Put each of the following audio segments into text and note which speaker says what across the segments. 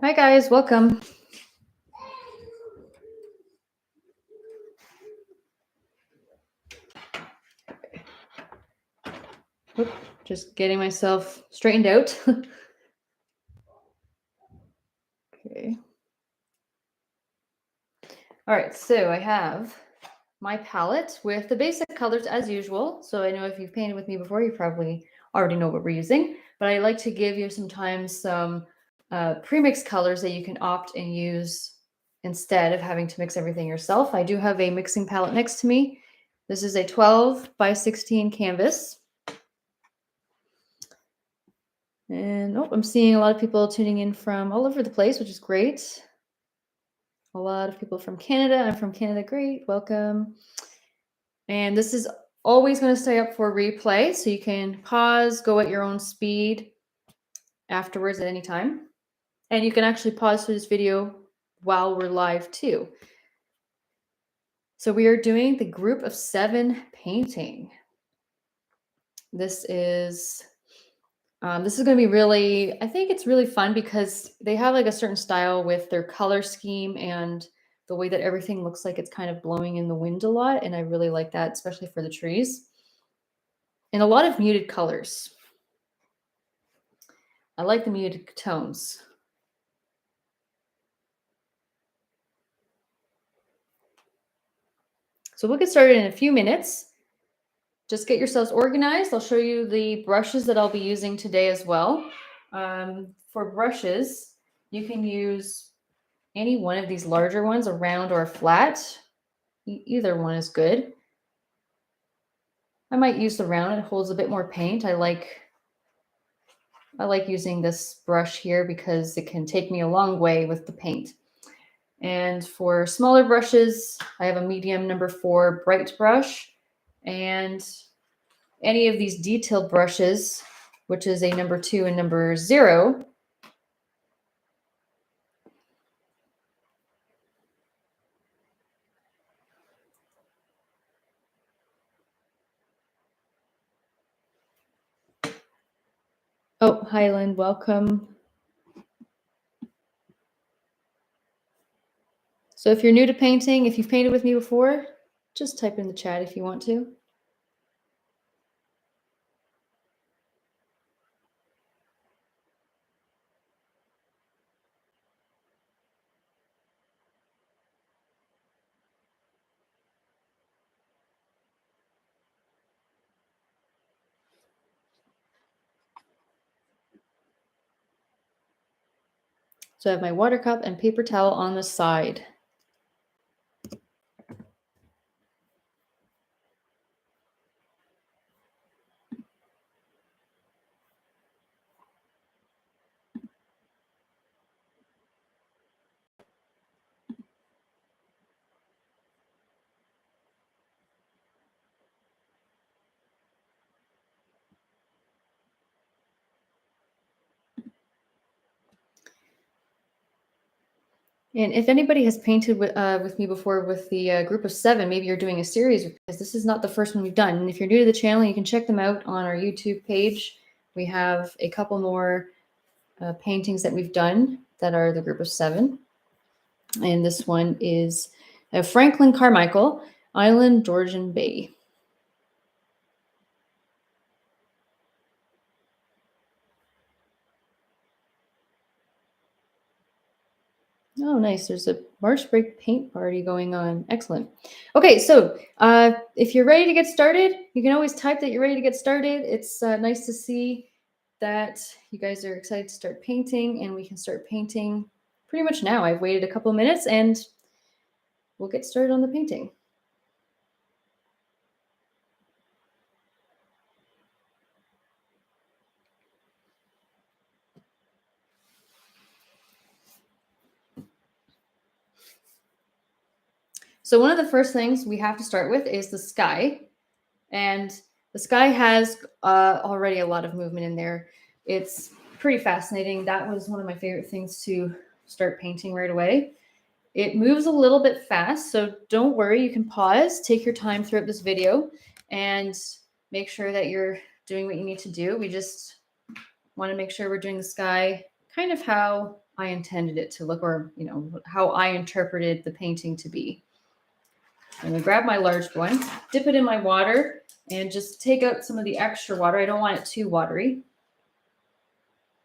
Speaker 1: Hi guys, welcome. Oop, just getting myself straightened out. Okay. All right, so I have my palette with the basic colors as usual. So I know if you've painted with me before, you probably already know what we're using, but I like to give you sometimes some pre-mixed colors that you can opt and use instead of having to mix everything yourself. I do have a mixing palette next to me. This is a 12 by 16 canvas. And I'm seeing a lot of people tuning in from all over the place, which is great. A lot of people from Canada. I'm from Canada. Great. Welcome. And this is always going to stay up for replay. So you can pause, go at your own speed afterwards at any time. And you can actually pause through this video while we're live too. So we are doing the group of 7 painting. This is going to be really, I think it's really fun because they have like a certain style with their color scheme and the way that everything looks like it's kind of blowing in the wind a lot. And I really like that, especially for the trees. And a lot of muted colors. I like the muted tones. So we'll get started in a few minutes. Just get yourselves organized. I'll show you the brushes that I'll be using today as well. For brushes, you can use any one of these larger ones, a round or a flat. Either one is good. I might use the round. It holds a bit more paint. I like using this brush here because it can take me a long way with the paint. And for smaller brushes, I have a medium number 4 bright brush, and any of these detailed brushes, which is a number 2 and number 0. Oh, Highland, welcome. So if you're new to painting, if you've painted with me before, just type in the chat if you want to. So I have my water cup and paper towel on the side. And if anybody has painted with me before with the group of 7, maybe you're doing a series, because this is not the first one we've done. And if you're new to the channel, you can check them out on our YouTube page. We have a couple more paintings that we've done that are the group of 7. And this one is Franklin Carmichael, Island, Georgian Bay. Oh, nice. There's a March break paint party going on. Excellent. Okay, so if you're ready to get started, you can always type that you're ready to get started. It's nice to see that you guys are excited to start painting, and we can start painting pretty much now. I've waited a couple minutes and we'll get started on the painting. So one of the first things we have to start with is the sky. And the sky has already a lot of movement in there. It's pretty fascinating. That was one of my favorite things to start painting right away. It moves a little bit fast, so don't worry. You can pause, take your time throughout this video, and make sure that you're doing what you need to do. We just want to make sure we're doing the sky kind of how I intended it to look, or how I interpreted the painting to be. I'm gonna grab my large one, dip it in my water, and just take out some of the extra water. I don't want it too watery.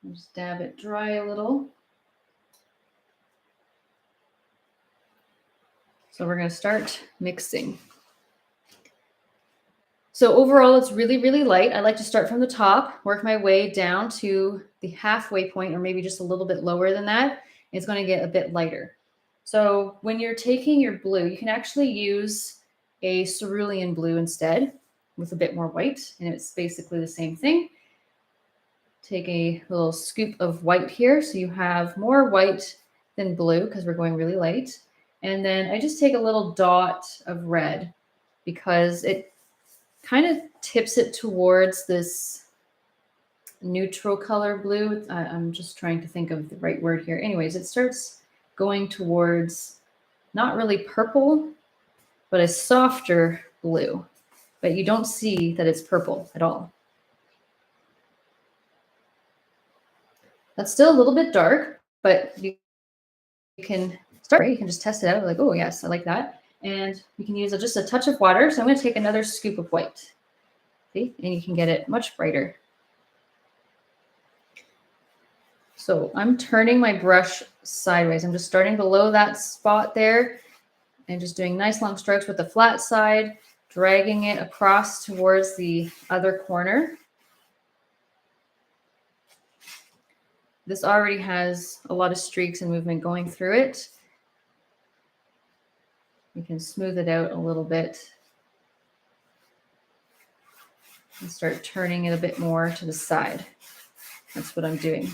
Speaker 1: Just dab it dry a little. So we're gonna start mixing. So overall, it's really, really light. I like to start from the top, work my way down to the halfway point, or maybe just a little bit lower than that. It's going to get a bit lighter. So when you're taking your blue, you can actually use a cerulean blue instead with a bit more white, and it's basically the same thing. Take a little scoop of white here, so you have more white than blue because we're going really light. And then I just take a little dot of red because it kind of tips it towards this neutral color blue. I'm just trying to think of the right word here. Anyways, it starts going towards not really purple, but a softer blue. But you don't see that it's purple at all. That's still a little bit dark, but you can start, right? You can just test it out. Like, oh, yes, I like that. And you can use just a touch of water. So I'm going to take another scoop of white. See? And you can get it much brighter. So I'm turning my brush sideways. I'm just starting below that spot there and just doing nice long strokes with the flat side, dragging it across towards the other corner. This already has a lot of streaks and movement going through it. You can smooth it out a little bit and start turning it a bit more to the side. That's what I'm doing.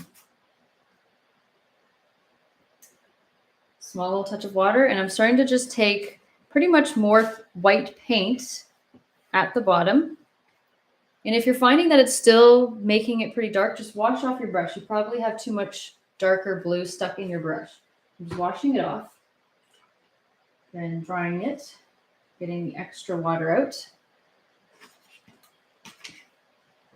Speaker 1: Small little touch of water, and I'm starting to just take pretty much more white paint at the bottom. And if you're finding that it's still making it pretty dark, just wash off your brush. You probably have too much darker blue stuck in your brush. I'm just washing it off, then drying it, getting the extra water out.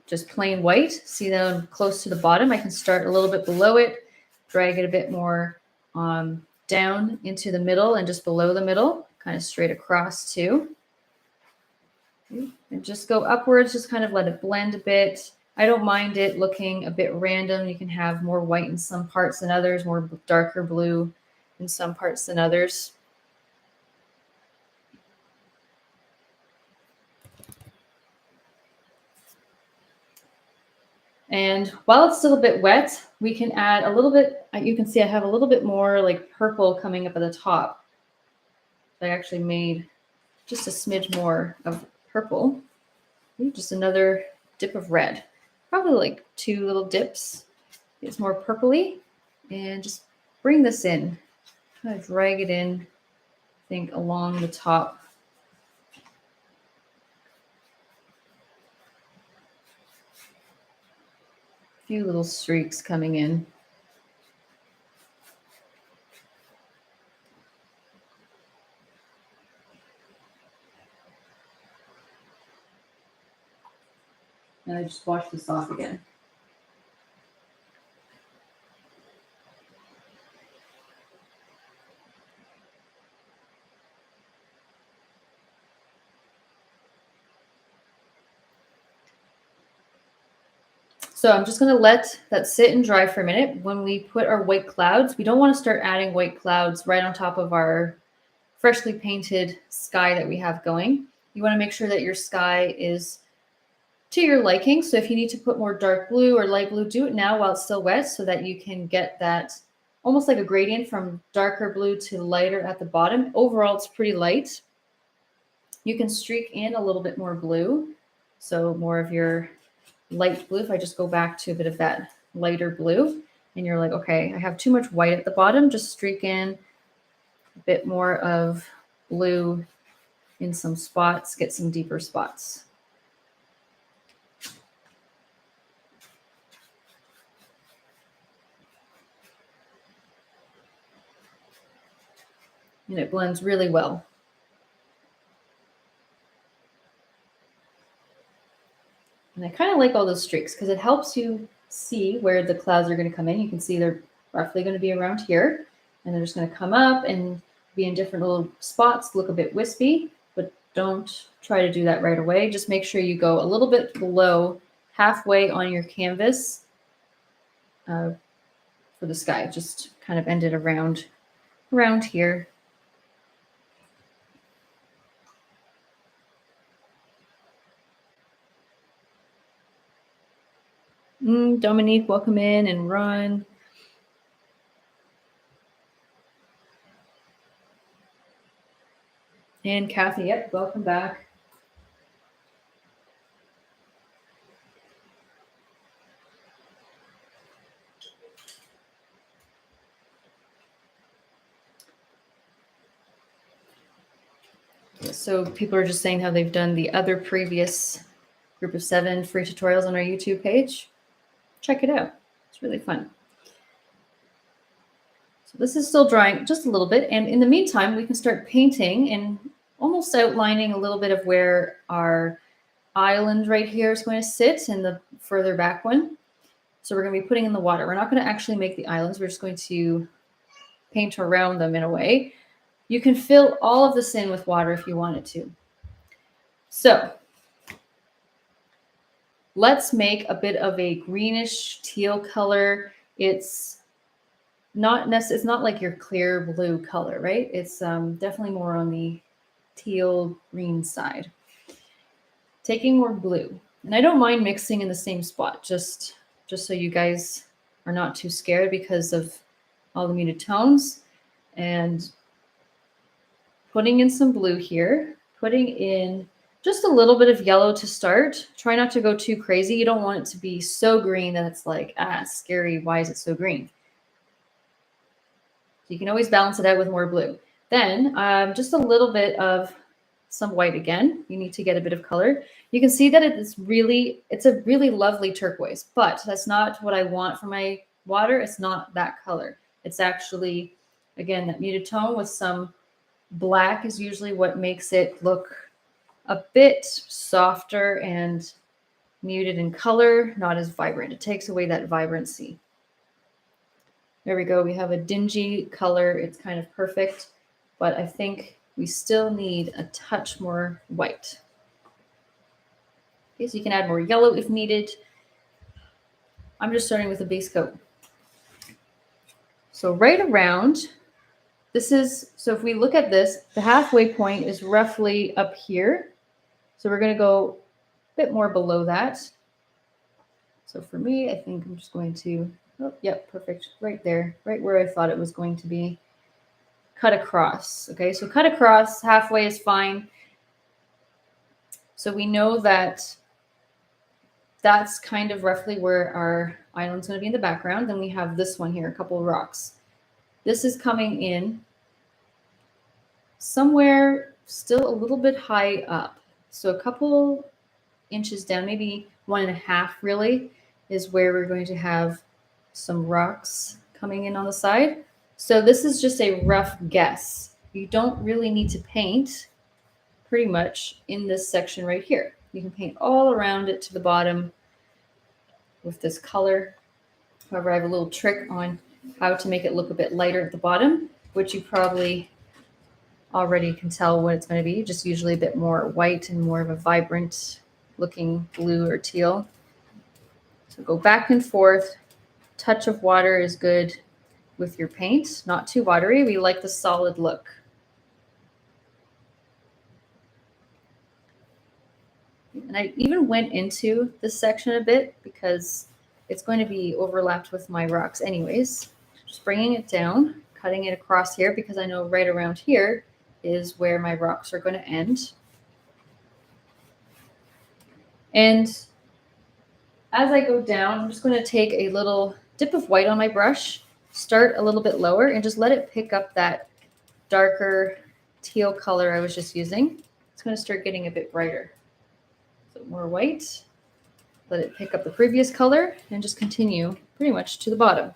Speaker 1: Just plain white. See that I'm close to the bottom. I can start a little bit below it, drag it a bit more down into the middle and just below the middle, kind of straight across too. And just go upwards, just kind of let it blend a bit. I don't mind it looking a bit random. You can have more white in some parts than others, more darker blue in some parts than others. And while it's still a bit wet, we can add a little bit, you can see I have a little bit more like purple coming up at the top. I actually made just a smidge more of purple. Just another dip of red, probably like 2 little dips. It's more purpley, and just bring this in, kind of drag it in, I think along the top. A few little streaks coming in. And I just wash this off again. So I'm just going to let that sit and dry for a minute. When we put our white clouds, we don't want to start adding white clouds right on top of our freshly painted sky that we have going. You want to make sure that your sky is to your liking. So if you need to put more dark blue or light blue, do it now while it's still wet so that you can get that almost like a gradient from darker blue to lighter at the bottom. Overall, it's pretty light. You can streak in a little bit more blue. So more of your light blue. If I just go back to a bit of that lighter blue and you're like, okay, I have too much white at the bottom, just streak in a bit more of blue in some spots, get some deeper spots. And it blends really well. And I kind of like all those streaks because it helps you see where the clouds are going to come in. You can see they're roughly going to be around here. And they're just going to come up and be in different little spots, look a bit wispy, but don't try to do that right away. Just make sure you go a little bit below halfway on your canvas for the sky. Just kind of end it around here. Dominique, welcome in, and Ron. And Kathy, yep, welcome back. So people are just saying how they've done the other previous group of 7 free tutorials on our YouTube page. Check it out. It's really fun. So this is still drying just a little bit. And in the meantime, we can start painting and almost outlining a little bit of where our island right here is going to sit in the further back one. So we're going to be putting in the water. We're not going to actually make the islands. We're just going to paint around them in a way. You can fill all of this in with water if you wanted to. So let's make a bit of a greenish teal color. It's not like your clear blue color, right? It's definitely more on the teal green side. Taking more blue. And I don't mind mixing in the same spot, just so you guys are not too scared because of all the muted tones. And putting in some blue here, putting in just a little bit of yellow to start. Try not to go too crazy. You don't want it to be so green that it's like, scary. Why is it so green? You can always balance it out with more blue. Then just a little bit of some white again. You need to get a bit of color. You can see that it's a really lovely turquoise, but that's not what I want for my water. It's not that color. It's actually, again, that muted tone with some black is usually what makes it look a bit softer and muted in color, not as vibrant. It takes away that vibrancy. There we go. We have a dingy color. It's kind of perfect, but I think we still need a touch more white. Okay, so you can add more yellow if needed. I'm just starting with a base coat. So right around, so if we look at this, the halfway point is roughly up here. So we're going to go a bit more below that. So for me, I think I'm just going to, yep, perfect. Right there, right where I thought it was going to be. Cut across. Okay, so cut across, halfway is fine. So we know that that's kind of roughly where our island's going to be in the background. Then we have this one here, a couple of rocks. This is coming in somewhere still a little bit high up. So a couple inches down, maybe 1.5 really, is where we're going to have some rocks coming in on the side. So this is just a rough guess. You don't really need to paint pretty much in this section right here. You can paint all around it to the bottom with this color. However, I have a little trick on how to make it look a bit lighter at the bottom, which you probably already can tell what it's going to be. Just usually a bit more white and more of a vibrant looking blue or teal. So go back and forth. Touch of water is good with your paint, not too watery. We like the solid look. And I even went into this section a bit because it's going to be overlapped with my rocks anyways. Just bringing it down, cutting it across here because I know right around here is where my rocks are going to end. And as I go down, I'm just going to take a little dip of white on my brush, start a little bit lower, and just let it pick up that darker teal color I was just using. It's going to start getting a bit brighter. So more white, let it pick up the previous color, and just continue pretty much to the bottom.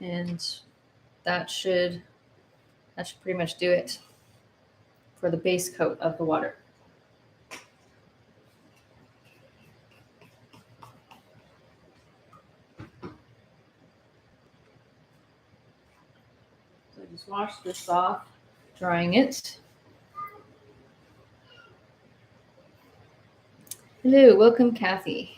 Speaker 1: And that should pretty much do it for the base coat of the water. So I just washed this off, drying it. Hello, welcome, Kathy.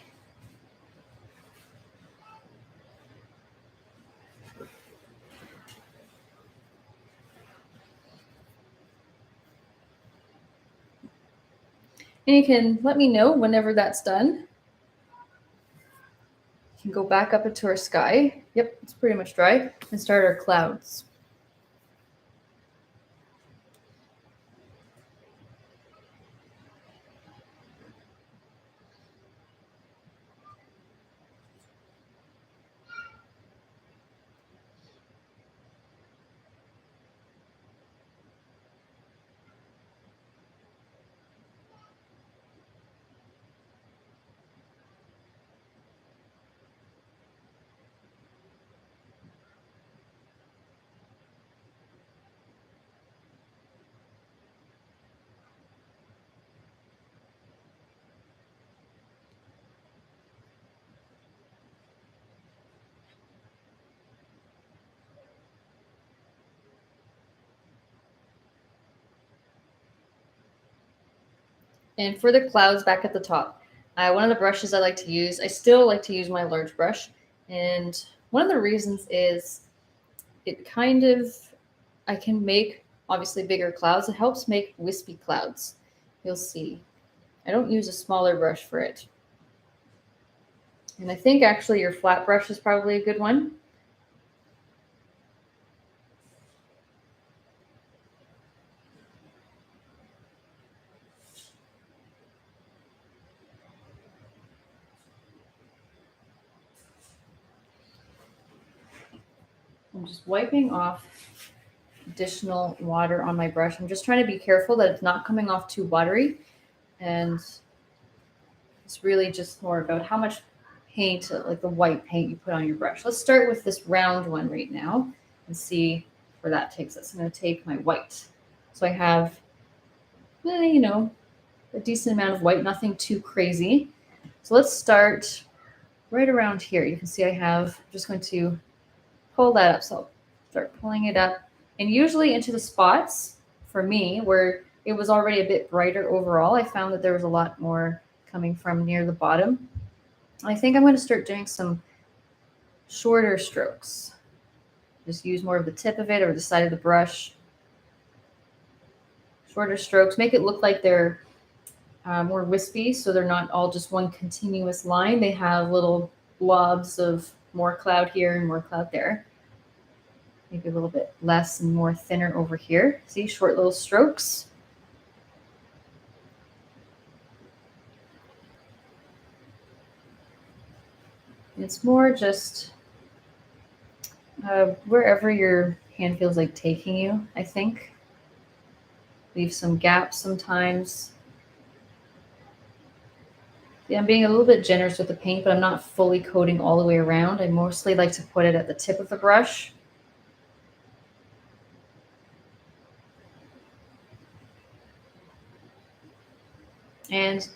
Speaker 1: And you can let me know whenever that's done. You can go back up into our sky. Yep, it's pretty much dry. And start our clouds. And for the clouds back at the top, one of the brushes I like to use, I still like to use my large brush. And one of the reasons is it kind of, I can make obviously bigger clouds. It helps make wispy clouds. You'll see. I don't use a smaller brush for it. And I think actually your flat brush is probably a good one. I'm just wiping off additional water on my brush. I'm just trying to be careful that it's not coming off too watery. And it's really just more about how much paint, like the white paint you put on your brush. Let's start with this round one right now and see where that takes us. I'm going to take my white. So I have, a decent amount of white, nothing too crazy. So let's start right around here. You can see I'm just going to pull that up. So I'll start pulling it up, and usually into the spots for me where it was already a bit brighter overall, I found that there was a lot more coming from near the bottom. I think I'm going to start doing some shorter strokes. Just use more of the tip of it or the side of the brush. Shorter strokes, make it look like they're more wispy, so they're not all just one continuous line. They have little blobs of more cloud here and more cloud there. Maybe a little bit less and more thinner over here. See, short little strokes. And it's more just wherever your hand feels like taking you, I think. Leave some gaps sometimes. Yeah, I'm being a little bit generous with the paint, but I'm not fully coating all the way around. I mostly like to put it at the tip of the brush. And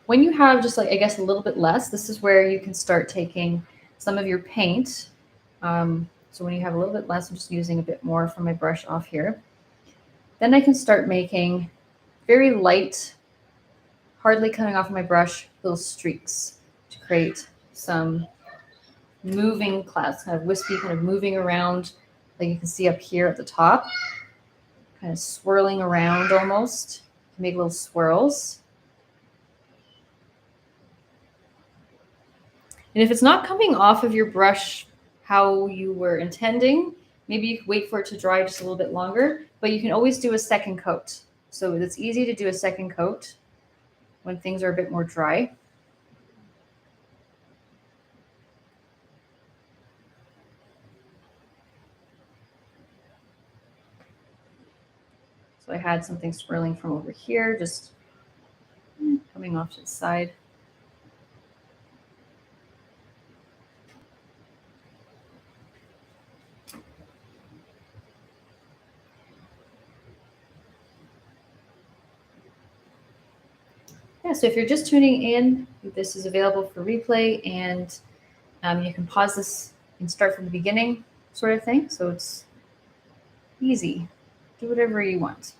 Speaker 1: when you have just like, I guess, a little bit less, this is where you can start taking some of your paint. So when you have a little bit less, I'm just using a bit more from my brush off here. Then I can start making very light, hardly coming off of my brush, little streaks to create some moving clouds, kind of wispy, kind of moving around, like you can see up here at the top, kind of swirling around almost, make little swirls. And if it's not coming off of your brush how you were intending, maybe you could wait for it to dry just a little bit longer, but you can always do a second coat. So it's easy to do a second coat when things are a bit more dry. So I had something swirling from over here, just coming off to the side. Yeah, so if you're just tuning in, this is available for replay, and you can pause this and start from the beginning, sort of thing. So it's easy. Do whatever you want.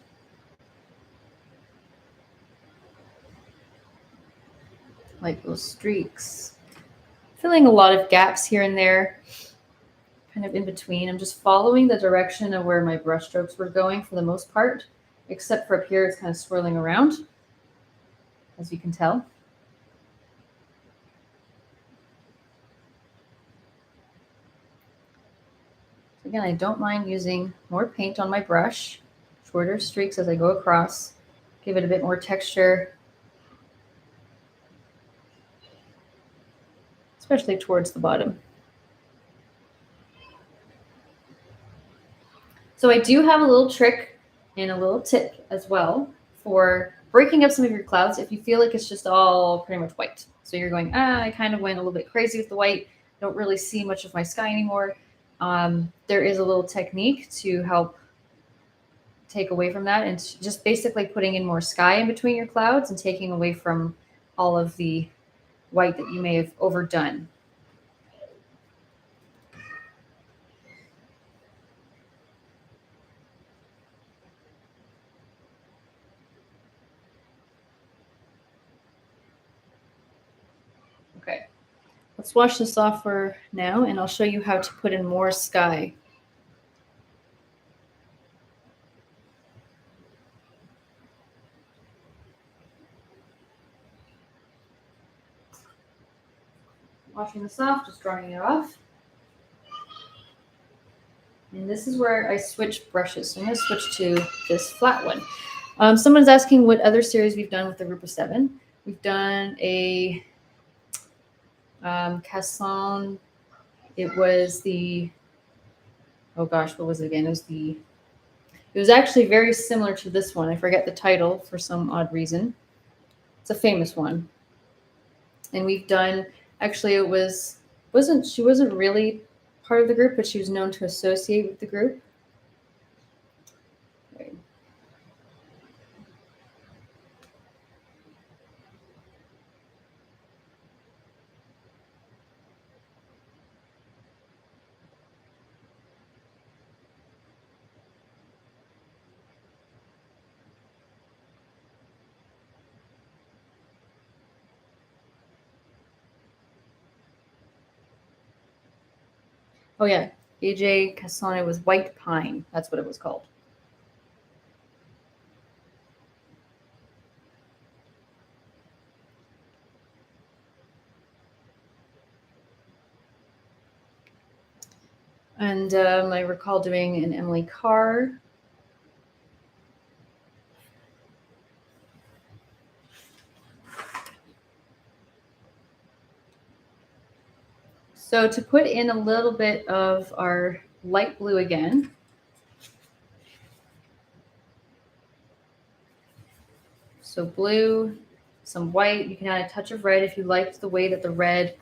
Speaker 1: Like those streaks. Filling a lot of gaps here and there, kind of in between. I'm just following the direction of where my brush strokes were going for the most part, except for up here, it's kind of swirling around, as you can tell. Again, I don't mind using more paint on my brush, shorter streaks as I go across, give it a bit more texture, especially towards the bottom. So I do have a little trick and a little tip as well for breaking up some of your clouds if you feel like it's just all pretty much white. So you're going, I kind of went a little bit crazy with the white, don't really see much of my sky anymore. There is a little technique to help take away from that, and just basically putting in more sky in between your clouds and taking away from all of the white that you may have overdone. Okay, let's wash this off for now, and I'll show you how to put in more sky. Washing this off, just drying it off. And this is where I switch brushes. So I'm going to switch to this flat one. Someone's asking what other series we've done with the group of 7. We've done a Casson. It was the, oh gosh, what was it again? It was actually very similar to this one. I forget the title for some odd reason. It's a famous one. And we've done, actually she wasn't really part of the group, but she was known to associate with the group. Right. Oh yeah, AJ Cassano was White Pine. That's what it was called. And I recall doing an Emily Carr. So to put in a little bit of our light blue again, so blue, some white, you can add a touch of red if you liked the way that the red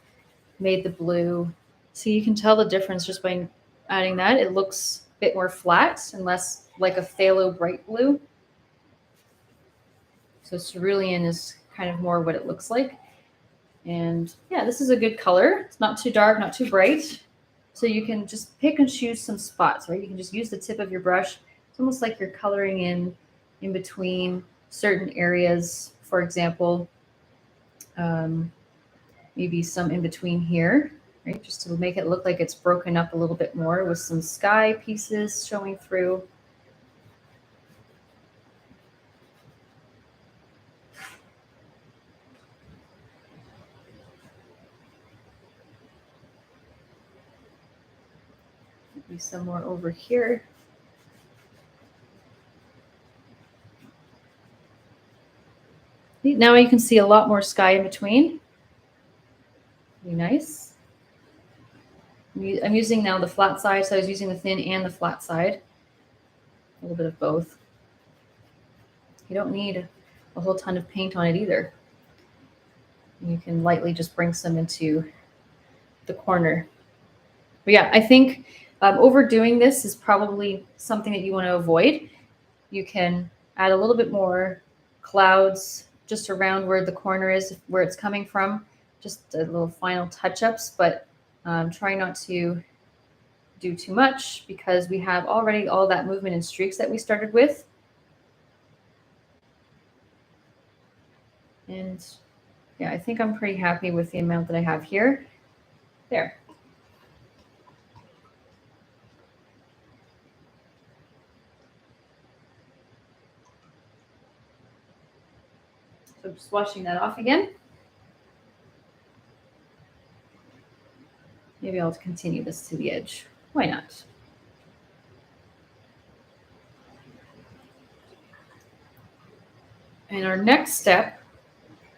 Speaker 1: made the blue. So you can tell the difference just by adding that. It looks a bit more flat and less like a phthalo bright blue. So cerulean is kind of more what it looks like. And yeah, this is a good color. It's not too dark, not too bright. So you can just pick and choose some spots, right? You can just use the tip of your brush. It's almost like you're coloring in between certain areas. For example, maybe some in between here, right? Just to make it look like it's broken up a little bit more with some sky pieces showing through. Maybe some more over here. Now you can see a lot more sky in between. Be nice. I'm using now the flat side, so I was using the thin and the flat side. A little bit of both. You don't need a whole ton of paint on it either. You can lightly just bring some into the corner. But yeah, I think overdoing this is probably something that you want to avoid. You can add a little bit more clouds just around where the corner is, where it's coming from, just a little final touch-ups, but try not to do too much because we have already all that movement and streaks that we started with. And yeah, I think I'm pretty happy with the amount that I have here. There. So just washing that off again. Maybe I'll continue this to the edge. Why not? And our next step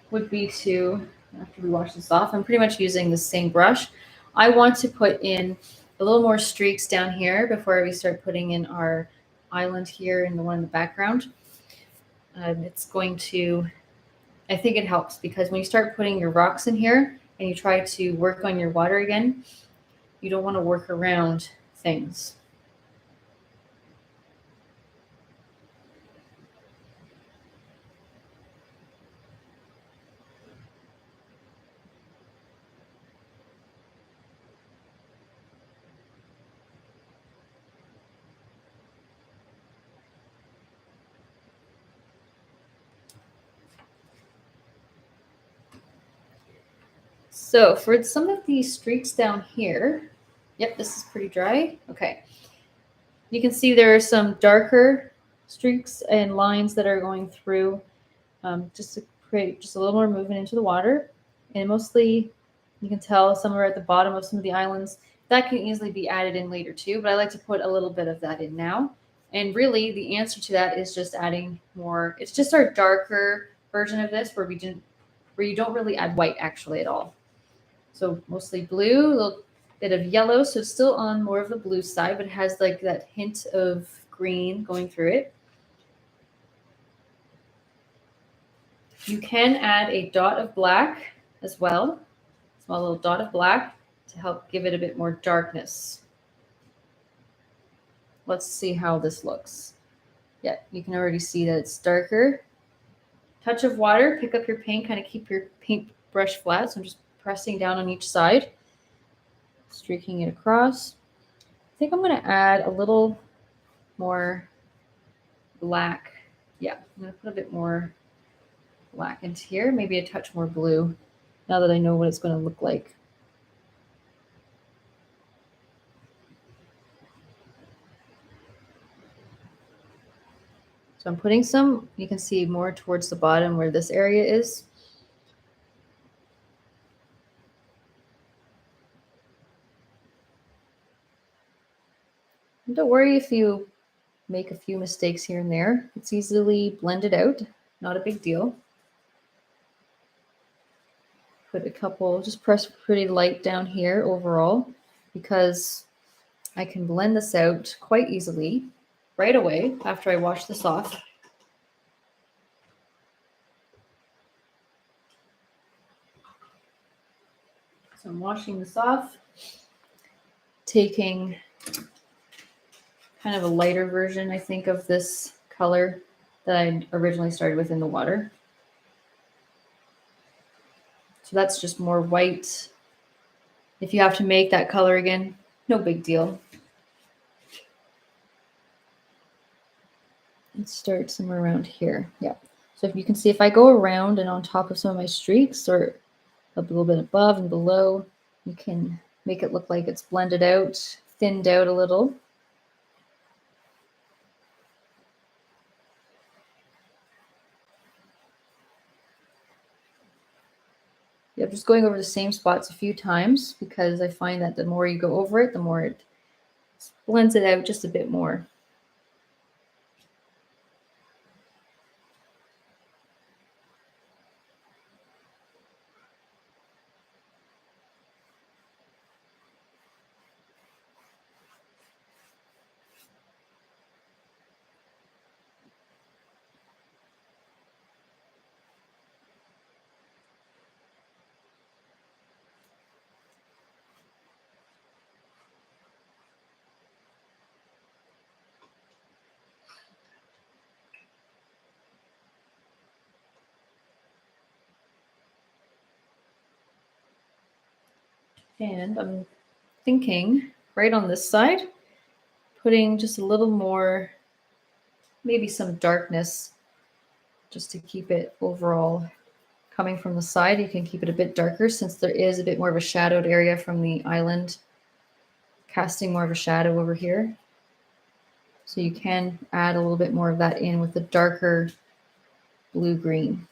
Speaker 1: would be to, after we wash this off, I'm pretty much using the same brush. I want to put in a little more streaks down here before we start putting in our island here and the one in the background. It's going to, I think it helps because when you start putting your rocks in here and you try to work on your water again, you don't want to work around things. So for some of these streaks down here, yep, this is pretty dry. Okay. You can see there are some darker streaks and lines that are going through just to create just a little more movement into the water. And mostly you can tell somewhere at the bottom of some of the islands that can easily be added in later too, but I like to put a little bit of that in now. And really the answer to that is just adding more. It's just our darker version of this where you don't really add white actually at all. So mostly blue, a little bit of yellow. So it's still on more of the blue side, but it has like that hint of green going through it. You can add a dot of black as well, small little dot of black to help give it a bit more darkness. Let's see how this looks. Yeah, you can already see that it's darker. Touch of water, pick up your paint, kind of keep your paint brush flat. So I'm just pressing down on each side, streaking it across. I think I'm going to add a little more black. Yeah, I'm going to put a bit more black into here, maybe a touch more blue now that I know what it's going to look like. So I'm putting some, you can see more towards the bottom where this area is. And don't worry if you make a few mistakes here and there. It's easily blended out, not a big deal. Put a couple, just press pretty light down here overall because I can blend this out quite easily right away after I wash this off. So I'm washing this off, taking kind of a lighter version, I think, of this color that I originally started with in the water. So that's just more white. If you have to make that color again, no big deal. Let's start somewhere around here. Yeah. So if you can see, if I go around and on top of some of my streaks or a little bit above and below, you can make it look like it's blended out, thinned out a little. Yeah, I'm just going over the same spots a few times because I find that the more you go over it, the more it blends it out just a bit more. And I'm thinking right on this side, putting just a little more, maybe some darkness, just to keep it overall coming from the side. You can keep it a bit darker since there is a bit more of a shadowed area from the island, casting more of a shadow over here. So you can add a little bit more of that in with the darker blue-green.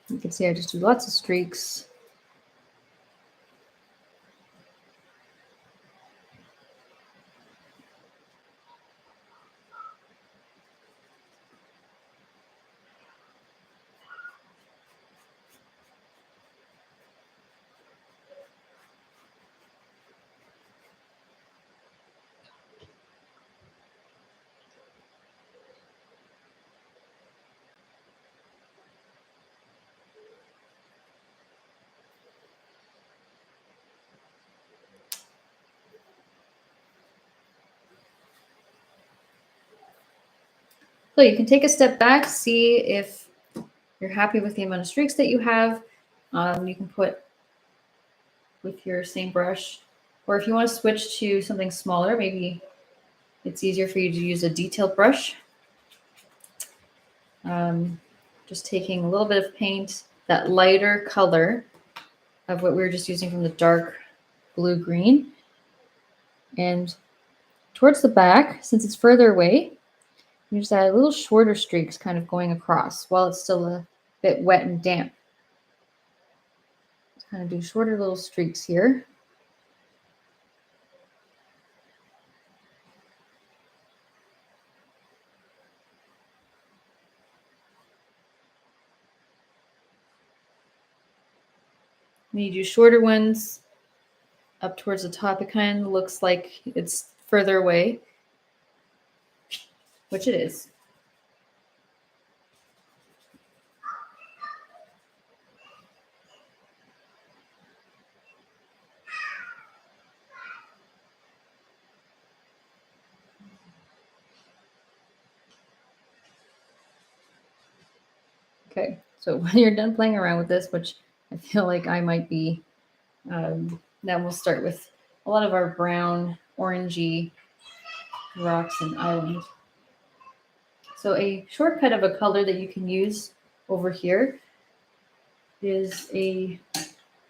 Speaker 1: You can see I just do lots of streaks. So you can take a step back, see if you're happy with the amount of streaks that you have. You can put with your same brush, or if you want to switch to something smaller, maybe it's easier for you to use a detailed brush. Just taking a little bit of paint, that lighter color of what we were just using from the dark blue-green. And towards the back, since it's further away, you just add little shorter streaks kind of going across while it's still a bit wet and damp. Just kind of do shorter little streaks here. When you do shorter ones up towards the top, it kind of looks like it's further away, which it is. Okay, so when you're done playing around with this, which I feel like I might be, then we'll start with a lot of our brown, orangey rocks and island. So a shortcut of a color that you can use over here is a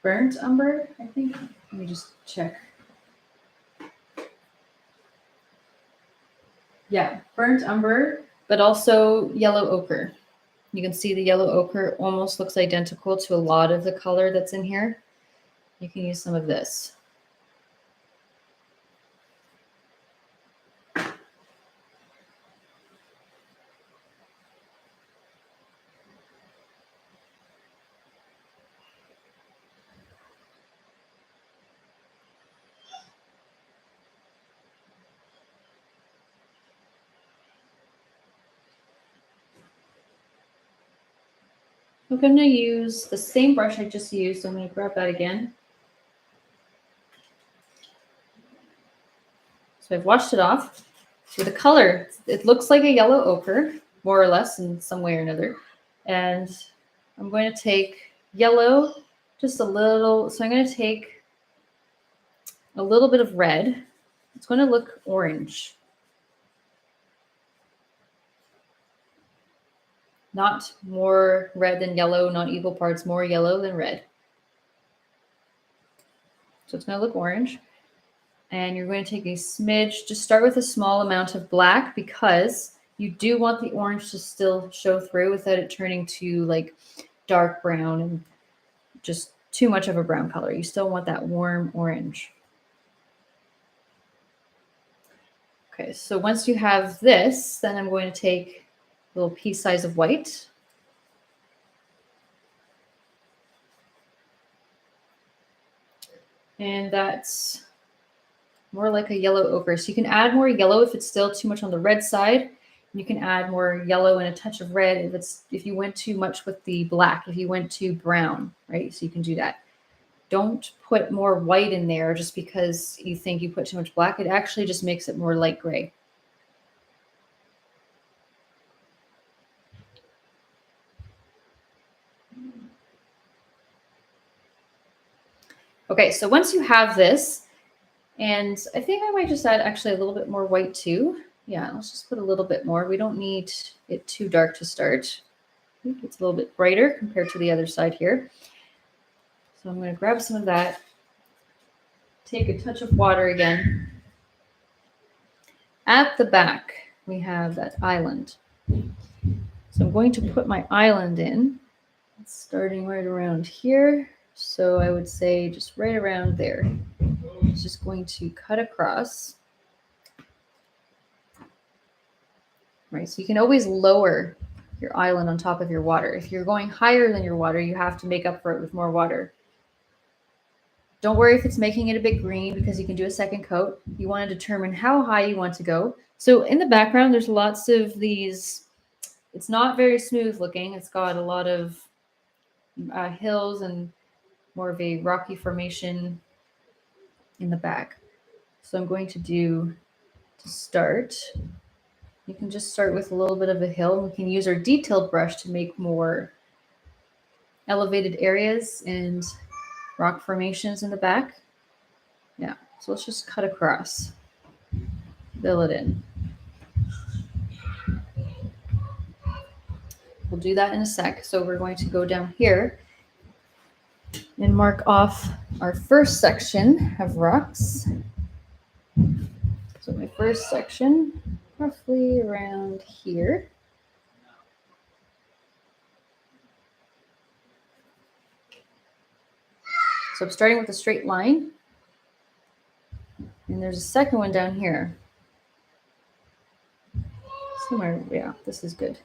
Speaker 1: burnt umber, I think. Let me just check. Yeah, burnt umber, but also yellow ochre. You can see the yellow ochre almost looks identical to a lot of the color that's in here. You can use some of this. I'm going to use the same brush I just used, so I'm going to grab that again. So I've washed it off. So the color, it looks like a yellow ochre, more or less in some way or another. And I'm going to take yellow, just a little. So I'm going to take a little bit of red. It's going to look orange. Not more red than yellow, not equal parts, more yellow than red. So it's going to look orange. And you're going to take a smidge, just start with a small amount of black because you do want the orange to still show through without it turning to like dark brown and just too much of a brown color. You still want that warm orange. Okay, so once you have this, then I'm going to take a little pea size of white. And that's more like a yellow ochre. So you can add more yellow if it's still too much on the red side. You can add more yellow and a touch of red if you went too much with the black, if you went too brown, right? So you can do that. Don't put more white in there just because you think you put too much black. It actually just makes it more light gray. Okay, so once you have this, and I think I might just add actually a little bit more white too. Yeah, let's just put a little bit more. We don't need it too dark to start. I think it's a little bit brighter compared to the other side here. So I'm going to grab some of that, take a touch of water again. At the back, we have that island. So I'm going to put my island in, starting right around here. So I would say just right around there. It's just going to cut across. Right, so you can always lower your island on top of your water. If you're going higher than your water, you have to make up for it with more water. Don't worry if it's making it a bit green because you can do a second coat. You want to determine how high you want to go. So in the background, there's lots of these. It's not very smooth looking. It's got a lot of hills and more of a rocky formation in the back. So I'm going to start, you can just start with a little bit of a hill. We can use our detailed brush to make more elevated areas and rock formations in the back. Yeah, so let's just cut across, fill it in. We'll do that in a sec. So we're going to go down here and mark off our first section of rocks. So my first section, roughly around here. So I'm starting with a straight line. And there's a second one down here. Somewhere, yeah, this is good.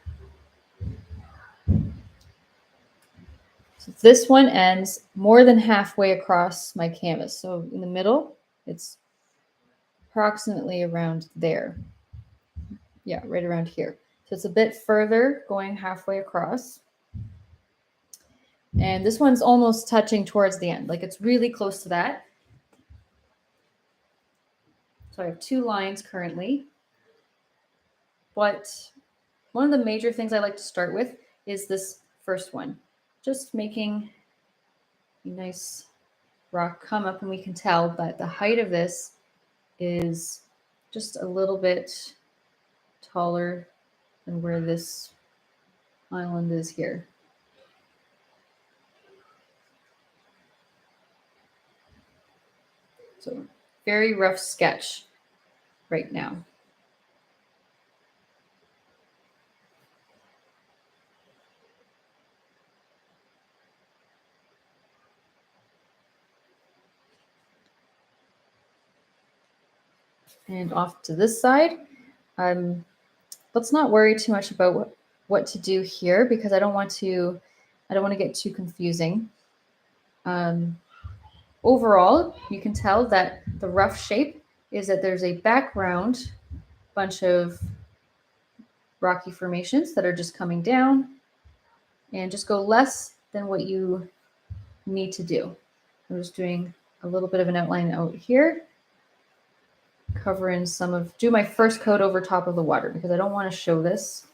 Speaker 1: So this one ends more than halfway across my canvas. So in the middle, it's approximately around there. Yeah, right around here. So it's a bit further going halfway across. And this one's almost touching towards the end. Like it's really close to that. So I have two lines currently. But one of the major things I like to start with is this first one. Just making a nice rock come up, and we can tell that the height of this is just a little bit taller than where this island is here. So very rough sketch right now. And off to this side, let's not worry too much about what to do here because I don't want to get too confusing. Overall, you can tell that the rough shape is that there's a background bunch of rocky formations that are just coming down, and just go less than what you need to do. I'm just doing a little bit of an outline out here, cover in do my first coat over top of the water because I don't want to show this.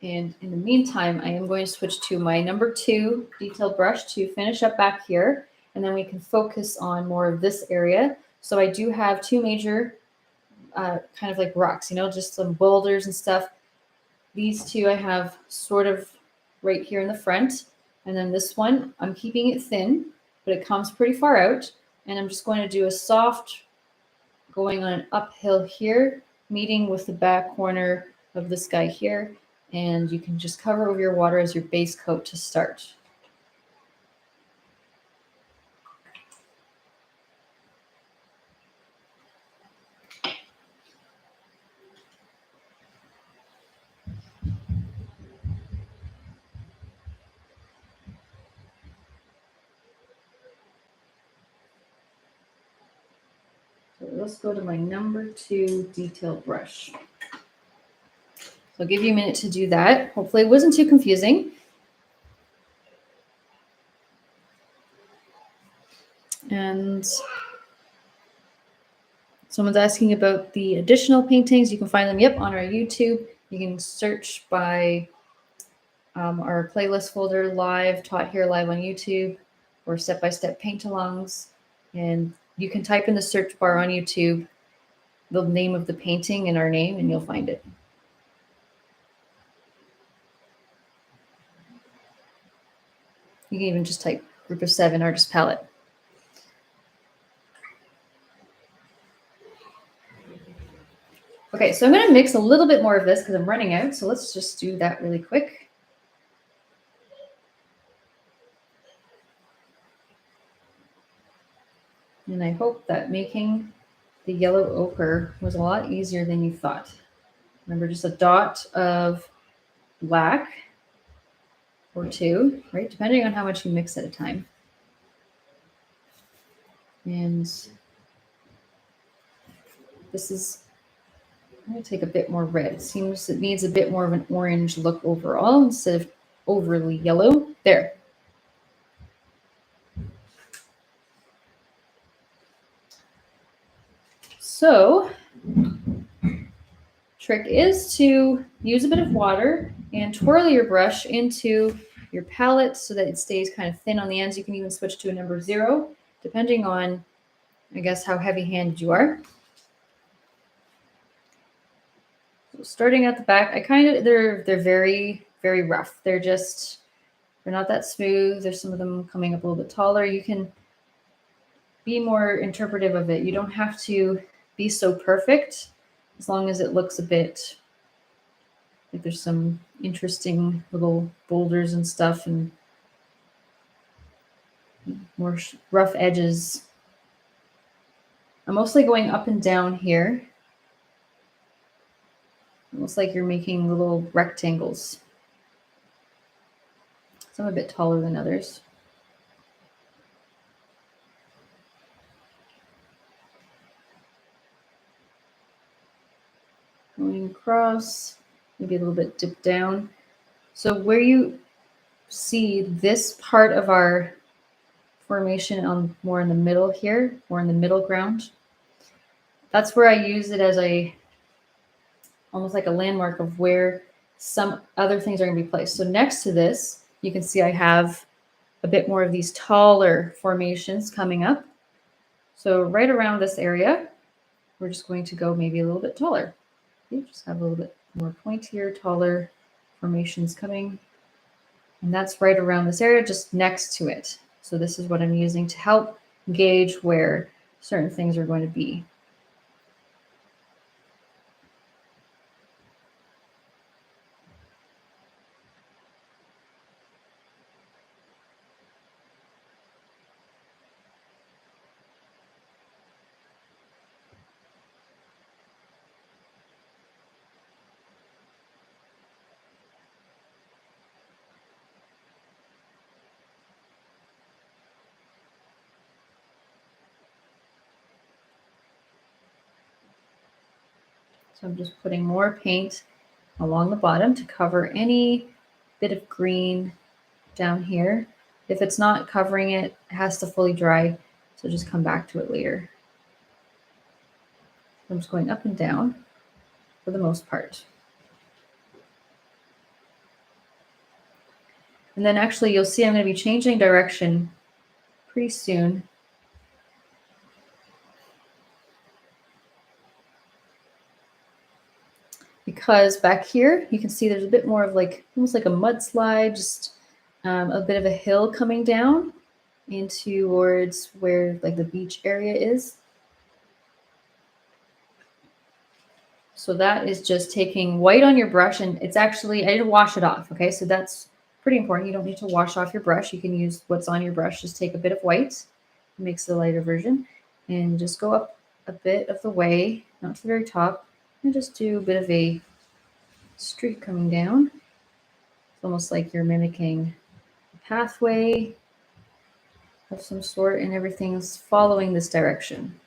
Speaker 1: And in the meantime, I am going to switch to my number 2 detail brush to finish up back here. And then we can focus on more of this area. So I do have 2 major kind of like rocks, just some boulders and stuff. These 2 I have sort of right here in the front. And then this one, I'm keeping it thin, but it comes pretty far out. And I'm just going to do a soft going on an uphill here, meeting with the back corner of this guy here. And you can just cover over your water as your base coat to start. So let's go to my number 2 detail brush. So I'll give you a minute to do that. Hopefully it wasn't too confusing. And someone's asking about the additional paintings. You can find them, yep, on our YouTube. You can search by our playlist folder, live, taught here live on YouTube, or step-by-step paint-alongs. And you can type in the search bar on YouTube the name of the painting and our name, and you'll find it. You can even just type Group of 7 Artist Palette. Okay, so I'm going to mix a little bit more of this because I'm running out. So let's just do that really quick. And I hope that making the yellow ochre was a lot easier than you thought. Remember, just a dot of black or two, right? Depending on how much you mix at a time. And this is, I'm going to take a bit more red. It seems it needs a bit more of an orange look overall instead of overly yellow. There. So, trick is to use a bit of water and twirl your brush into your palette so that it stays kind of thin on the ends. You can even switch to a number 0, depending on, I guess, how heavy-handed you are. So starting at the back, they're very, very rough. They're not that smooth. There's some of them coming up a little bit taller. You can be more interpretive of it. You don't have to be so perfect, as long as it looks a bit like there's some interesting little boulders and stuff and more rough edges. I'm mostly going up and down here. Almost like you're making little rectangles. Some a bit taller than others. Going across, maybe a little bit dipped down. So where you see this part of our formation on more in the middle here, more in the middle ground, that's where I use it as almost like a landmark of where some other things are going to be placed. So next to this, you can see I have a bit more of these taller formations coming up. So right around this area, we're just going to go maybe a little bit taller. Okay, just have a little bit more pointier, taller formations coming. And that's right around this area, just next to it. So this is what I'm using to help gauge where certain things are going to be. So I'm just putting more paint along the bottom to cover any bit of green down here. If it's not covering it, it has to fully dry, so just come back to it later. I'm just going up and down for the most part. And then actually you'll see I'm going to be changing direction pretty soon. Because back here, you can see there's a bit more of like, almost like a mudslide, just a bit of a hill coming down into towards where like the beach area is. So that is just taking white on your brush, and it's actually, I didn't wash it off, okay? So that's pretty important. You don't need to wash off your brush. You can use what's on your brush. Just take a bit of white, it makes the lighter version, and just go up a bit of the way, not to the very top, and just do a bit of a streak coming down. It's almost like you're mimicking a pathway of some sort, and everything's following this direction.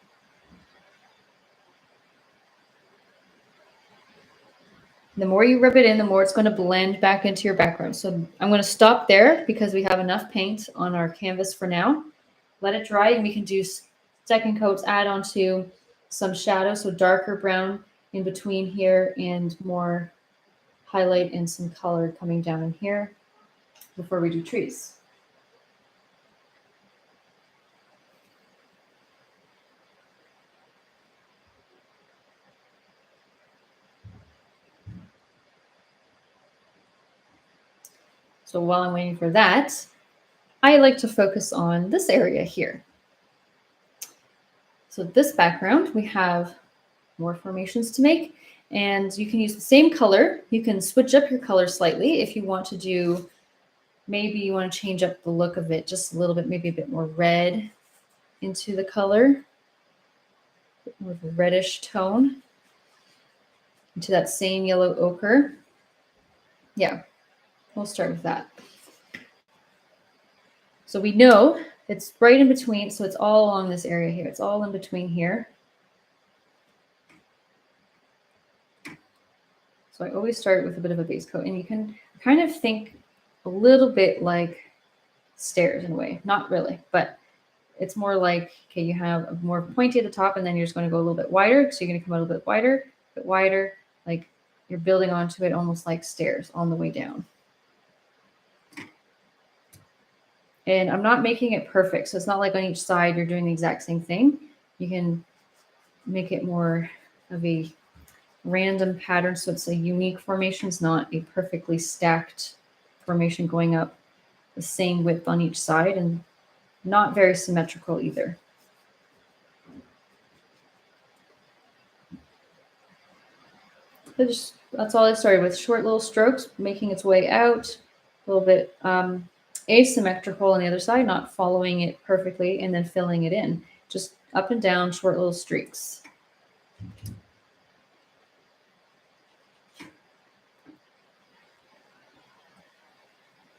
Speaker 1: The more you rub it in, the more it's going to blend back into your background. So I'm going to stop there because we have enough paint on our canvas for now. let it dry, and we can do second coats, add onto some shadow, so darker brown in between here and more highlight and some color coming down in here before we do trees. So while I'm waiting for that, I like to focus on this area here. So this background, we have more formations to make, and you can use the same color. You can switch up your color slightly if you want to do, maybe you want to change up the look of it just a little bit, maybe a bit more red into the color, more of a reddish tone into that same yellow ochre. Yeah, we'll start with that. So we know it's right in between, so it's all along this area here. It's all in between here. So I always start with a bit of a base coat, and you can kind of think a little bit like stairs in a way. Not really, but it's more like, okay, you have a more pointy at the top, and then you're just going to go a little bit wider. So you're going to come out a little bit wider, like you're building onto it almost like stairs on the way down. And I'm not making it perfect, so it's not like on each side you're doing the exact same thing. You can make it more of a random pattern, so it's a unique formation. It's not a perfectly stacked formation going up the same width on each side, and not very symmetrical either. That's all I started with, short little strokes, making its way out, a little bit asymmetrical on the other side, not following it perfectly, and then filling it in. Just up and down, short little streaks.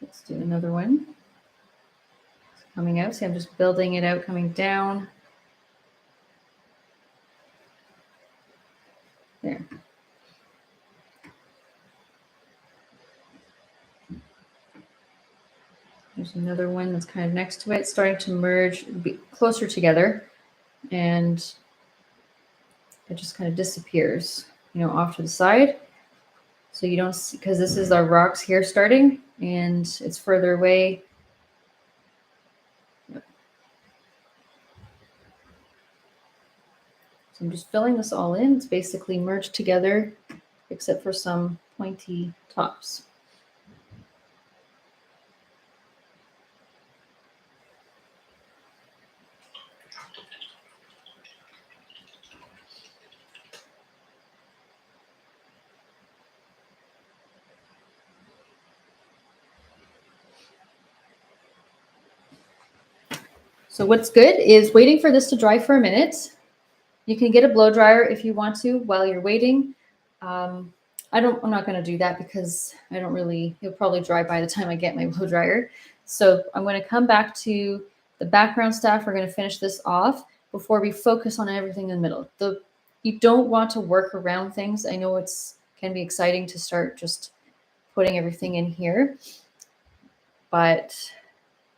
Speaker 1: Let's do another one. It's coming out, see I'm just building it out, coming down. There. There's another one that's kind of next to it, starting to merge, be closer together, and it just kind of disappears, you know, off to the side. So you don't see, because this is our rocks here starting, and it's further away. Yep. So I'm just filling this all in. It's basically merged together, except for some pointy tops. So what's good is waiting for this to dry for a minute. You can get a blow dryer if you want to while you're waiting. I'm not going to do that because it'll probably dry by the time I get my blow dryer. So I'm going to come back to the background stuff. We're going to finish this off before we focus on everything in the middle. You don't want to work around things. I know can be exciting to start just putting everything in here, but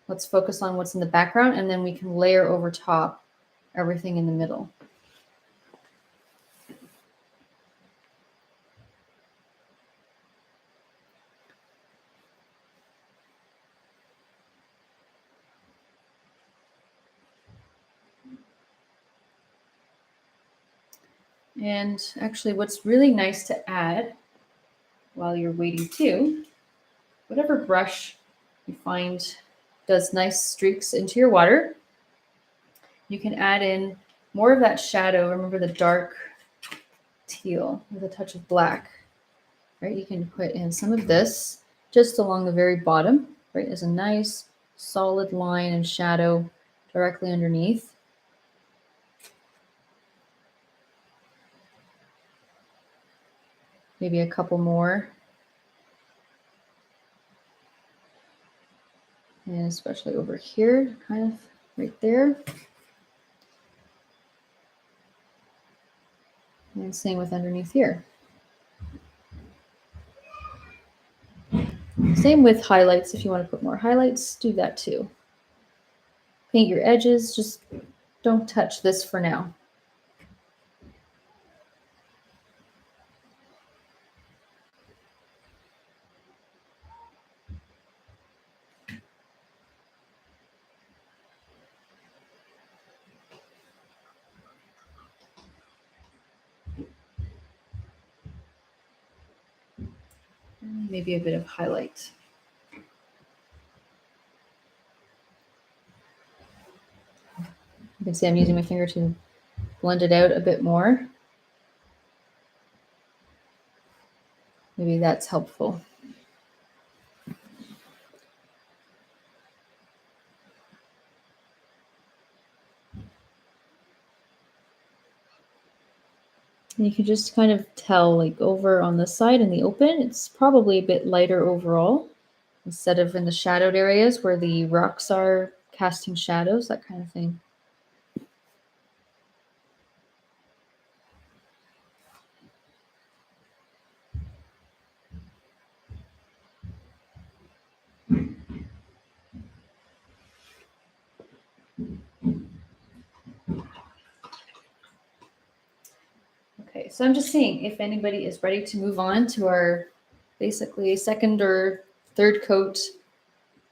Speaker 1: let's focus on what's in the background, and then we can layer over top everything in the middle. And actually, what's really nice to add while you're waiting too, whatever brush you find does nice streaks into your water, you can add in more of that shadow. Remember the dark teal with a touch of black, right? You can put in some of this just along the very bottom, right? As a nice solid line and shadow directly underneath. Maybe a couple more. And especially over here, kind of right there. And same with underneath here. Same with highlights. If you want to put more highlights, do that too. paint your edges. Just don't touch this for now. Maybe a bit of highlight. You can see I'm using my finger to blend it out a bit more. Maybe that's helpful. And you can just kind of tell, like over on the side in the open, it's probably a bit lighter overall instead of in the shadowed areas where the rocks are casting shadows, that kind of thing. Okay, so I'm just seeing if anybody is ready to move on to our basically second or third coat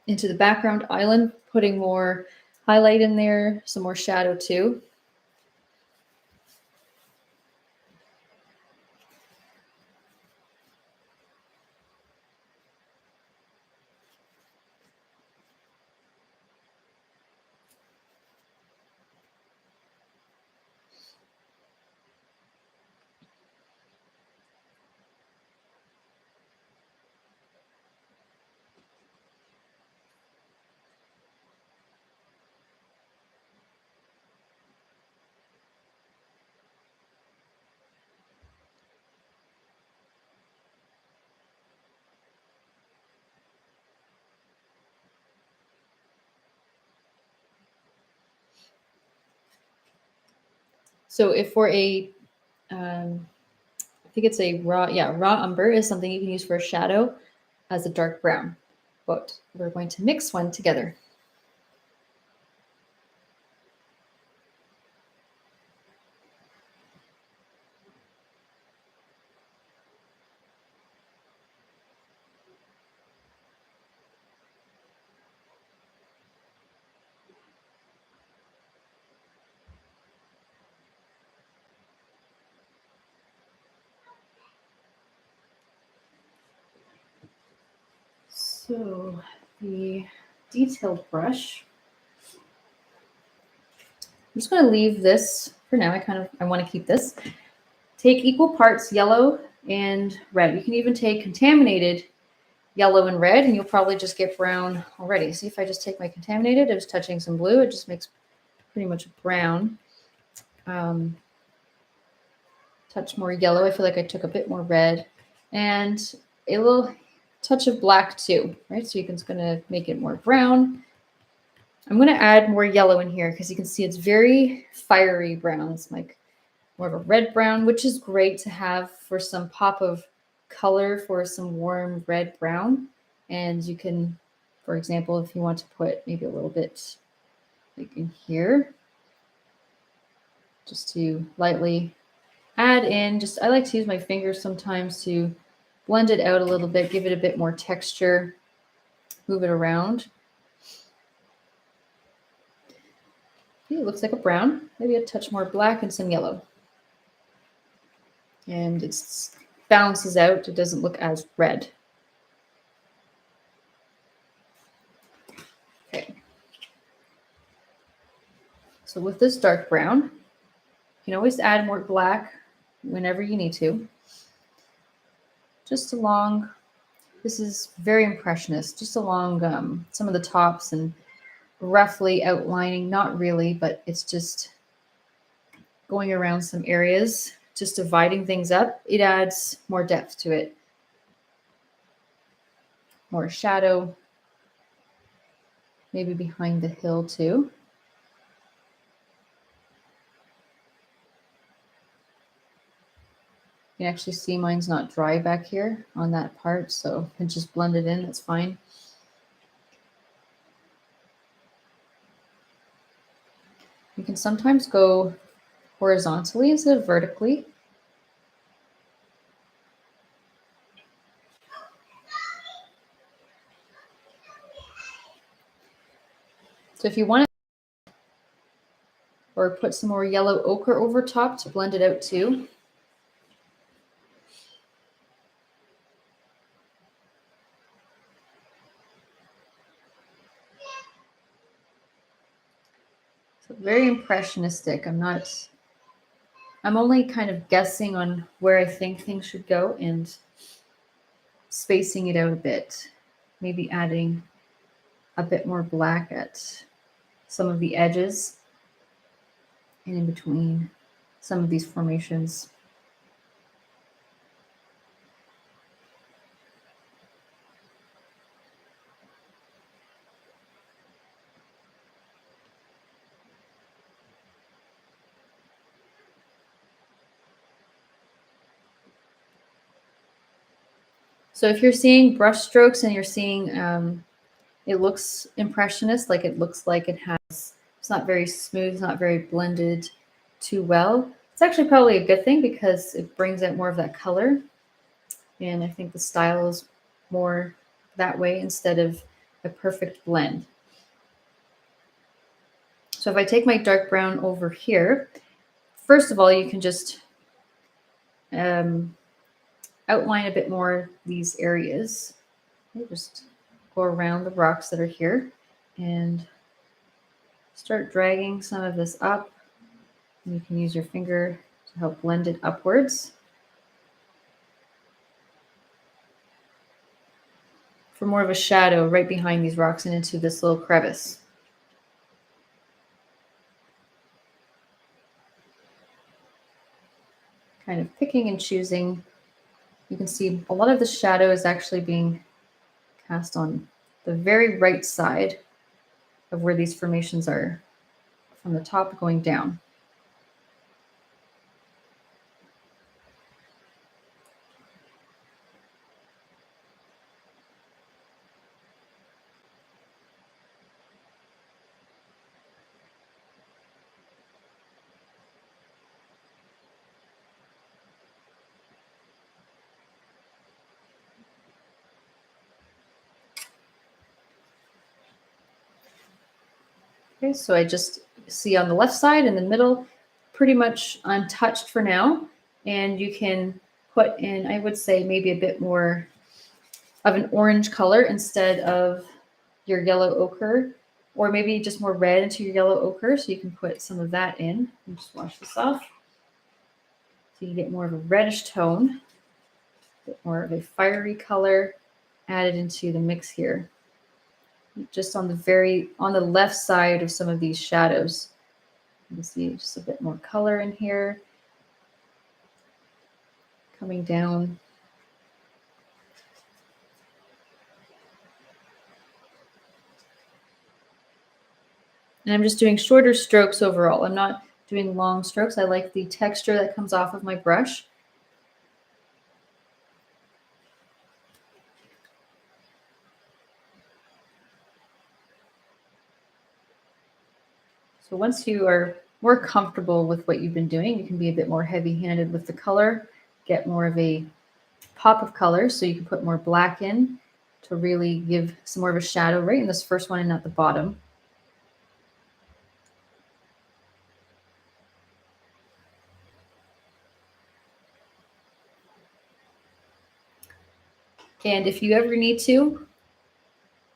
Speaker 1: into the background island, putting more highlight in there, some more shadow too. So if for a, I think it's a raw umber is something you can use for a shadow as a dark brown, but we're going to mix one together. So the detailed brush, I'm just going to leave this for now. I want to keep this. Take equal parts yellow and red. You can even take contaminated yellow and red, and you'll probably just get brown already. See, if I just take my contaminated, I was touching some blue, it just makes pretty much brown. Touch more yellow. I feel like I took a bit more red, and a little touch of black too, right? So it's going to make it more brown. I'm going to add more yellow in here because you can see it's very fiery brown. It's like more of a red brown, which is great to have for some pop of color for some warm red brown. And you can, for example, if you want to put maybe a little bit like in here, just to lightly add in, I like to use my fingers sometimes to blend it out a little bit, give it a bit more texture, move it around. See, it looks like a brown, maybe a touch more black and some yellow. And it balances out, it doesn't look as red. Okay. So with this dark brown, you can always add more black whenever you need to. Just along, this is very impressionist, just along some of the tops and roughly outlining, not really, but it's just going around some areas, just dividing things up. It adds more depth to it. More shadow, maybe behind the hill too. You can actually see mine's not dry back here on that part, so I can just blend it in, that's fine. You can sometimes go horizontally instead of vertically. So if you want to, or put some more yellow ochre over top to blend it out too. So very impressionistic. I'm only kind of guessing on where I think things should go and spacing it out a bit. Maybe adding a bit more black at some of the edges and in between some of these formations. So if you're seeing brush strokes and you're seeing it looks impressionist, like it looks like it's not very smooth, it's not very blended too well. It's actually probably a good thing because it brings out more of that color. And I think the style is more that way instead of a perfect blend. So if I take my dark brown over here, first of all, you can just outline a bit more these areas. Okay, just go around the rocks that are here and start dragging some of this up. And you can use your finger to help blend it upwards. For more of a shadow right behind these rocks and into this little crevice. Kind of picking and choosing. You can see a lot of the shadow is actually being cast on the very right side of where these formations are, from the top going down. Okay, so I just see on the left side and the middle, pretty much untouched for now. And you can put in, I would say, maybe a bit more of an orange color instead of your yellow ochre, or maybe just more red into your yellow ochre. So you can put some of that in. Let me just wash this off. So you get more of a reddish tone, a bit more of a fiery color added into the mix here. Just on the left side of some of these shadows. You can see just a bit more color in here. Coming down. And I'm just doing shorter strokes overall. I'm not doing long strokes. I like the texture that comes off of my brush. So once you are more comfortable with what you've been doing, you can be a bit more heavy-handed with the color, get more of a pop of color. So you can put more black in to really give some more of a shadow right in this first one and at the bottom. And if you ever need to,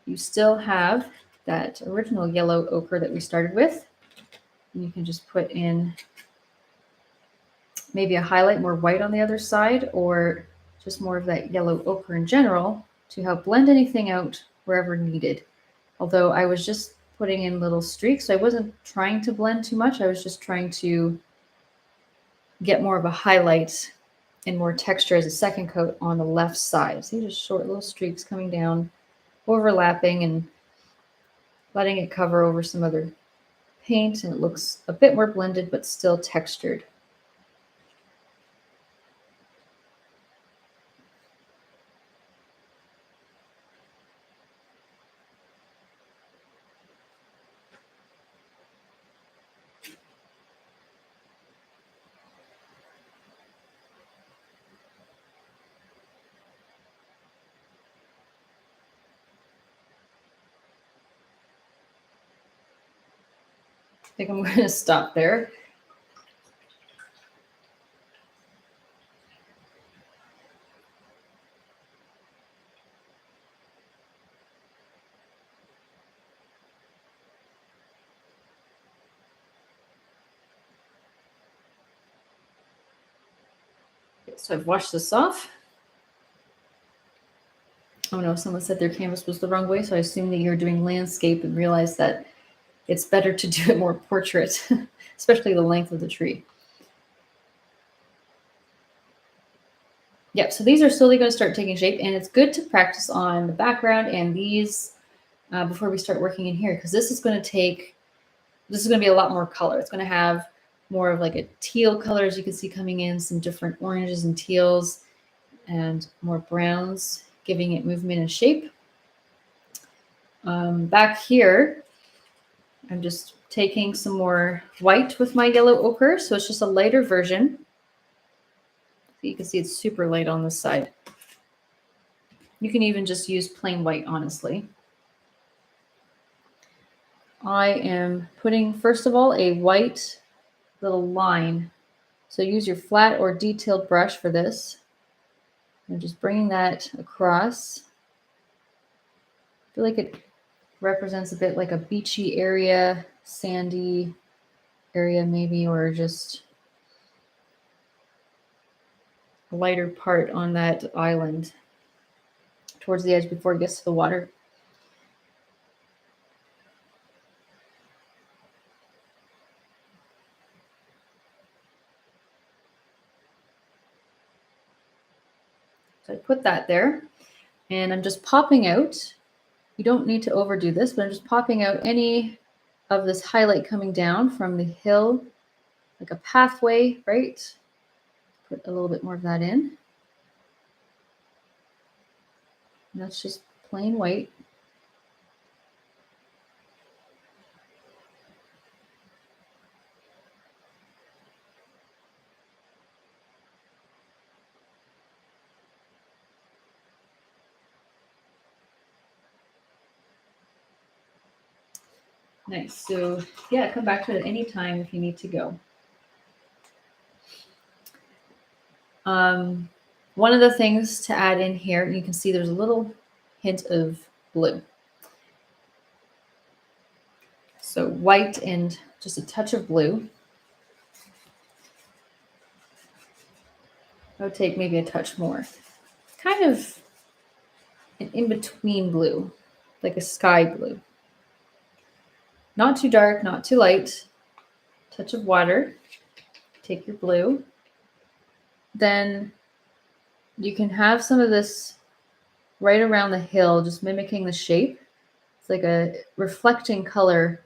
Speaker 1: you still have that original yellow ochre that we started with. And you can just put in maybe a highlight, more white on the other side, or just more of that yellow ochre in general to help blend anything out wherever needed. Although I was just putting in little streaks, so I wasn't trying to blend too much. I was just trying to get more of a highlight and more texture as a second coat on the left side. See, just short little streaks coming down, overlapping and letting it cover over some other paint, and it looks a bit more blended but still textured. think I'm going to stop there. So I've washed this off. Oh no, someone said their canvas was the wrong way, so I assume that you're doing landscape and realize that it's better to do it more portrait, especially the length of the tree. Yep, so these are slowly going to start taking shape, and it's good to practice on the background and these before we start working in here, because this is going to be a lot more color. It's going to have more of like a teal color, as you can see coming in, some different oranges and teals, and more browns, giving it movement and shape. Back here, I'm just taking some more white with my yellow ochre, so it's just a lighter version. You can see it's super light on this side. You can even just use plain white, honestly. I am putting, first of all, a white little line. So use your flat or detailed brush for this. And just bringing that across. I feel like it represents a bit like a beachy area, sandy area maybe, or just a lighter part on that island towards the edge before it gets to the water. So I put that there, and I'm just popping out. You don't need to overdo this, but I'm just popping out any of this highlight coming down from the hill, like a pathway, right? Put a little bit more of that in. And that's just plain white. Nice. So yeah, come back to it at any time if you need to go. One of the things to add in here, you can see there's a little hint of blue. So white and just a touch of blue. I would take maybe a touch more. Kind of an in-between blue, like a sky blue. Not too dark, not too light. Touch of water. Take your blue. Then you can have some of this right around the hill, just mimicking the shape. It's like a reflecting color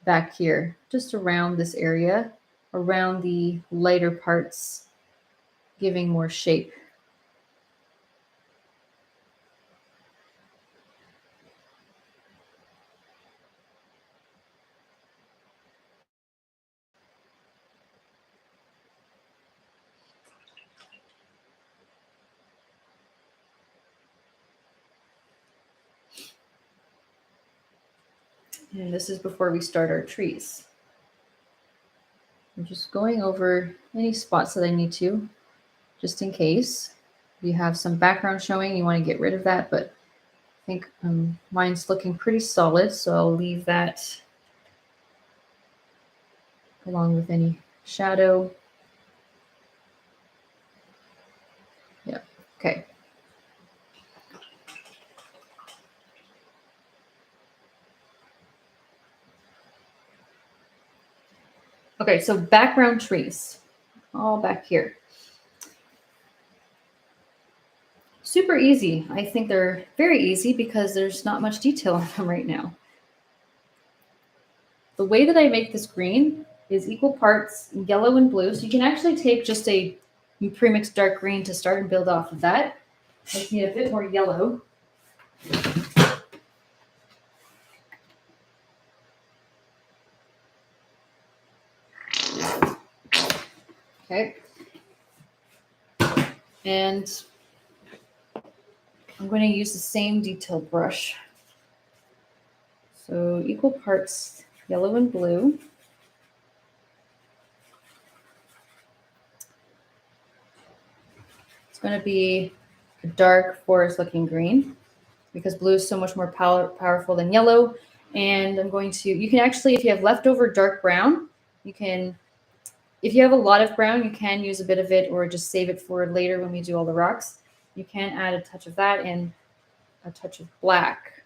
Speaker 1: back here, just around this area, around the lighter parts, giving more shape. And this is before we start our trees. I'm just going over any spots that I need to, just in case. You have some background showing, you want to get rid of that, but I think mine's looking pretty solid, so I'll leave that along with any shadow. Yeah, okay. Okay, so background trees, all back here. Super easy. I think they're very easy because there's not much detail on them right now. The way that I make this green is equal parts yellow and blue. So you can actually take just a pre-mixed dark green to start and build off of that. I just need a bit more yellow. Okay. And I'm going to use the same detail brush. So equal parts yellow and blue. It's going to be a dark forest looking green because blue is so much more powerful than yellow. And I'm going to, you can actually, if you have leftover dark brown, you can, if you have a lot of brown, you can use a bit of it or just save it for later when we do all the rocks. You can add a touch of that and a touch of black.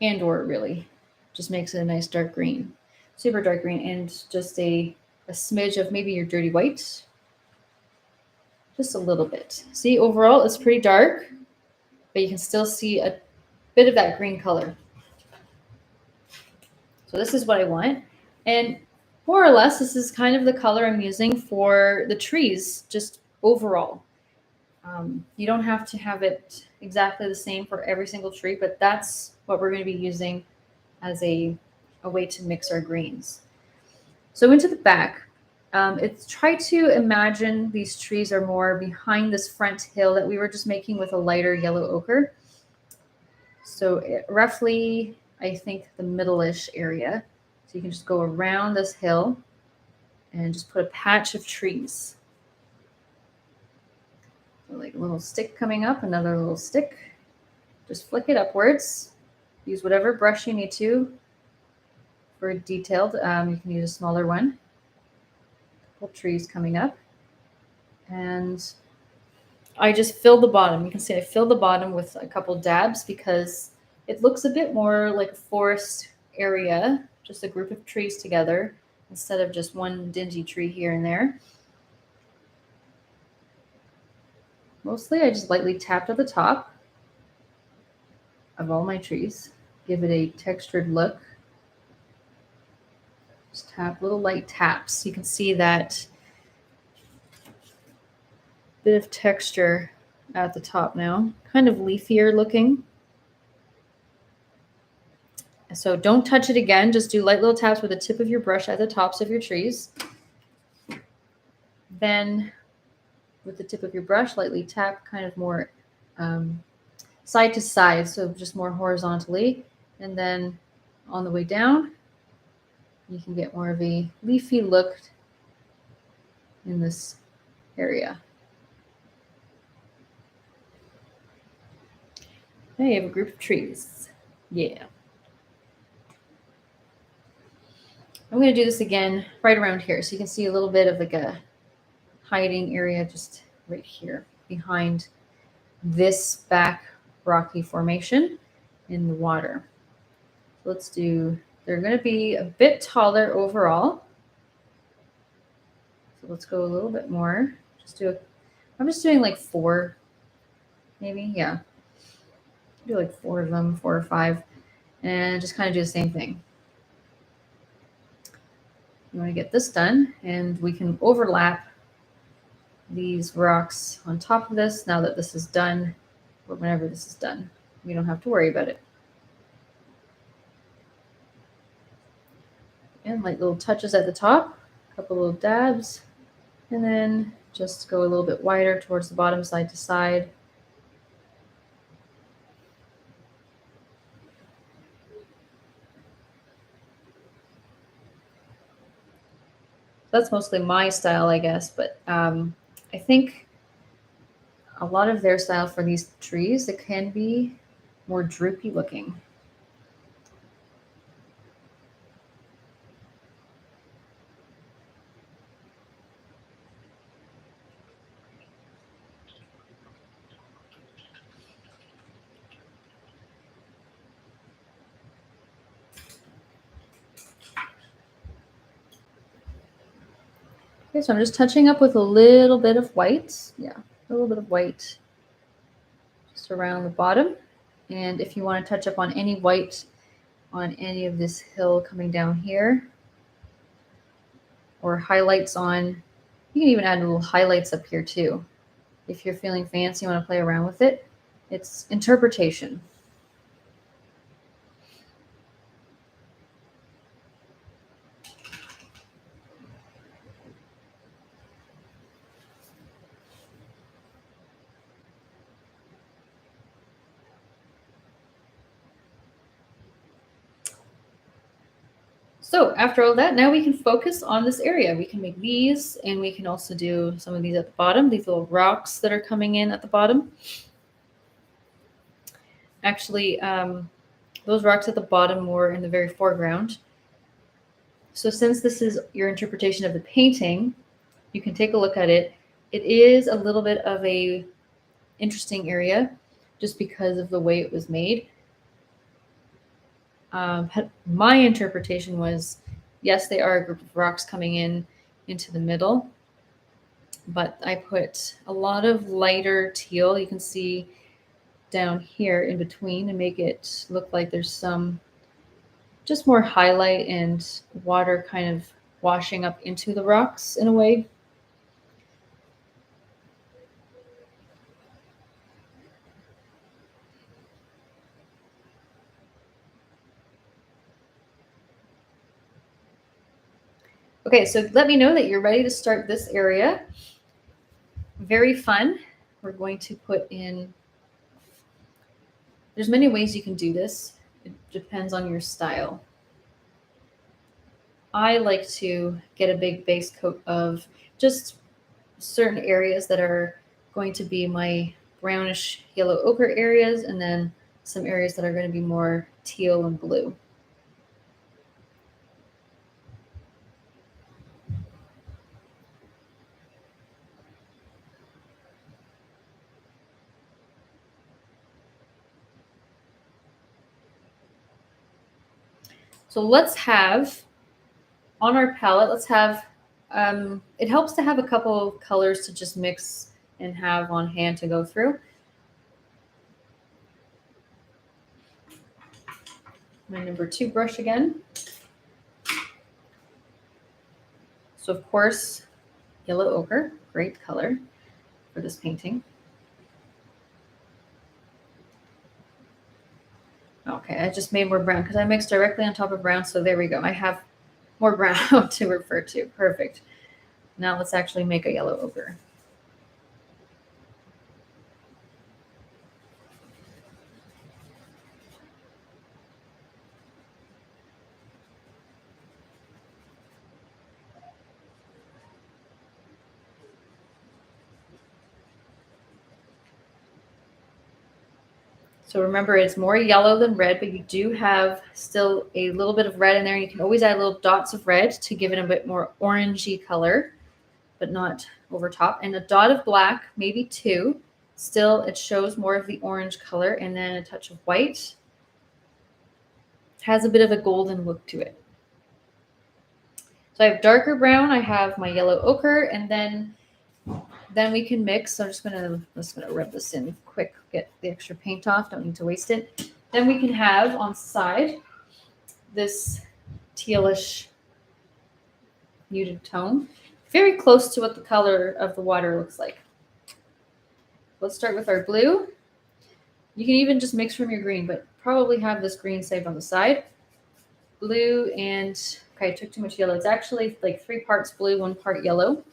Speaker 1: And or really just makes it a nice dark green, super dark green, and just a smidge of maybe your dirty white. Just a little bit. See, overall it's pretty dark, but you can still see a bit of that green color. So this is what I want. And more or less, this is kind of the color I'm using for the trees, just overall. You don't have to have it exactly the same for every single tree, but that's what we're going to be using as a way to mix our greens. So into the back, it's try to imagine these trees are more behind this front hill that we were just making with a lighter yellow ochre. So roughly, I think the middle-ish area. So you can just go around this hill and just put a patch of trees. So like a little stick coming up, another little stick. Just flick it upwards. Use whatever brush you need to for detailed. You can use a smaller one. A couple trees coming up. And I just fill the bottom. You can see I fill the bottom with a couple dabs because it looks a bit more like a forest area, just a group of trees together instead of just one dingy tree here and there. Mostly I just lightly tapped at the top of all my trees. Give it a textured look. Just tap, little light taps. You can see that bit of texture at the top now. Kind of leafier looking. So don't touch it again. Just do light little taps with the tip of your brush at the tops of your trees. Then with the tip of your brush, lightly tap kind of more side to side, so just more horizontally. And then on the way down, you can get more of a leafy look in this area. Now you have a group of trees. Yeah. I'm going to do this again right around here so you can see a little bit of like a hiding area just right here behind this back rocky formation in the water. Let's do, they're going to be a bit taller overall. So let's go a little bit more. I'm just doing like 4, maybe, yeah. Do like 4 of them, 4 or 5, and just kind of do the same thing. You want to get this done, and we can overlap these rocks on top of this now that this is done, or whenever this is done. We don't have to worry about it. And light little touches at the top, a couple little dabs, and then just go a little bit wider towards the bottom, side to side. That's mostly my style, I guess, but I think a lot of their style for these trees, it can be more droopy looking. Okay, so I'm just touching up with a little bit of white. Yeah, a little bit of white just around the bottom. And if you want to touch up on any white on any of this hill coming down here, or highlights on, you can even add little highlights up here too. If you're feeling fancy, you want to play around with it. It's interpretation. So after all that, now we can focus on this area. We can make these, and we can also do some of these at the bottom, these little rocks that are coming in at the bottom. Actually, those rocks at the bottom were in the very foreground. So since this is your interpretation of the painting, you can take a look at it. It is a little bit of a interesting area just because of the way it was made. My interpretation was, yes, they are a group of rocks coming in into the middle, but I put a lot of lighter teal. You can see down here in between to make it look like there's some just more highlight and water kind of washing up into the rocks in a way. Okay, so let me know that you're ready to start this area. Very fun. We're going to put in, there's many ways you can do this. It depends on your style. I like to get a big base coat of just certain areas that are going to be my brownish yellow ochre areas, and then some areas that are going to be more teal and blue. So let's have on our palette, let's have, it helps to have a couple of colors to just mix and have on hand to go through. My number 2 brush again. So of course, yellow ochre, great color for this painting. Okay, I just made more brown because I mixed directly on top of brown. So there we go. I have more brown to refer to. Perfect. Now let's actually make a yellow ochre. So remember, it's more yellow than red, but you do have still a little bit of red in there. You can always add little dots of red to give it a bit more orangey color, but not over top. And a dot of black, maybe 2. Still, it shows more of the orange color, and then a touch of white. It has a bit of a golden look to it. So I have darker brown, I have my yellow ochre, and then we can mix. So I'm just gonna rub this in quick, get the extra paint off. Don't need to waste it. Then we can have on the side this tealish muted tone, very close to what the color of the water looks like. Let's start with our blue. You can even just mix from your green, but probably have this green saved on the side. Blue and, okay, I took too much yellow. It's actually like 3 parts blue, 1 part yellow.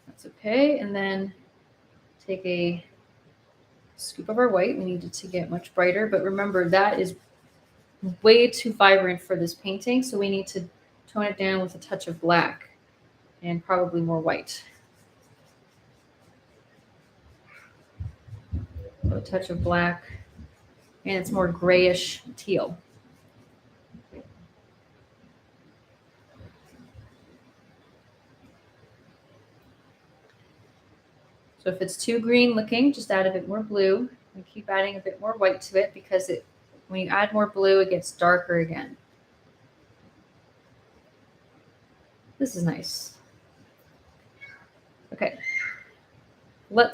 Speaker 1: That's okay. And then take a scoop of our white. We need it to get much brighter, but remember that is way too vibrant for this painting. So we need to tone it down with a touch of black and probably more white. So a touch of black, and it's more grayish teal. So if it's too green looking, just add a bit more blue and keep adding a bit more white to it, because when you add more blue, it gets darker again. This is nice. Okay, so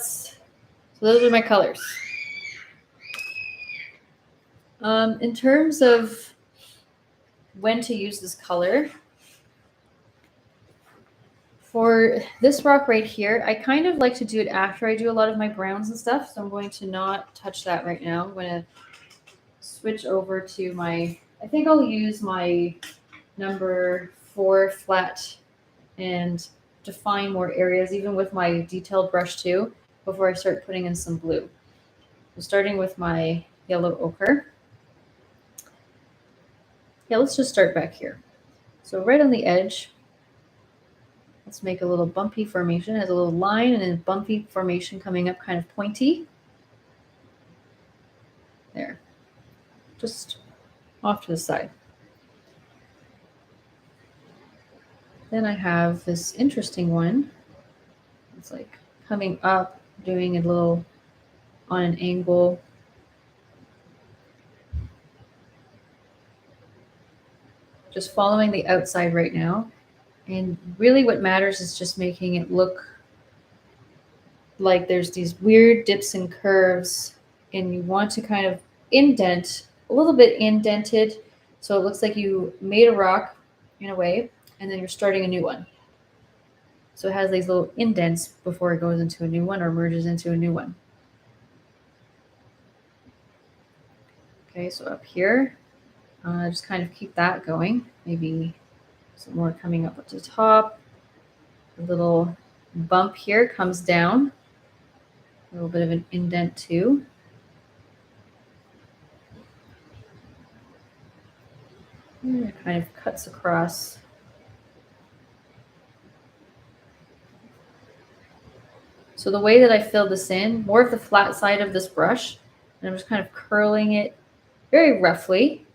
Speaker 1: those are my colors. In terms of when to use this color, for this rock right here, I kind of like to do it after I do a lot of my browns and stuff, so I'm going to not touch that right now. I'm going to switch over to I think I'll use my number 4 flat and define more areas, even with my detailed brush too, before I start putting in some blue. So starting with my yellow ochre. Yeah, let's just start back here. So right on the edge, let's make a little bumpy formation. It has a little line and a bumpy formation coming up, kind of pointy. There, just off to the side. Then I have this interesting one. It's like coming up, doing a little on an angle. Just following the outside right now. And really what matters is just making it look like there's these weird dips and curves, and you want to kind of indent, a little bit indented, so it looks like you made a rock in a way, and then you're starting a new one. So it has these little indents before it goes into a new one or merges into a new one. Okay, so up here, just kind of keep that going. Maybe some more coming up at the top. A little bump here comes down. A little bit of an indent too. And it kind of cuts across. So the way that I fill this in, more of the flat side of this brush, and I'm just kind of curling it very roughly,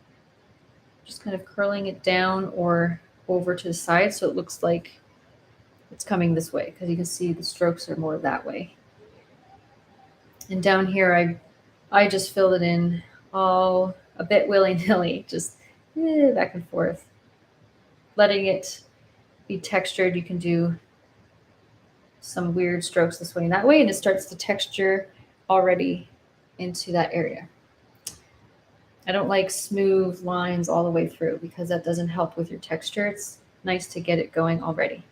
Speaker 1: just kind of curling it down or over to the side so it looks like it's coming this way, because you can see the strokes are more that way. And down here, I just filled it in all a bit willy-nilly, just back and forth. Letting it be textured, you can do some weird strokes this way and that way, and it starts to texture already into that area. I don't like smooth lines all the way through because that doesn't help with your texture. It's nice to get it going already.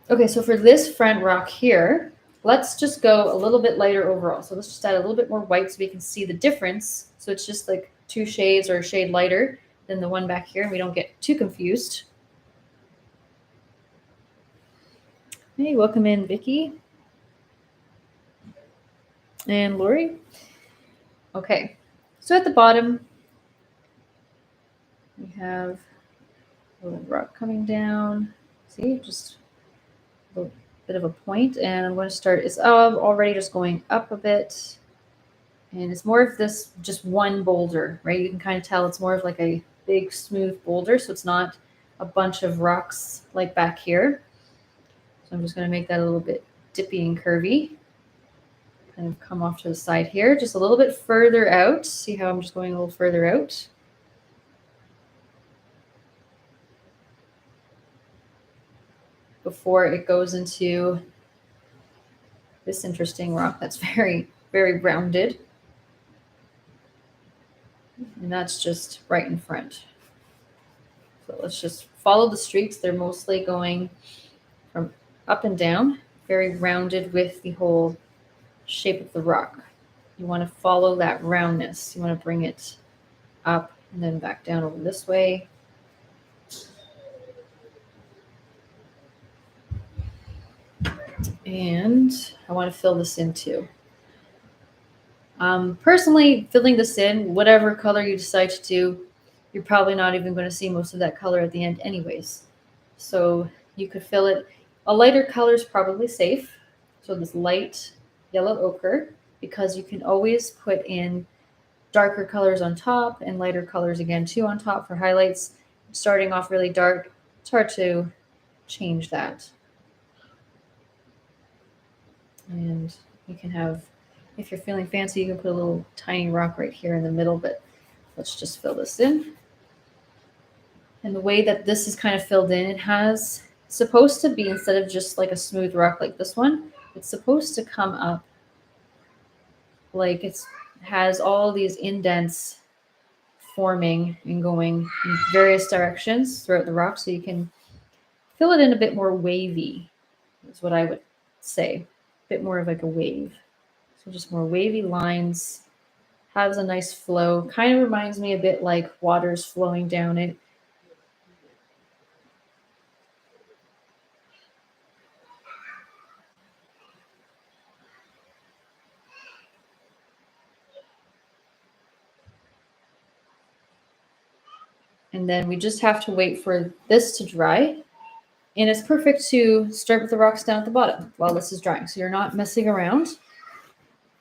Speaker 1: Okay, so for this front rock here, let's just go a little bit lighter overall. So let's just add a little bit more white so we can see the difference. So it's just like 2 shades or a shade lighter than the one back here, and we don't get too confused. Hey, welcome in, Vicky. And Lori. Okay, so at the bottom, we have a little rock coming down. See, just a little bit of a point, and I'm going to start, it's already just going up a bit, and it's more of this just one boulder, right? You can kind of tell it's more of like a big smooth boulder, so it's not a bunch of rocks like back here. So I'm just going to make that a little bit dippy and curvy. Kind of come off to the side here, just a little bit further out. See how I'm just going a little further out? Before it goes into this interesting rock that's very, very rounded. And that's just right in front. So let's just follow the streaks. They're mostly going from up and down, very rounded with the whole shape of the rock. You want to follow that roundness. You want to bring it up and then back down over this way. And I want to fill this in too. Personally, filling this in, whatever color you decide to do, you're probably not even going to see most of that color at the end anyways. So you could fill it. A lighter color is probably safe. So this light yellow ochre, because you can always put in darker colors on top and lighter colors again too on top for highlights. Starting off really dark, it's hard to change that. And you can have, if you're feeling fancy, you can put a little tiny rock right here in the middle, but let's just fill this in. And the way that this is kind of filled in, it has supposed to be, instead of just like a smooth rock like this one, it's supposed to come up like it has all these indents forming and going in various directions throughout the rock, so you can fill it in a bit more wavy, is what I would say. A bit more of like a wave. So just more wavy lines, has a nice flow, kind of reminds me a bit like water's flowing down it. And then we just have to wait for this to dry. And it's perfect to start with the rocks down at the bottom while this is drying. So you're not messing around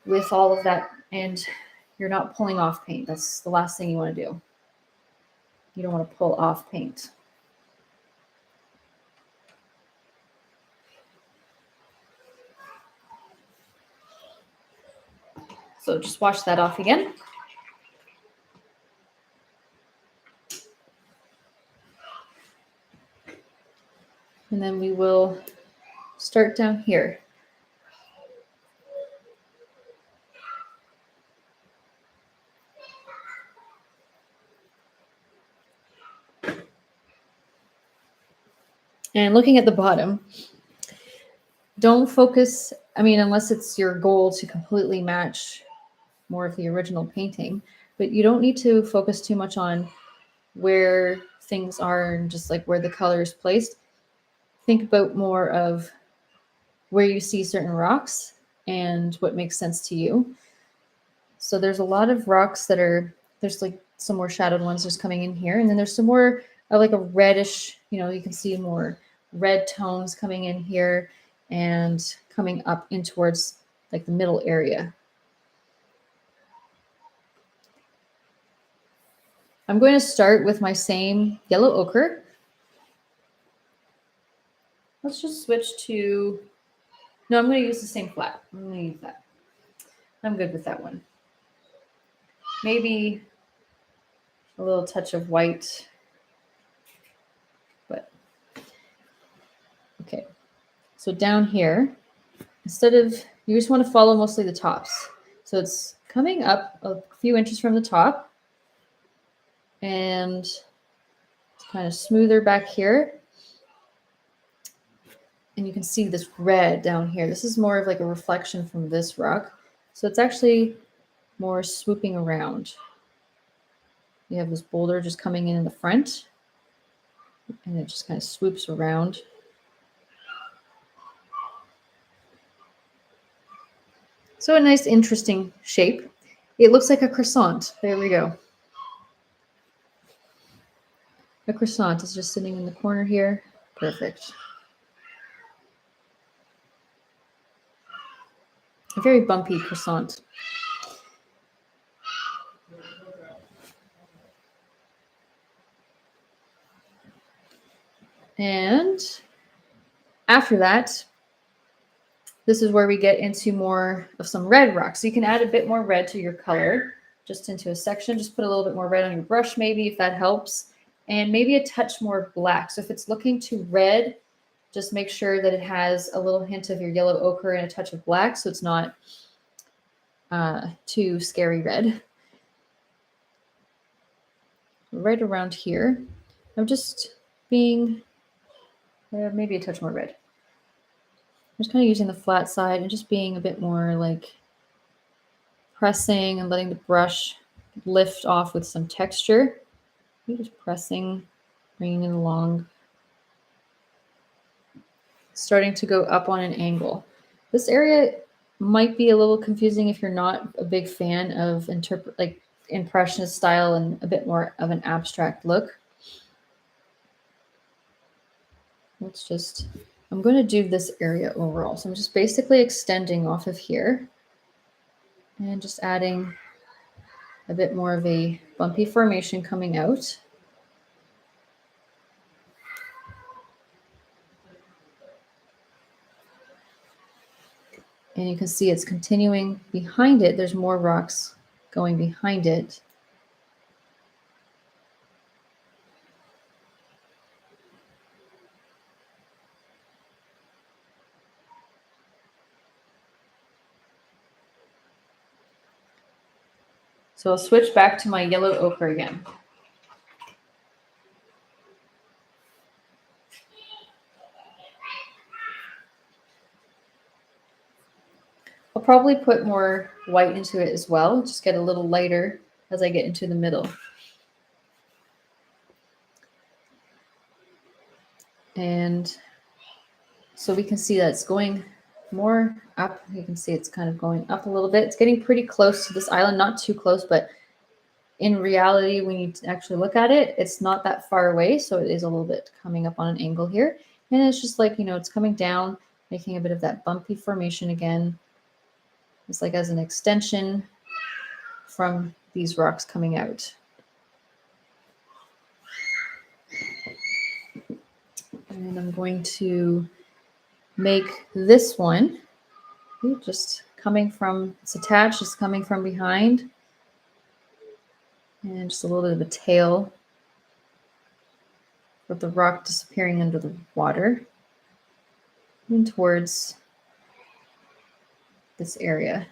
Speaker 1: with all of that and you're not pulling off paint. That's the last thing you want to do. You don't want to pull off paint. So just wash that off again. And then we will start down here. And looking at the bottom, don't focus, I mean, unless it's your goal to completely match more of the original painting, but you don't need to focus too much on where things are and just like where the color is placed. Think about more of where you see certain rocks and what makes sense to you. So there's a lot of rocks that are, there's like some more shadowed ones just coming in here. And then there's some more of like a reddish, you know, you can see more red tones coming in here and coming up in towards like the middle area. I'm going to start with my same yellow ochre. Let's just switch to, no, I'm going to use the same flat. I'm going to use that. I'm good with that one. Maybe a little touch of white, but okay. So down here, instead of, you just want to follow mostly the tops. So it's coming up a few inches from the top and it's kind of smoother back here. And you can see this red down here. This is more of like a reflection from this rock. So it's actually more swooping around. You have this boulder just coming in the front and it just kind of swoops around. So a nice, interesting shape. It looks like a croissant. There we go. A croissant is just sitting in the corner here. Perfect. A very bumpy croissant. And after that, this is where we get into more of some red rocks. So you can add a bit more red to your color, just into a section. Just put a little bit more red on your brush, maybe, if that helps. And maybe a touch more black. So if it's looking too red, just make sure that it has a little hint of your yellow ochre and a touch of black, so it's not too scary red. Right around here, I'm just being maybe a touch more red. I'm just kind of using the flat side and just being a bit more like pressing and letting the brush lift off with some texture. You're just pressing, bringing it along. Starting to go up on an angle. This area might be a little confusing if you're not a big fan of impressionist style and a bit more of an abstract look. Let's just, I'm going to do this area overall. So I'm just basically extending off of here and just adding a bit more of a bumpy formation coming out. And you can see it's continuing behind it. There's more rocks going behind it. So I'll switch back to my yellow ochre again. I'll probably put more white into it as well, just get a little lighter as I get into the middle. And so we can see that it's going more up. You can see it's kind of going up a little bit. It's getting pretty close to this island, not too close, but in reality, when you actually look at it, it's not that far away. So it is a little bit coming up on an angle here. And it's just like, it's coming down, making a bit of that bumpy formation again. It's like as an extension from these rocks coming out. And I'm going to make this one just coming from, it's attached, just coming from behind. And just a little bit of a tail with the rock disappearing under the water and towards this area.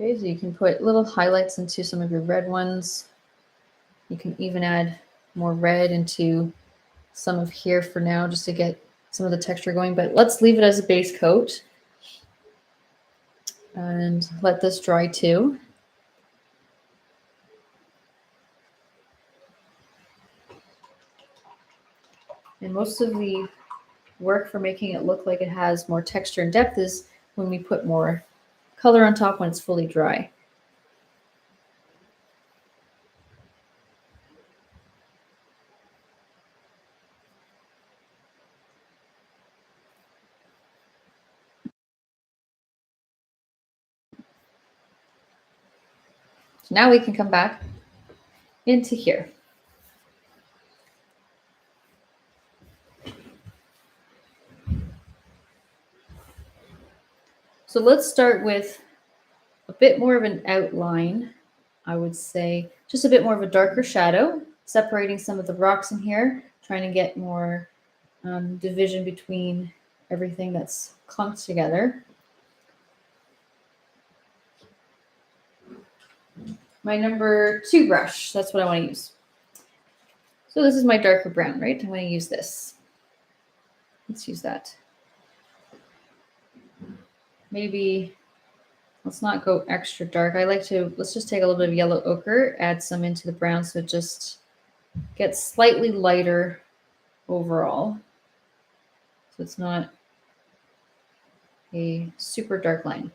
Speaker 1: Okay, so you can put little highlights into some of your red ones. You can even add more red into some of here for now, just to get some of the texture going, but let's leave it as a base coat and let this dry too. And most of the work for making it look like it has more texture and depth is when we put more color on top when it's fully dry. So now we can come back into here. So let's start with a bit more of an outline, I would say, just a bit more of a darker shadow, separating some of the rocks in here, trying to get more division between everything that's clumped together. My number 2 brush, that's what I want to use. So this is my darker brown, right? I'm going to use this. Let's use that. Maybe let's not go extra dark. I like to, let's just take a little bit of yellow ochre, add some into the brown so it just gets slightly lighter overall. So it's not a super dark line.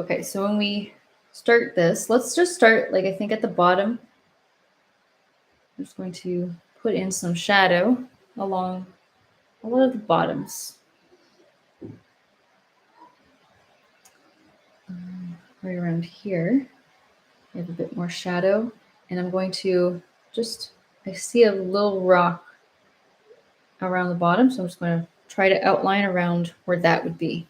Speaker 1: Okay, so when we start this, let's just start, like I think at the bottom. I'm just going to put in some shadow along a lot of the bottoms. Right around here, I have a bit more shadow, and I'm going to just, I see a little rock around the bottom, so I'm just going to try to outline around where that would be.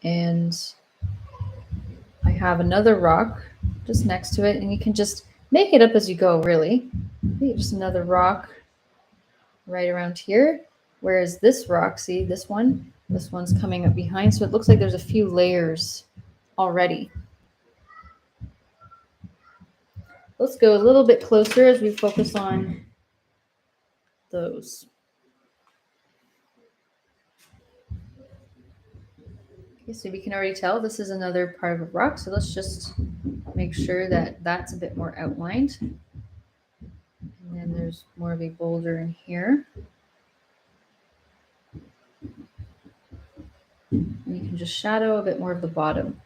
Speaker 1: And I have another rock just next to it, and you can just make it up as you go, really. Maybe just another rock right around here. Whereas this rock, see this one's coming up behind, so it looks like there's a few layers already. Let's go a little bit closer as we focus on those. Okay, so we can already tell this is another part of a rock, so let's just make sure that that's a bit more outlined. And then there's more of a boulder in here. And you can just shadow a bit more of the bottom.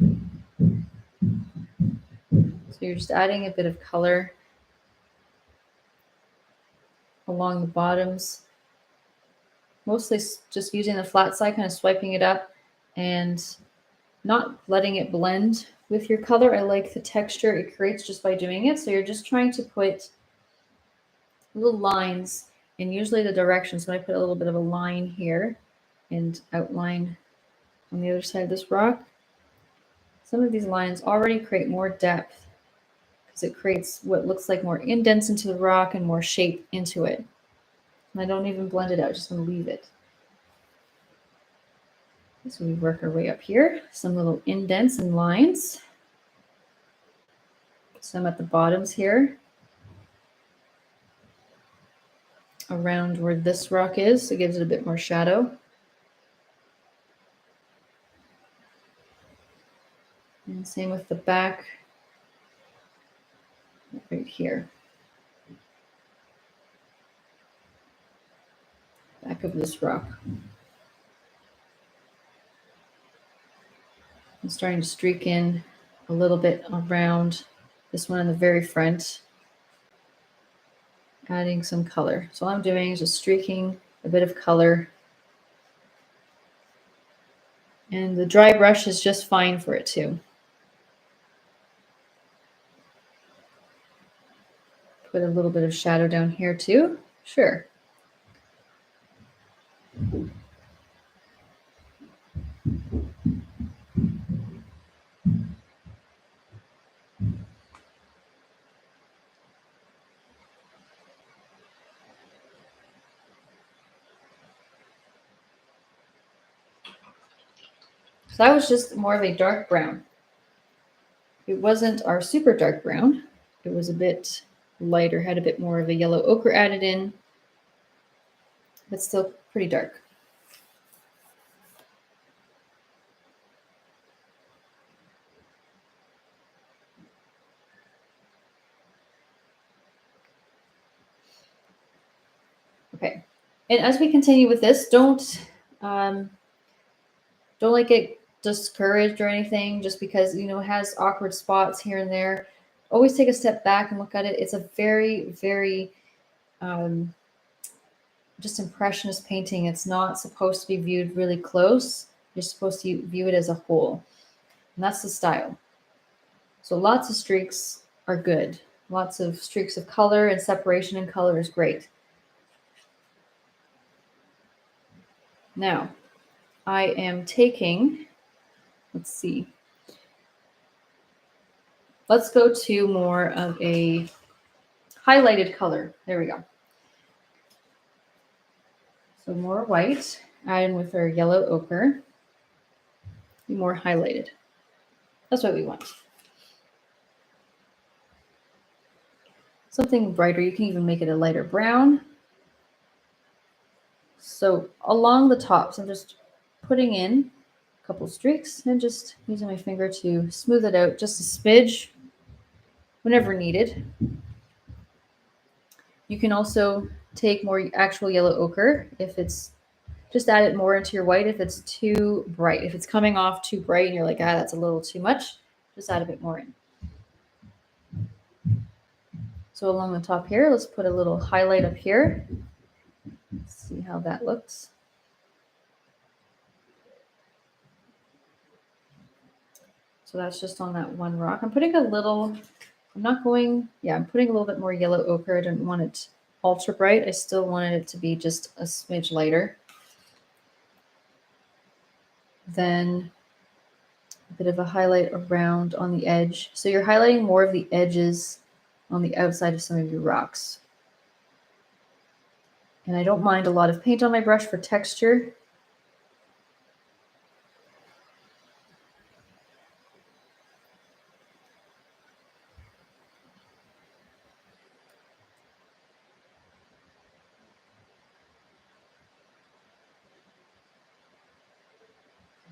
Speaker 1: So you're just adding a bit of color along the bottoms. Mostly just using the flat side, kind of swiping it up and not letting it blend with your color. I like the texture it creates just by doing it. So you're just trying to put little lines and usually the direction. So I put a little bit of a line here and outline on the other side of this rock. Some of these lines already create more depth because it creates what looks like more indents into the rock and more shape into it. And I don't even blend it out, just want to leave it. So we work our way up here, some little indents and lines. Some at the bottoms here. around where this rock is. It gives it a bit more shadow. And same with the back, right here. Back of this rock. I'm starting to streak in a little bit around this one in the very front, adding some color. So all I'm doing is just streaking a bit of color. And the dry brush is just fine for it too. Put a little bit of shadow down here too. Sure. So that was just more of a dark brown. It wasn't our super dark brown. It was a bit lighter, had a bit more of a yellow ochre added in, but still pretty dark. Okay, and as we continue with this, don't like get discouraged or anything just because it has awkward spots here and there. Always take a step back and look at it. It's a very, very just impressionist painting. It's not supposed to be viewed really close. You're supposed to view it as a whole, and that's the style. So lots of streaks are good. Lots of streaks of color and separation in color is great. Now, I am taking, let's see. Let's go to more of a highlighted color. There we go. So more white, add in with our yellow ochre. Be more highlighted. That's what we want. Something brighter. You can even make it a lighter brown. So along the tops, I'm just putting in a couple streaks and just using my finger to smooth it out just a smidge whenever needed. You can also take more actual yellow ochre if it's just add it more into your white if it's too bright. If it's coming off too bright and you're like, that's a little too much, just add a bit more in. So along the top here, let's put a little highlight up here. Let's see how that looks. So that's just on that one rock. I'm putting a little, I'm putting a little bit more yellow ochre. I didn't want it ultra bright. I still wanted it to be just a smidge lighter. Then a bit of a highlight around on the edge. So you're highlighting more of the edges on the outside of some of your rocks. And I don't mind a lot of paint on my brush for texture.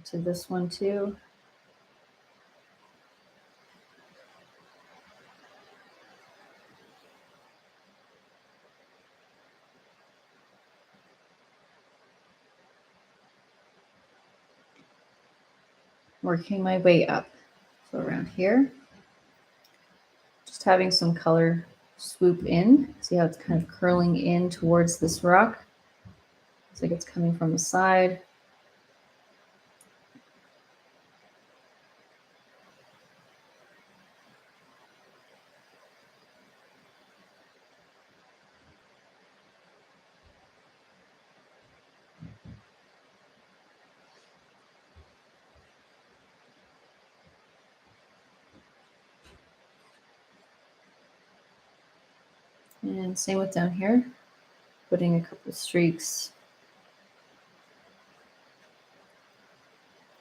Speaker 1: To this one too. Working my way up. So around here, just having some color swoop in. See how it's kind of curling in towards this rock? Looks like it's coming from the side. And same with down here, putting a couple of streaks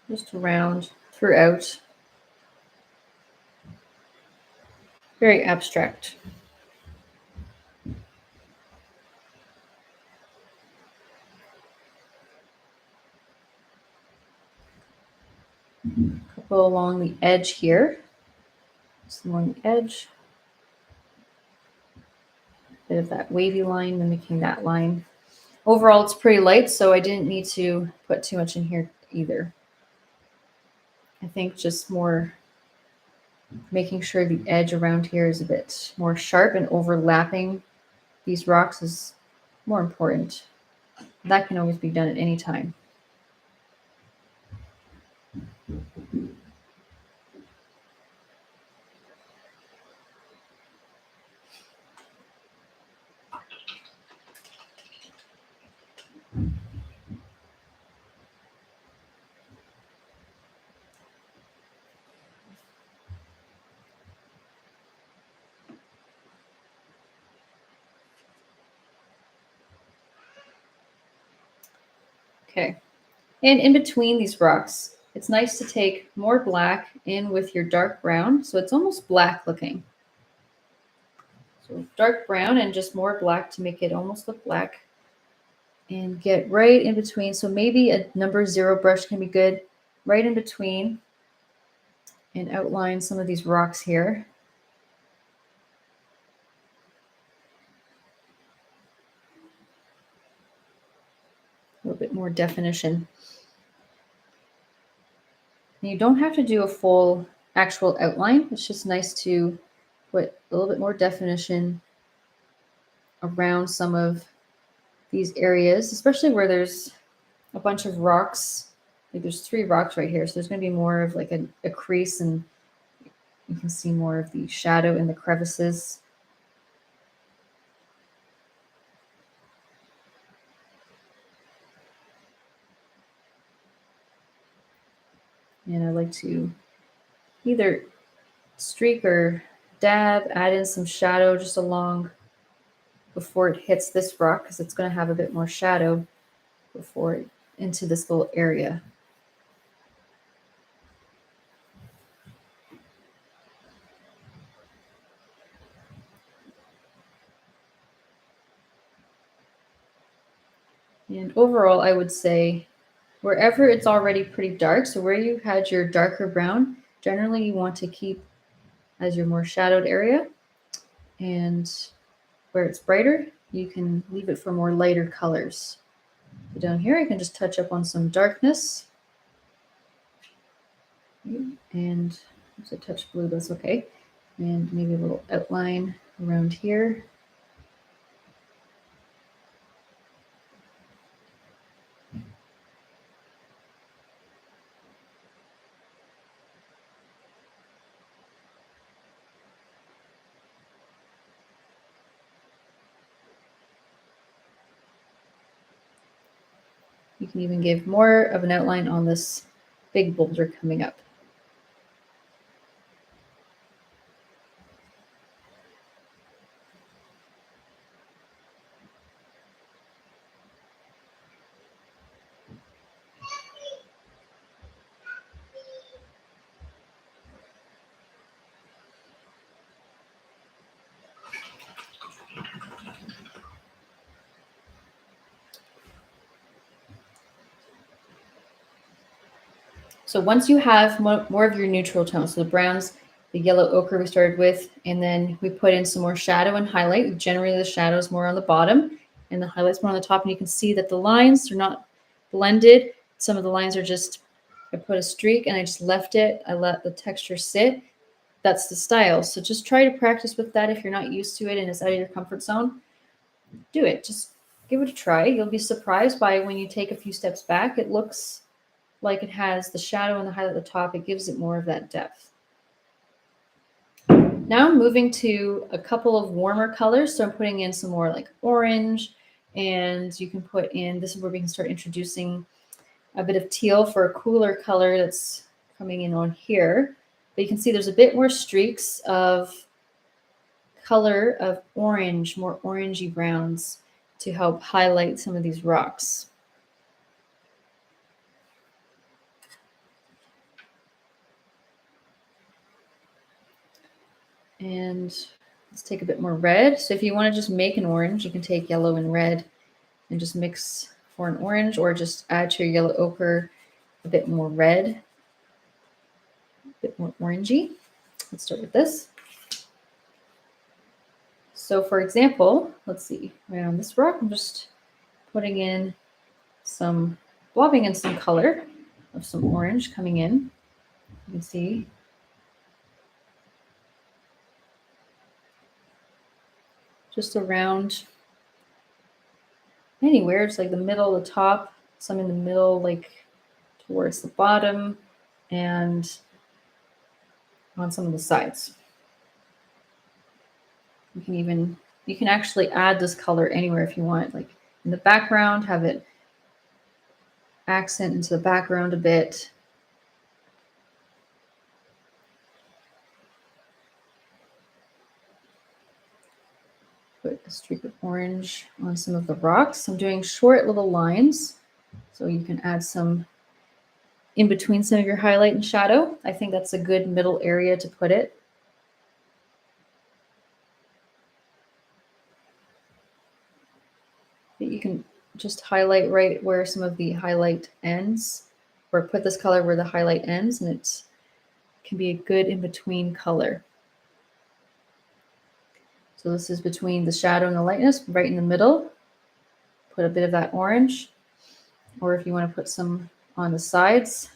Speaker 1: just around throughout. Very abstract. A couple along the edge here. Just along the edge. Bit of that wavy line mimicking that line. Overall, it's pretty light, so I didn't need to put too much in here either. I think just more making sure the edge around here is a bit more sharp and overlapping these rocks is more important. That can always be done at any time. Okay, and in between these rocks, it's nice to take more black in with your dark brown, so it's almost black looking. So dark brown and just more black to make it almost look black. And get right in between. So maybe a number 0 brush can be good right in between and outline some of these rocks here. A little bit more definition. And you don't have to do a full actual outline. It's just nice to put a little bit more definition around some of these areas, especially where there's a bunch of rocks. Like there's 3 rocks right here. So there's going to be more of like a crease, and you can see more of the shadow in the crevices. And I like to either streak or dab, add in some shadow just along before it hits this rock, because it's going to have a bit more shadow before it into this little area. And overall, I would say wherever it's already pretty dark, so where you had your darker brown, generally you want to keep as your more shadowed area. And where it's brighter, you can leave it for more lighter colors. So down here, I can just touch up on some darkness. And there's a touch blue, that's okay. And maybe a little outline around here. You can even give more of an outline on this big boulder coming up. So once you have more of your neutral tones, so the browns, the yellow ochre we started with, and then we put in some more shadow and highlight. Generally the shadow is more on the bottom and the highlight's more on the top, and you can see that the lines are not blended. Some of the lines are just, I put a streak and I just left it. I let the texture sit. That's the style. So just try to practice with that. If you're not used to it and it's out of your comfort zone, do it. Just give it a try. You'll be surprised by when you take a few steps back, it looks like it has the shadow and the highlight at the top. It gives it more of that depth. Now I'm moving to a couple of warmer colors. So I'm putting in some more like orange, and you can put in, this is where we can start introducing a bit of teal for a cooler color that's coming in on here. But you can see there's a bit more streaks of color of orange, more orangey browns to help highlight some of these rocks. And let's take a bit more red. So if you want to just make an orange, you can take yellow and red and just mix for an orange, or just add to your yellow ochre a bit more red. bit more orangey. Let's start with this. So for example, let's see, right on this rock, I'm just putting in some, blobbing in some color of some orange coming in. You can see. Just around anywhere, it's like the middle, the top, some in the middle, like towards the bottom, and on some of the sides. You can actually add this color anywhere if you want, like in the background, have it accent into the background a bit. Put a streak of orange on some of the rocks. I'm doing short little lines, so you can add some in between some of your highlight and shadow. I think that's a good middle area to put it. You can just highlight right where some of the highlight ends, or put this color where the highlight ends, and it can be a good in-between color. So this is between the shadow and the lightness, right in the middle. Put a bit of that orange, or if you want to put some on the sides.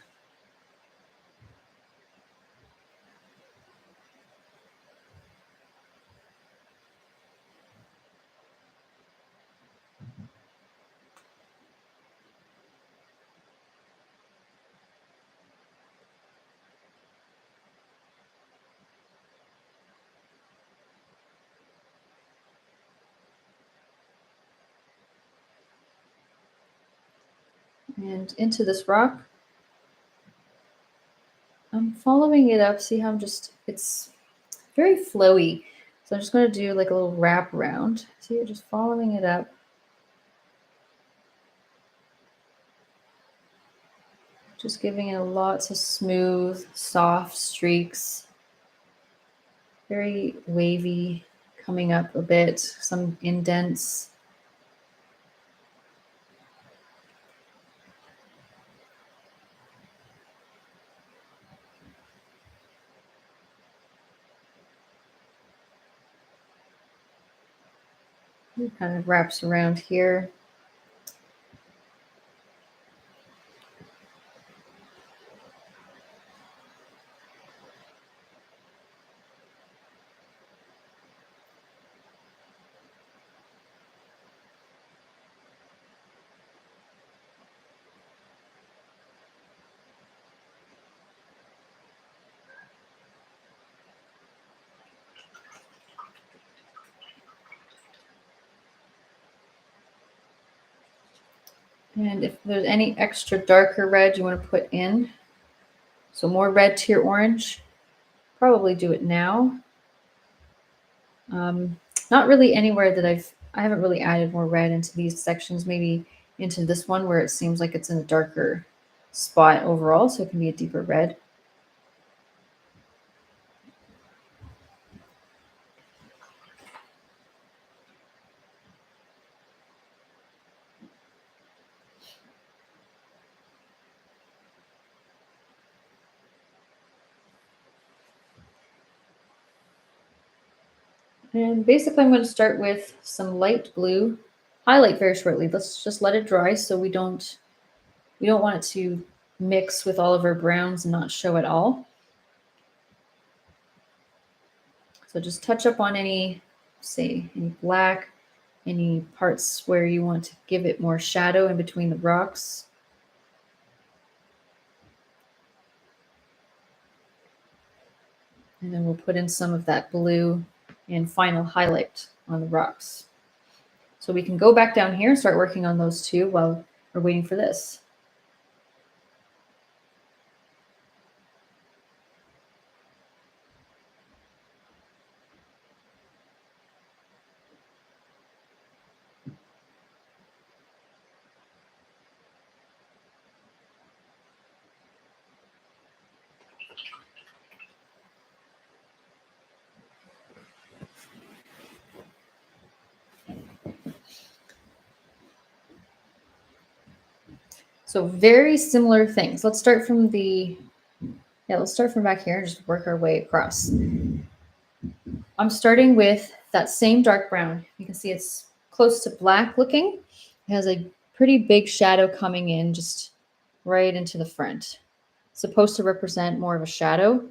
Speaker 1: And into this rock, I'm following it up. See how it's very flowy. So I'm just going to do like a little wrap around. See, you're just following it up. Just giving it lots of smooth, soft streaks. Very wavy, coming up a bit, some indents. It kind of wraps around here. And if there's any extra darker red you want to put in, so more red to your orange, probably do it now. Not really anywhere that I haven't really added more red into these sections, maybe into this one where it seems like it's in a darker spot overall, so it can be a deeper red. And basically I'm going to start with some light blue, highlight very shortly. Let's just let it dry so we don't want it to mix with all of our browns and not show at all. So just touch up on any black, any parts where you want to give it more shadow in between the rocks. And then we'll put in some of that blue and final highlight on the rocks. So we can go back down here and start working on those two while we're waiting for this. So very similar things. Let's start from the Yeah, let's start from back here and just work our way across. I'm starting with that same dark brown. You can see it's close to black looking. It has a pretty big shadow coming in just right into the front. It's supposed to represent more of a shadow.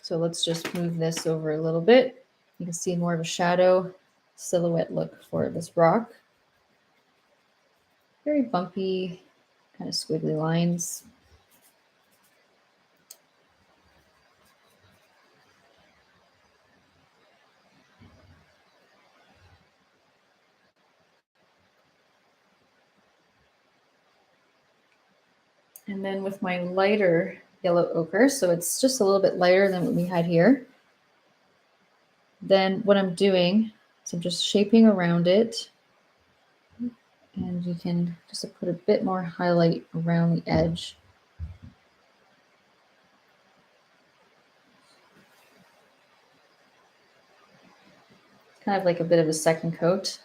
Speaker 1: So let's just move this over a little bit. You can see more of a shadow silhouette look for this rock. Very bumpy, kind of squiggly lines. And then with my lighter yellow ochre, so it's just a little bit lighter than what we had here. Then what I'm doing is I'm just shaping around it. And you can just put a bit more highlight around the edge. It's kind of like a bit of a second coat.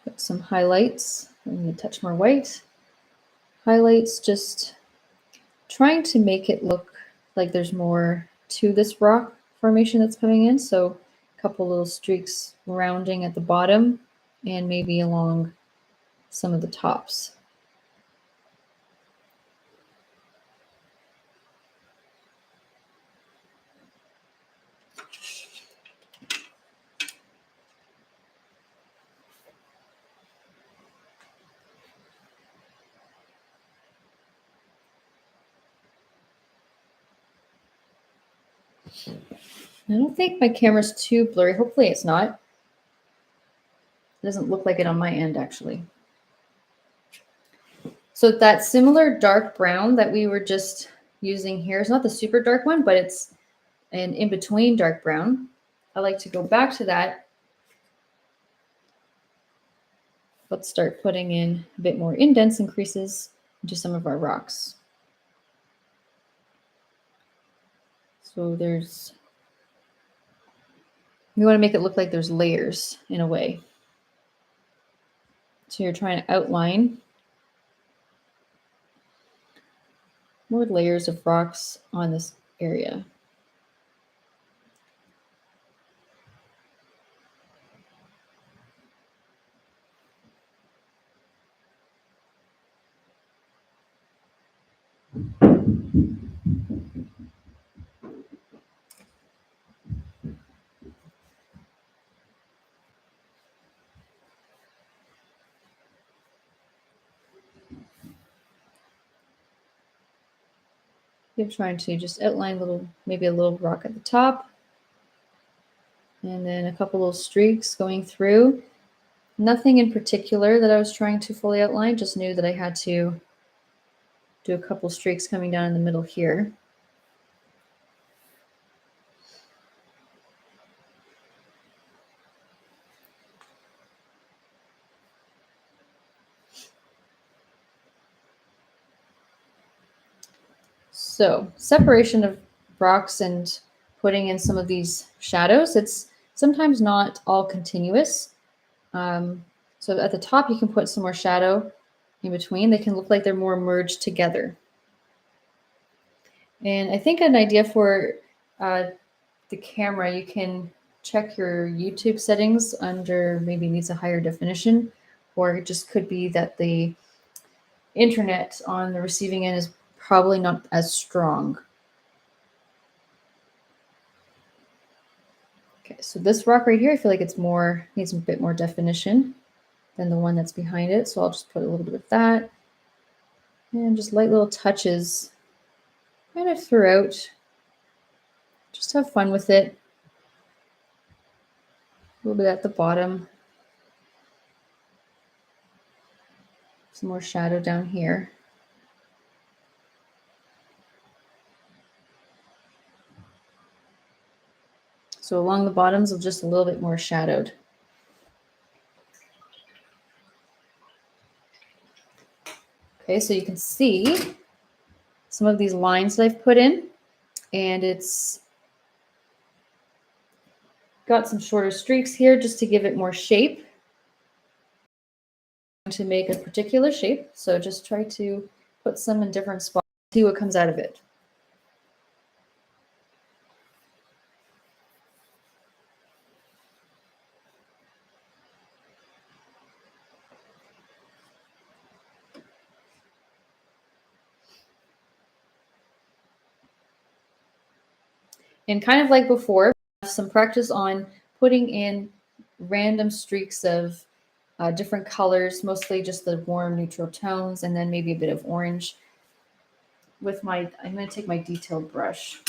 Speaker 1: Put some highlights. I need a touch more white. Highlights, just trying to make it look like there's more to this rock formation that's coming in. So a couple little streaks rounding at the bottom and maybe along some of the tops. I don't think my camera's too blurry. Hopefully it's not. It doesn't look like it on my end, actually. So that similar dark brown that we were just using here is not the super dark one, but it's an in-between dark brown. I like to go back to that. Let's start putting in a bit more indents and creases into some of our rocks. So you want to make it look like there's layers in a way. So you're trying to outline more layers of rocks on this area. You're trying to just outline maybe a little rock at the top, and then a couple little streaks going through. Nothing in particular that I was trying to fully outline, just knew that I had to do a couple streaks coming down in the middle here. So separation of rocks and putting in some of these shadows, it's sometimes not all continuous. So at the top, you can put some more shadow in between. They can look like they're more merged together. And I think an idea for the camera, you can check your YouTube settings under maybe needs a higher definition, or it just could be that the internet on the receiving end is probably not as strong. Okay, so this rock right here, I feel like needs a bit more definition than the one that's behind it. So I'll just put a little bit of that and just light little touches kind of throughout. Just have fun with it. A little bit at the bottom. Some more shadow down here. So along the bottoms, just a little bit more shadowed. Okay, so you can see some of these lines that I've put in, and it's got some shorter streaks here just to give it more shape. to make a particular shape. So just try to put some in different spots, see what comes out of it. And kind of like before, some practice on putting in random streaks of different colors, mostly just the warm neutral tones, and then maybe a bit of orange. With my, I'm going to take my detailed brush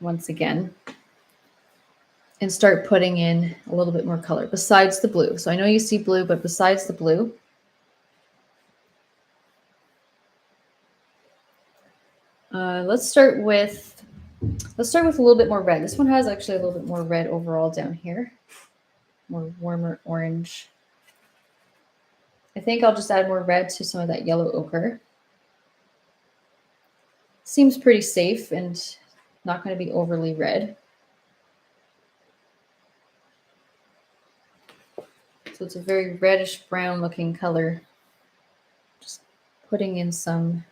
Speaker 1: once again and start putting in a little bit more color besides the blue. So I know you see blue, but besides the blue, let's start with a little bit more red. This one has actually a little bit more red overall down here, more warmer orange. I think I'll just add more red to some of that yellow ochre. Seems pretty safe and not going to be overly red. So it's a very reddish brown looking color. Just putting in some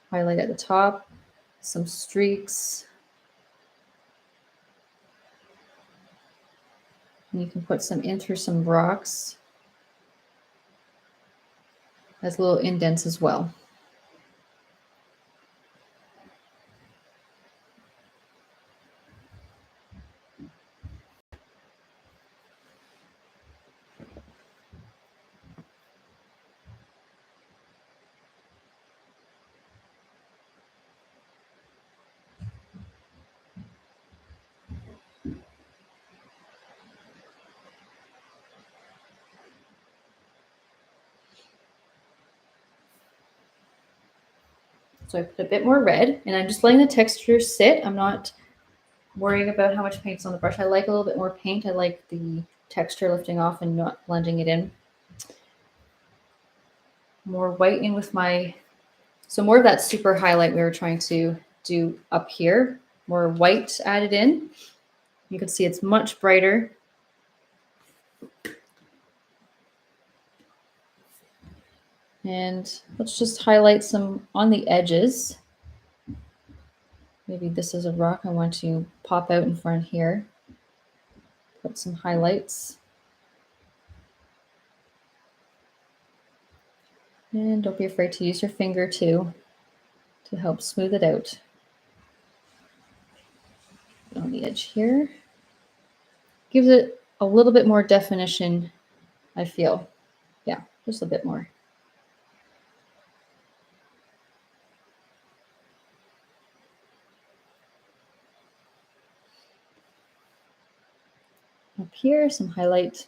Speaker 1: highlight at the top, some streaks. And you can put some in through some rocks as little indents as well. So I put a bit more red, and I'm just letting the texture sit. I'm not worrying about how much paint's on the brush. I like a little bit more paint. I like the texture lifting off and not blending it in. More white in with my, so more of that super highlight we were trying to do up here. More white added in. You can see it's much brighter. And let's just highlight some on the edges. Maybe this is a rock I want to pop out in front here. Put some highlights. And don't be afraid to use your finger too to help smooth it out. On the edge here. Gives it a little bit more definition, I feel. Yeah, just a bit more. Up here, some highlight.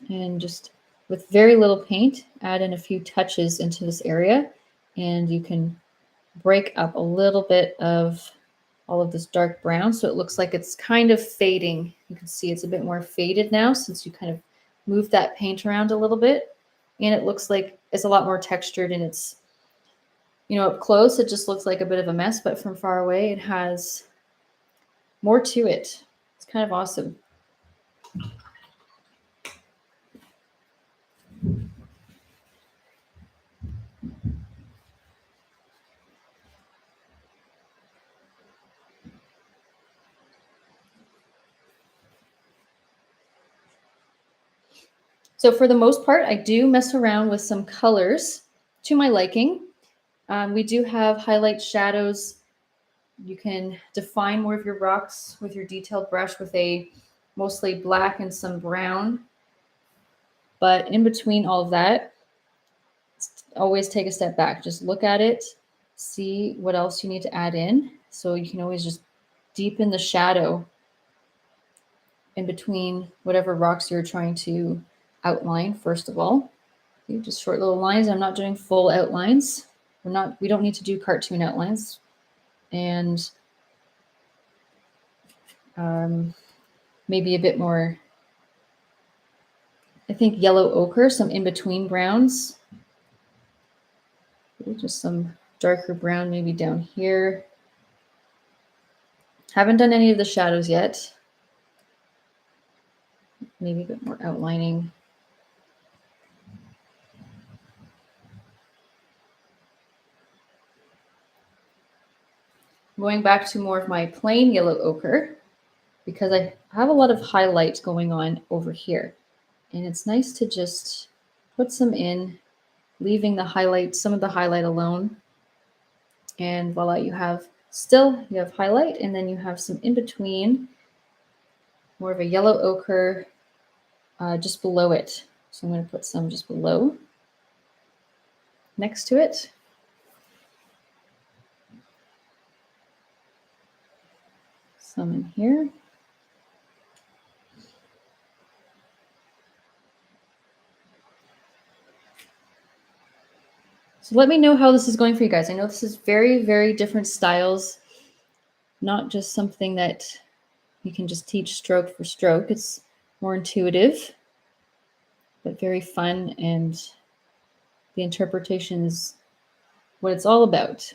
Speaker 1: And just with very little paint, add in a few touches into this area, and you can break up a little bit of all of this dark brown so it looks like it's kind of fading. You can see it's a bit more faded now since you kind of moved that paint around a little bit, and it looks like it's a lot more textured, and it's, you know, up close it just looks like a bit of a mess, but from far away it has more to it. It's kind of awesome. So for the most part, I do mess around with some colors to my liking. We do have highlight shadows. You can define more of your rocks with your detailed brush with a mostly black and some brown. But in between all of that, always take a step back. Just look at it, see what else you need to add in. So you can always just deepen the shadow in between whatever rocks you're trying to outline first of all. Okay, just short little lines. I'm not doing full outlines. We don't need to do cartoon outlines. And maybe a bit more, I think, yellow ochre, some in-between browns. Just some darker brown maybe down here. Haven't done any of the shadows yet. Maybe a bit more outlining. Going back to more of my plain yellow ochre because I have a lot of highlight going on over here. And it's nice to just put some in, leaving the highlight, some of the highlight alone. And voila, you have highlight, and then you have some in between, more of a yellow ochre just below it. So I'm going to put some just below, next to it. Some in here. So let me know how this is going for you guys. I know this is very, very different styles, not just something that you can just teach stroke for stroke. It's more intuitive, but very fun, and the interpretation is what it's all about.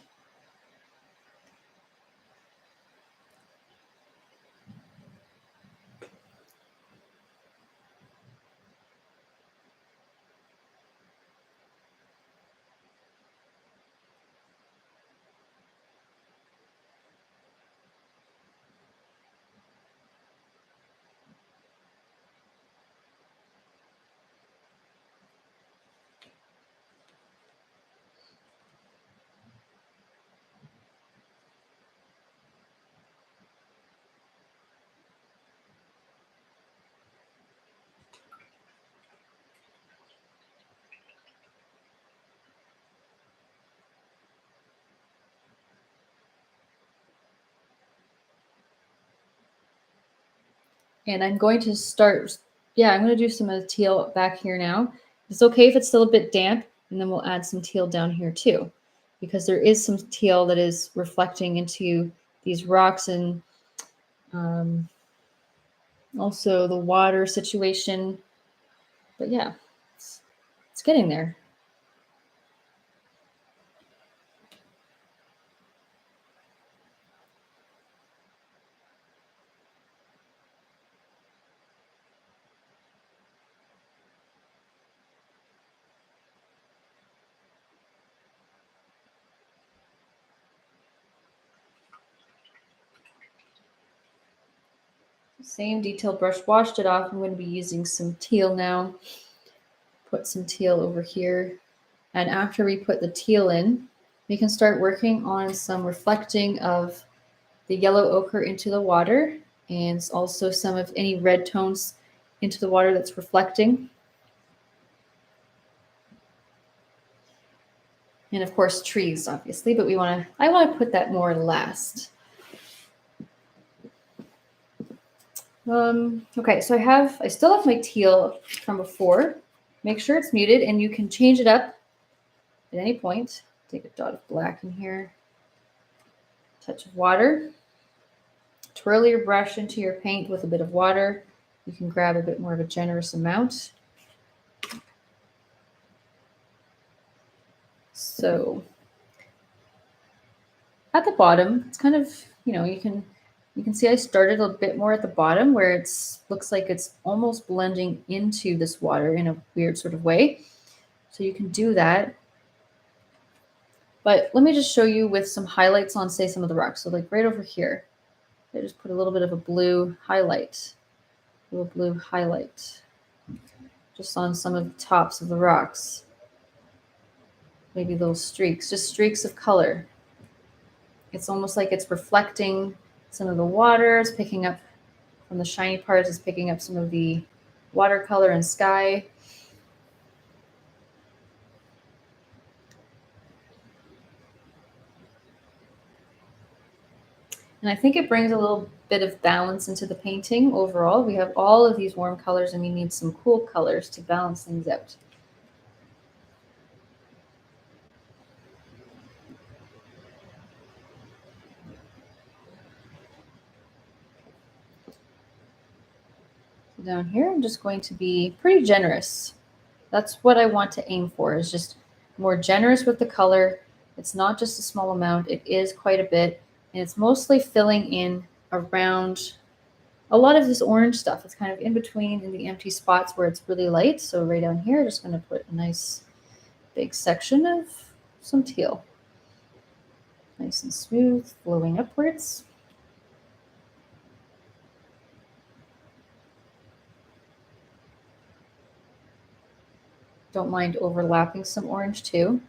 Speaker 1: And I'm going to start, I'm going to do some of the teal back here now. It's okay if it's still a bit damp, and then we'll add some teal down here too, because there is some teal that is reflecting into these rocks, and also the water situation. But yeah, it's getting there. Same detail brush, washed it off. I'm going to be using some teal now. Put some teal over here. And after we put the teal in, we can start working on some reflecting of the yellow ochre into the water, and also some of any red tones into the water that's reflecting. And of course trees, obviously, but I want to put that more last. Okay, so I still have my teal from before. Make sure it's muted, and you can change it up at any point. Take a dot of black in here, touch of water. Twirl your brush into your paint with a bit of water. You can grab a bit more of a generous amount. So at the bottom, it's kind of, you can see I started a bit more at the bottom where looks like it's almost blending into this water in a weird sort of way. So you can do that. But let me just show you with some highlights on, say, some of the rocks. So like right over here, I just put a little bit of a blue highlight, just on some of the tops of the rocks. Maybe little streaks, just streaks of color. It's almost like it's reflecting some of the water, it's picking up from the shiny parts, it's picking up some of the watercolor and sky. And I think it brings a little bit of balance into the painting overall. We have all of these warm colors, and we need some cool colors to balance things out. Down here, I'm just going to be pretty generous. That's what I want to aim for, is just more generous with the color. It's not just a small amount, it is quite a bit. And it's mostly filling in around a lot of this orange stuff. It's kind of in between in the empty spots where it's really light. So right down here, just going to put a nice big section of some teal. Nice and smooth, flowing upwards. Don't mind overlapping some orange too.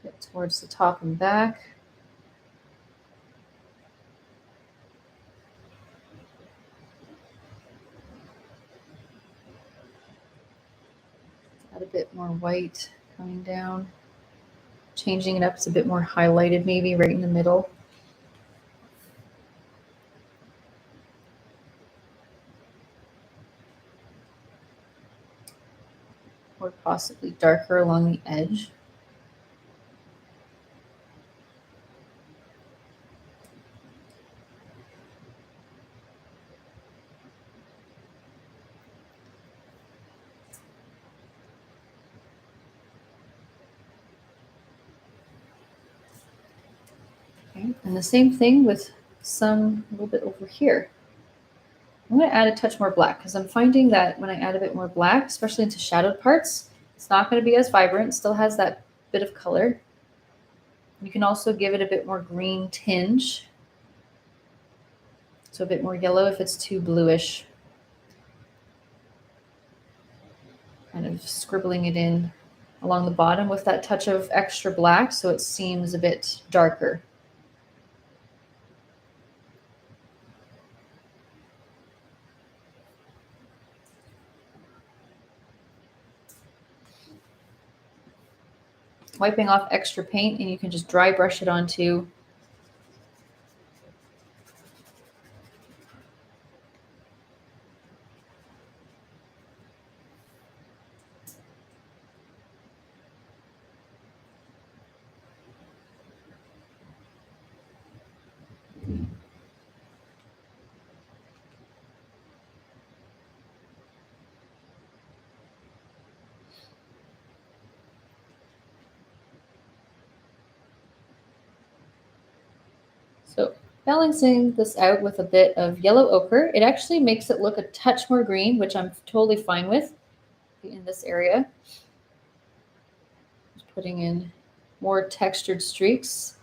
Speaker 1: Get towards the top and back. Add a bit more white coming down. Changing it up, it's a bit more highlighted maybe right in the middle. Or possibly darker along the edge. Okay. And the same thing with some a little bit over here. I'm going to add a touch more black because I'm finding that when I add a bit more black, especially into shadowed parts, it's not going to be as vibrant. It still has that bit of color. You can also give it a bit more green tinge. So a bit more yellow if it's too bluish. Kind of scribbling it in along the bottom with that touch of extra black so it seems a bit darker. Wiping off extra paint, and you can just dry brush it onto So balancing this out with a bit of yellow ochre, it actually makes it look a touch more green, which I'm totally fine with in this area. Just putting in more textured streaks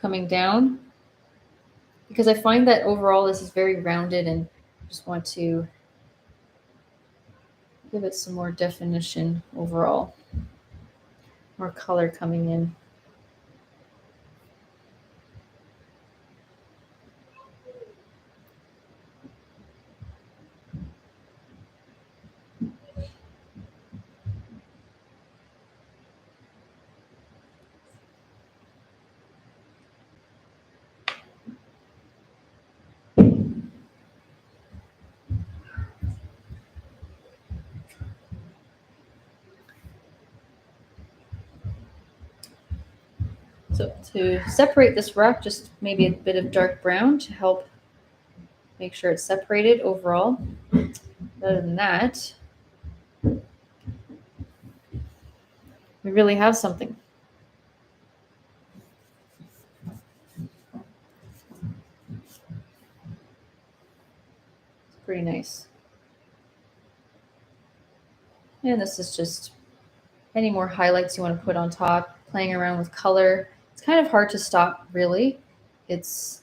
Speaker 1: coming down because I find that overall this is very rounded and just want to give it some more definition overall. More color coming in. So to separate this rock, just maybe a bit of dark brown to help make sure it's separated overall. Other than that, we really have something. It's pretty nice. And this is just any more highlights you want to put on top, playing around with color. It's kind of hard to stop, really. It's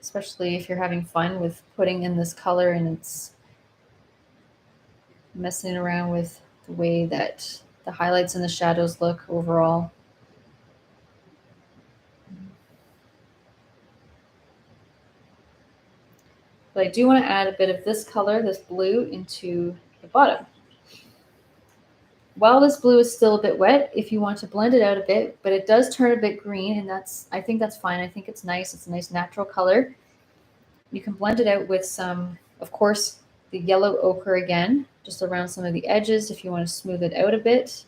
Speaker 1: especially if you're having fun with putting in this color and it's messing around with the way that the highlights and the shadows look overall. But I do want to add a bit of this color, this blue, into the bottom. While this blue is still a bit wet, if you want to blend it out a bit, but it does turn a bit green, and I think that's fine. I think it's nice. It's a nice natural color. You can blend it out with some, of course, the yellow ochre again, just around some of the edges if you want to smooth it out a bit.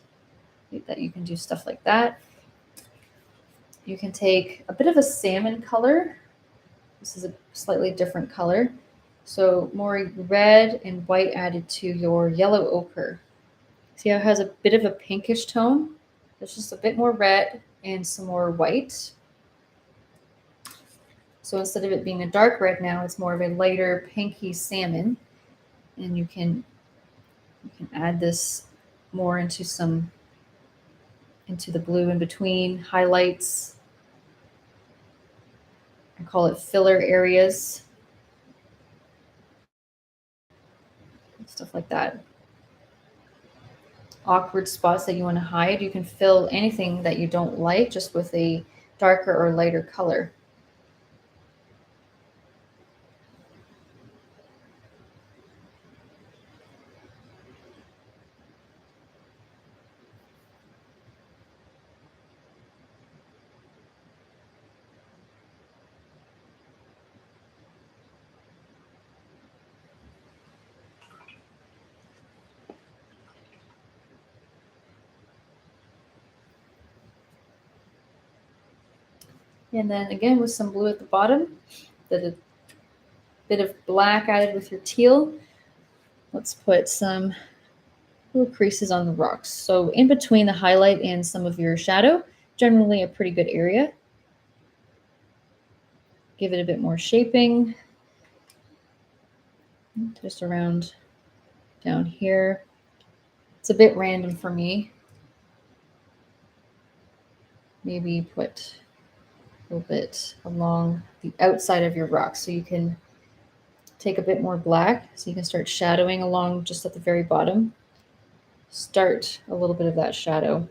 Speaker 1: that you can do stuff like that. You can take a bit of a salmon color. This is a slightly different color. So more red and white added to your yellow ochre. See how it has a bit of a pinkish tone? There's just a bit more red and some more white. So instead of it being a dark red now, it's more of a lighter pinky salmon. And you can add this more into the blue in between, highlights. I call it filler areas. Stuff like that. Awkward spots that you want to hide. You can fill anything that you don't like just with a darker or lighter color. And then again with some blue at the bottom, a bit of black added with your teal. Let's put some little creases on the rocks. So in between the highlight and some of your shadow, generally a pretty good area. Give it a bit more shaping. Just around down here. It's a bit random for me. Maybe put a little bit along the outside of your rock so you can take a bit more black so you can start shadowing along just at the very bottom. Start a little bit of that shadow.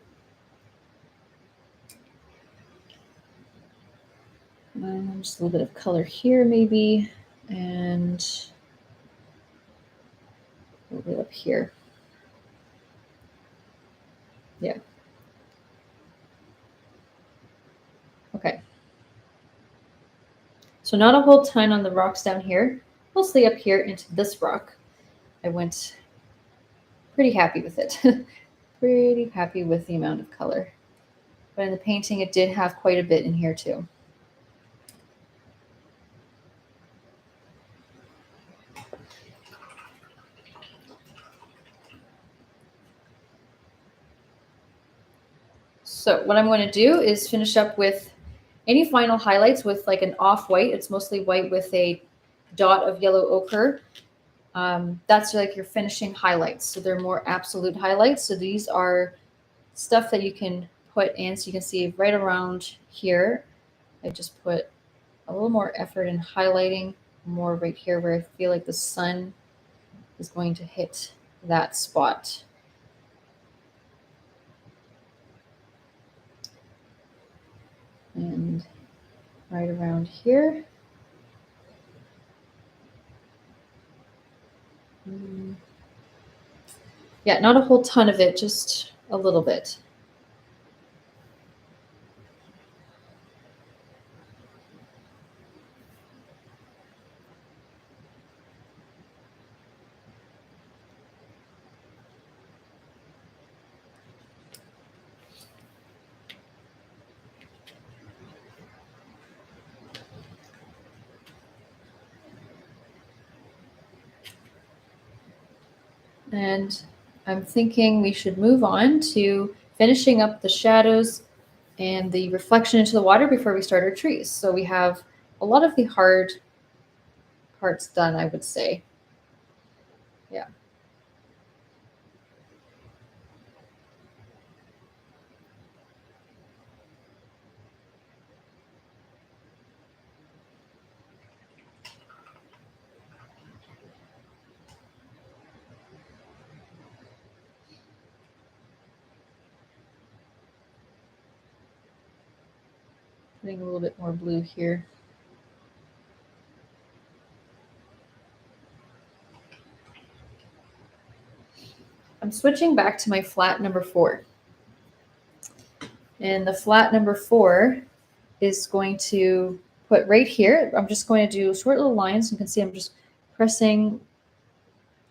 Speaker 1: Just a little bit of color here maybe, and a little bit up here. Yeah. Okay. So not a whole ton on the rocks down here, mostly up here into this rock. I went pretty happy with it. Pretty happy with the amount of color. But in the painting, it did have quite a bit in here too. So what I'm going to do is finish up with any final highlights with like an off-white. It's mostly white with a dot of yellow ochre. That's like your finishing highlights. So they're more absolute highlights. So these are stuff that you can put in. So you can see right around here, I just put a little more effort in highlighting more right here where I feel like the sun is going to hit that spot. And right around here. Yeah, not a whole ton of it, just a little bit. And I'm thinking we should move on to finishing up the shadows and the reflection into the water before we start our trees. So we have a lot of the hard parts done, I would say. Yeah. Putting a little bit more blue here. I'm switching back to my flat number 4. And the flat number 4 is going to put right here. I'm just going to do short little lines. You can see I'm just pressing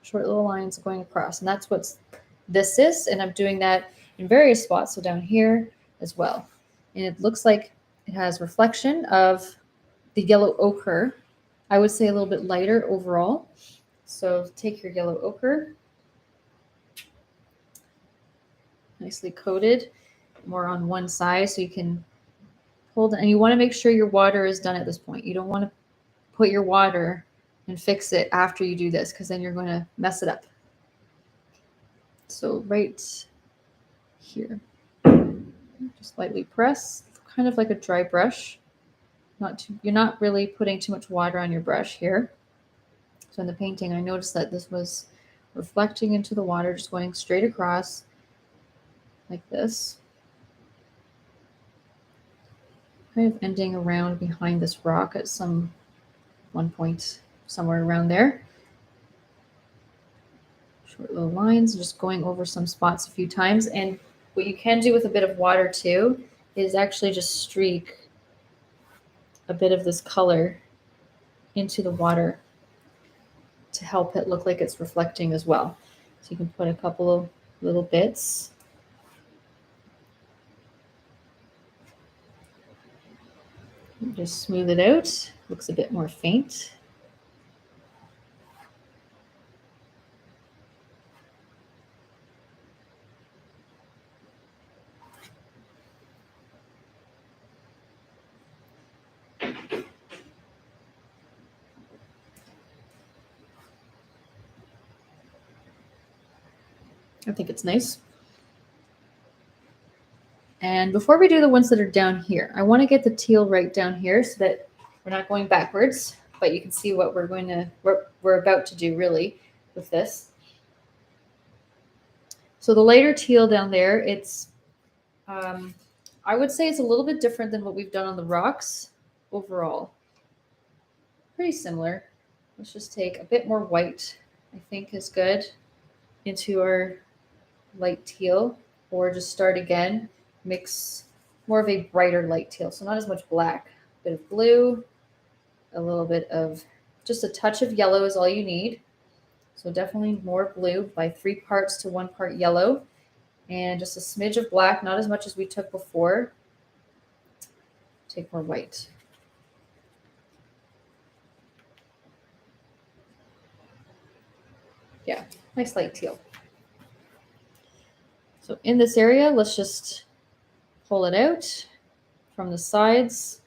Speaker 1: short little lines going across. And that's what this is. And I'm doing that in various spots, so down here as well. And it looks like it has reflection of the yellow ochre. I would say a little bit lighter overall. So take your yellow ochre, nicely coated, more on one side so you can hold it. And you want to make sure your water is done at this point. You don't want to put your water and fix it after you do this, because then you're going to mess it up. So right here, just lightly press, kind of like a dry brush. You're not really putting too much water on your brush here. So in the painting, I noticed that this was reflecting into the water, just going straight across like this. Kind of ending around behind this rock at one point, somewhere around there. Short little lines, just going over some spots a few times. And what you can do with a bit of water too is actually just streak a bit of this color into the water to help it look like it's reflecting as well. So you can put a couple of little bits. Just smooth it out. Looks a bit more faint. I think it's nice. And before we do the ones that are down here, I want to get the teal right down here so that we're not going backwards, but you can see what we're about to do really with this. So the lighter teal down there, it's, I would say it's a little bit different than what we've done on the rocks overall. Pretty similar. Let's just take a bit more white, I think is good, into our light teal, or just start again, mix more of a brighter light teal. So not as much black, a bit of blue, a little bit of, just a touch of yellow is all you need. So definitely more blue, by 3 parts to 1 part yellow, and just a smidge of black, not as much as we took before. Take more white. Yeah, nice light teal. So in this area, let's just pull it out from the sides,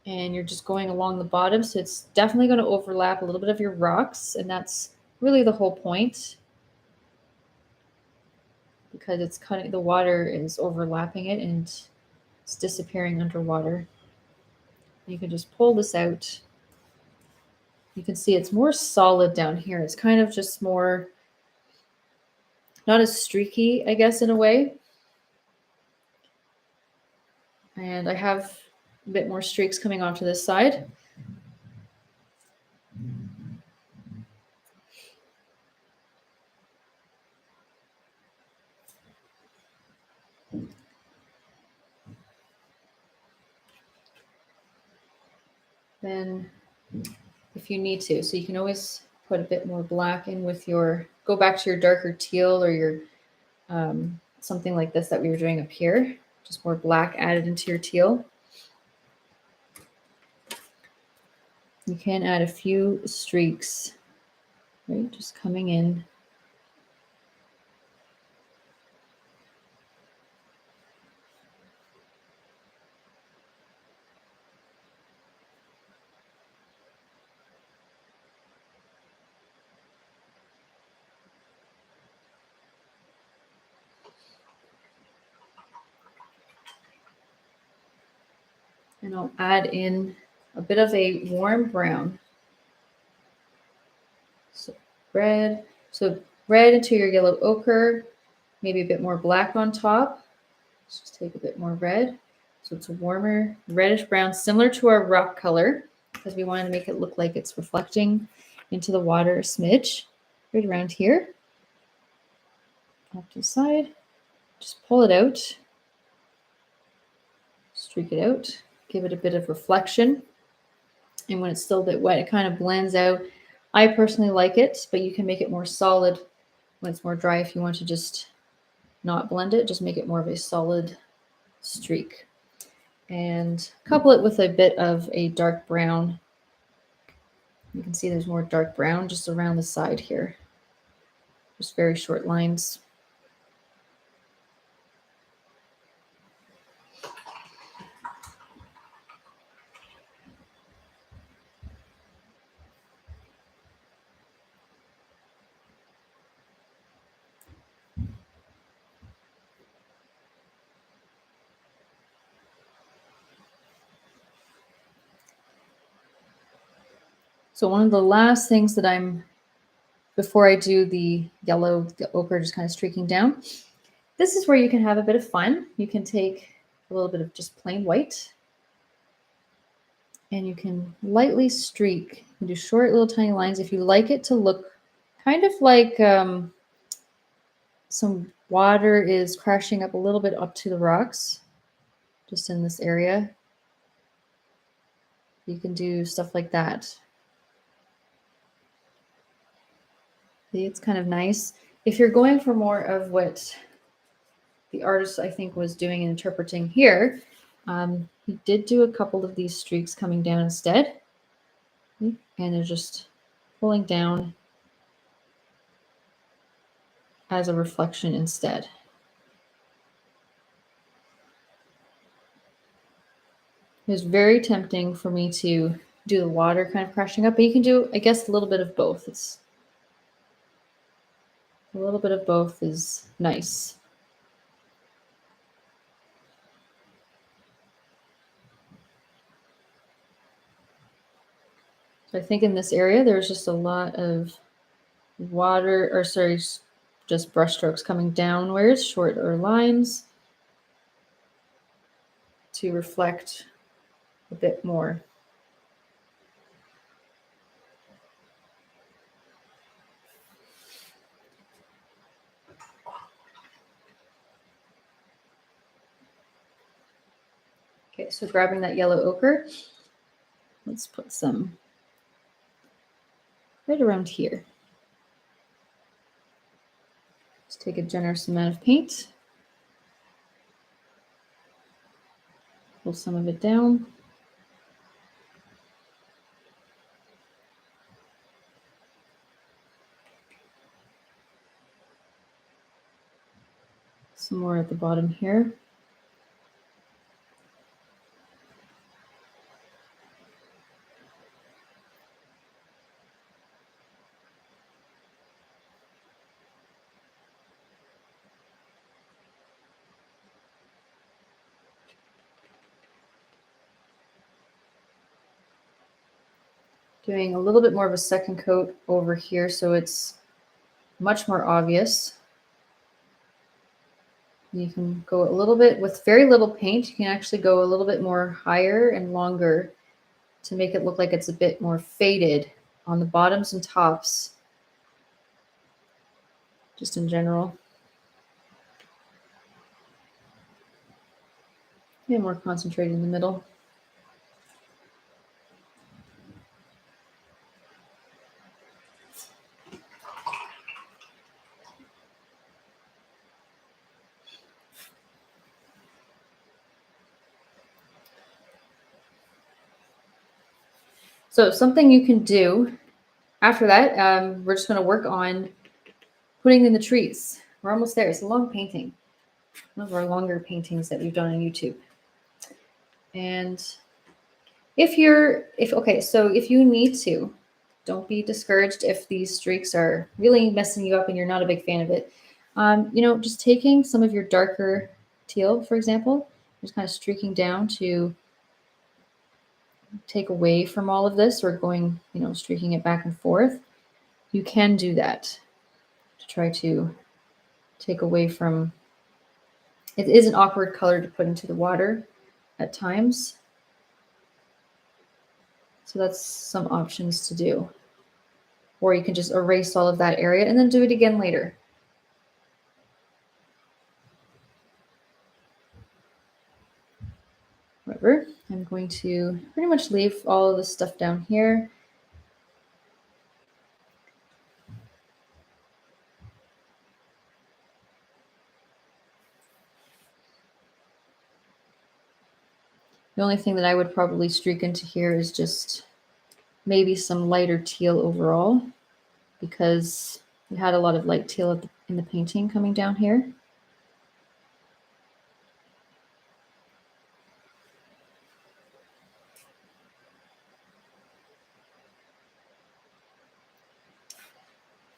Speaker 1: and you're just going along the bottom. So it's definitely going to overlap a little bit of your rocks, and that's really the whole point, because it's kind of, the water is overlapping it and it's disappearing underwater. You can just pull this out. You can see it's more solid down here. It's kind of just more, not as streaky, I guess, in a way. And I have a bit more streaks coming onto this side. Then if you need to, so you can always put a bit more black in with your, go back to your darker teal or your something like this that we were doing up here, just more black added into your teal. You can add a few streaks, right, just coming in. And I'll add in a bit of a warm brown. So red into your yellow ochre, maybe a bit more black on top. Let's just take a bit more red. So it's a warmer reddish brown, similar to our rock color, because we wanted to make it look like it's reflecting into the water a smidge. Right around here. Off to the side. Just pull it out. Streak it out. Give it a bit of reflection. And when it's still a bit wet, it kind of blends out. I personally like it, but you can make it more solid when it's more dry if you want to just not blend it, just make it more of a solid streak. And couple it with a bit of a dark brown. You can see there's more dark brown just around the side here. Just very short lines. So one of the last things that before I do the yellow, the ochre just kind of streaking down, this is where you can have a bit of fun. You can take a little bit of just plain white and you can lightly streak. You do short little tiny lines. If you like it to look kind of like some water is crashing up a little bit up to the rocks, just in this area, you can do stuff like that. See, it's kind of nice. If you're going for more of what the artist, I think, was doing and interpreting here, he did do a couple of these streaks coming down instead. And they're just pulling down as a reflection instead. It was very tempting for me to do the water kind of crashing up, but you can do, I guess, a little bit of both. A little bit of both is nice. So I think in this area, there's just a lot of water, or sorry, just brush strokes coming downwards, shorter lines to reflect a bit more. Okay, so grabbing that yellow ochre, let's put some right around here. Just take a generous amount of paint, pull some of it down. Some more at the bottom here. Doing a little bit more of a second coat over here so it's much more obvious. You can go a little bit with very little paint. You can actually go a little bit more higher and longer to make it look like it's a bit more faded on the bottoms and tops, just in general. And more concentrated in the middle. So something you can do after that, we're just going to work on putting in the trees. We're almost there. It's a long painting. One of our longer paintings that we've done on YouTube. And if you need to, don't be discouraged if these streaks are really messing you up and you're not a big fan of it. Just taking some of your darker teal, for example, just kind of streaking down to take away from all of this, or going, streaking it back and forth. You can do that to try to take away from, it is an awkward color to put into the water at times. So that's some options to do. Or you can just erase all of that area and then do it again later. However, I'm going to pretty much leave all of this stuff down here. The only thing that I would probably streak into here is just maybe some lighter teal overall, because we had a lot of light teal in the painting coming down here.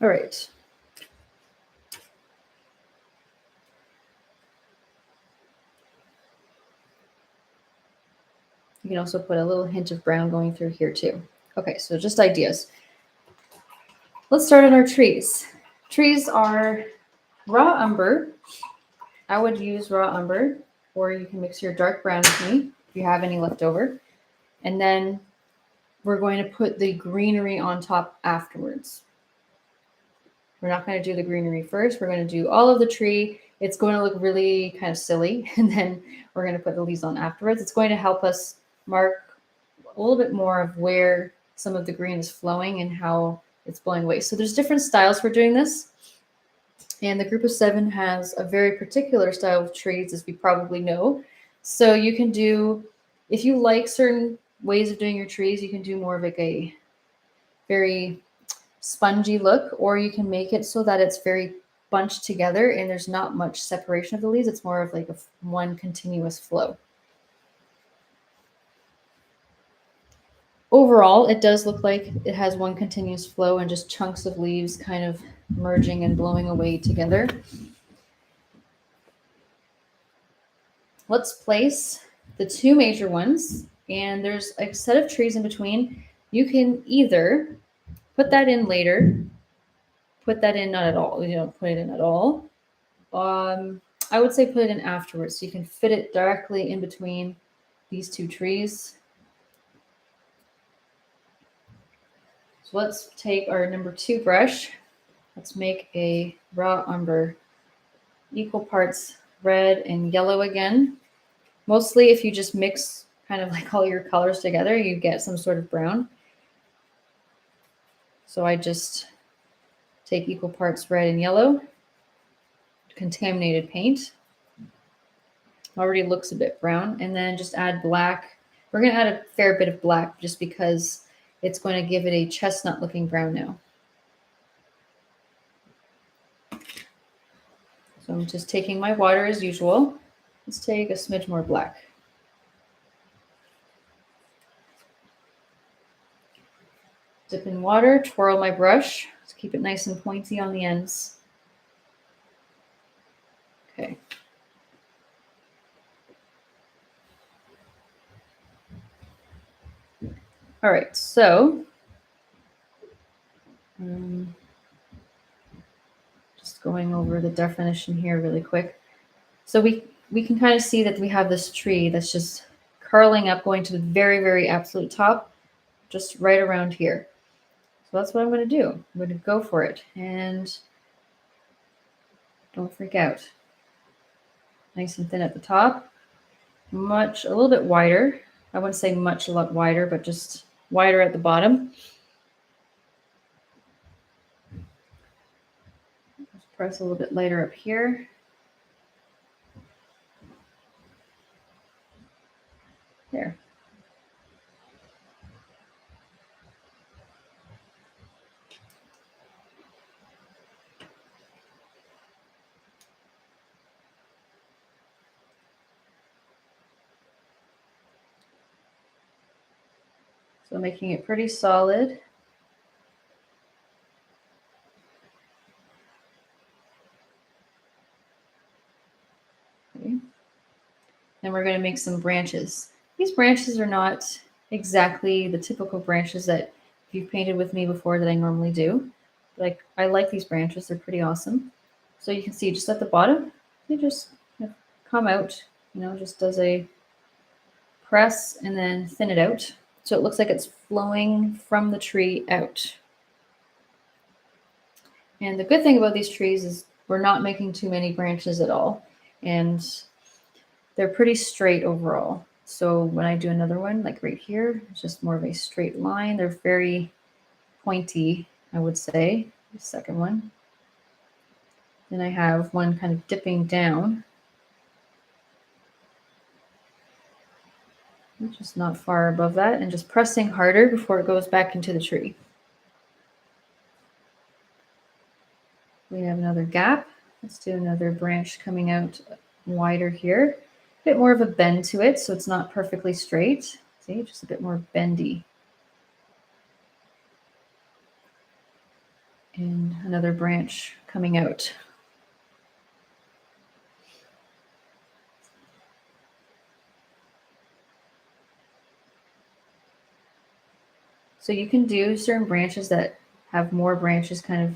Speaker 1: All right. You can also put a little hint of brown going through here too. Okay, so just ideas. Let's start on our trees. Trees are raw umber. I would use raw umber, or you can mix your dark brown with me if you have any left over. And then we're going to put the greenery on top afterwards. We're not going to do the greenery first. We're going to do all of the tree. It's going to look really kind of silly. And then we're going to put the leaves on afterwards. It's going to help us mark a little bit more of where some of the green is flowing and how it's blowing away. So there's different styles for doing this. And the group of 7 has a very particular style of trees, as we probably know. So you can do, if you like certain ways of doing your trees, you can do more of like a very spongy look, or you can make it so that it's very bunched together and there's not much separation of the leaves. It's more of like one continuous flow. Overall, it does look like it has one continuous flow and just chunks of leaves kind of merging and blowing away together. Let's place the 2 major ones, and there's a set of trees in between. You can either put that in later, put that in not at all. You don't put it in at all. I would say put it in afterwards, so you can fit it directly in between these 2 trees. So let's take our number 2 brush. Let's make a raw umber, equal parts red and yellow again. Mostly if you just mix kind of like all your colors together, you get some sort of brown. So I just take equal parts red and yellow, contaminated paint. Already looks a bit brown, and then just add black. We're going to add a fair bit of black just because it's going to give it a chestnut looking brown now. So I'm just taking my water as usual. Let's take a smidge more black. Dip in water, twirl my brush. Let's keep it nice and pointy on the ends. Okay. All right, so just going over the definition here really quick. So we can kind of see that we have this tree that's just curling up, going to the very, very absolute top, just right around here. So that's what I'm going to do. I'm going to go for it, and don't freak out. Nice and thin at the top, a little bit wider. I wouldn't say much, a lot wider, but just wider at the bottom. Let's press a little bit lighter up here. There. So making it pretty solid. Okay. Then we're going to make some branches. These branches are not exactly the typical branches that if you've painted with me before that I normally do. Like, I like these branches. They're pretty awesome. So you can see just at the bottom, they just come out, just does a press and then thin it out. So it looks like it's flowing from the tree out. And the good thing about these trees is we're not making too many branches at all. And they're pretty straight overall. So when I do another one, like right here, it's just more of a straight line. They're very pointy, I would say, the second one. Then I have one kind of dipping down. just not far above that, and just pressing harder before it goes back into the tree. We have another gap. Let's do another branch coming out wider here. A bit more of a bend to it, so it's not perfectly straight. See, just a bit more bendy. And another branch coming out. So you can do certain branches that have more branches kind of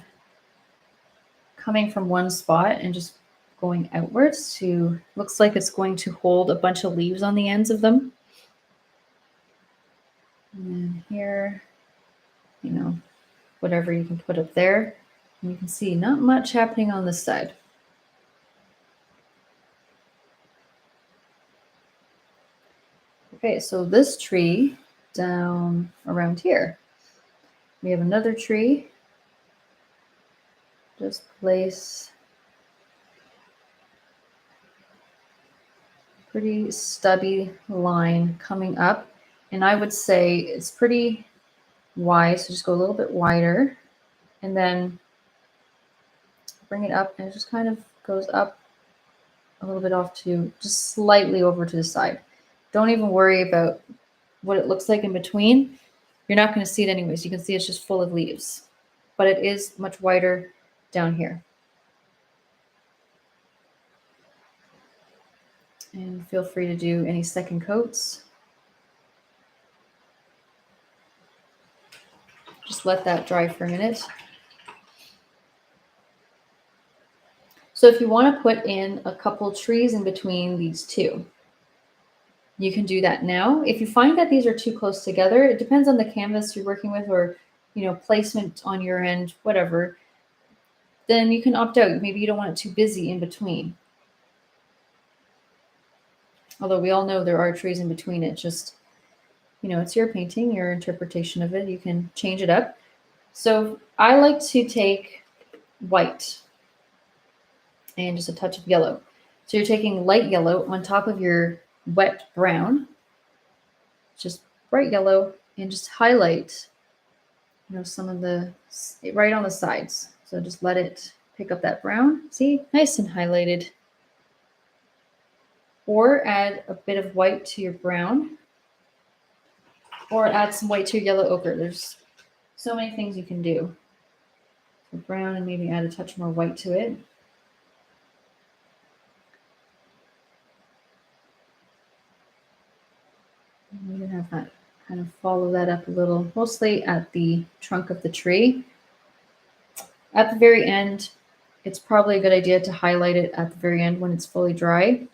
Speaker 1: coming from one spot and just going outwards to, looks like it's going to hold a bunch of leaves on the ends of them. And then here, you know, whatever you can put up there. And you can see not much happening on this side. Okay, so this tree down around here. We have another tree. Just place pretty stubby line coming up. And I would say it's pretty wide, so just go a little bit wider. And then bring it up, and it just kind of goes up a little bit off to just slightly over to the side. Don't even worry about what it looks like in between. You're not going to see it anyways. You can see it's just full of leaves, but it is much wider down here. And feel free to do any second coats. Just let that dry for a minute. So if you want to put in a couple trees in between these two, you can do that now. If you find that these are too close together, it depends on the canvas you're working with, or placement on your end, whatever, then you can opt out. Maybe you don't want it too busy in between. Although we all know there are trees in between it, just, it's your painting, your interpretation of it. You can change it up. So I like to take white and just a touch of yellow. So you're taking light yellow on top of your wet brown, just bright yellow, and just highlight, some of the, right on the sides. So just let it pick up that brown. See, nice and highlighted. Or add a bit of white to your brown, or add some white to your yellow ochre. There's so many things you can do. So brown, and maybe add a touch more white to it. And we're gonna have that kind of follow that up a little, mostly at the trunk of the tree. At the very end, it's probably a good idea to highlight it at the very end when it's fully dry.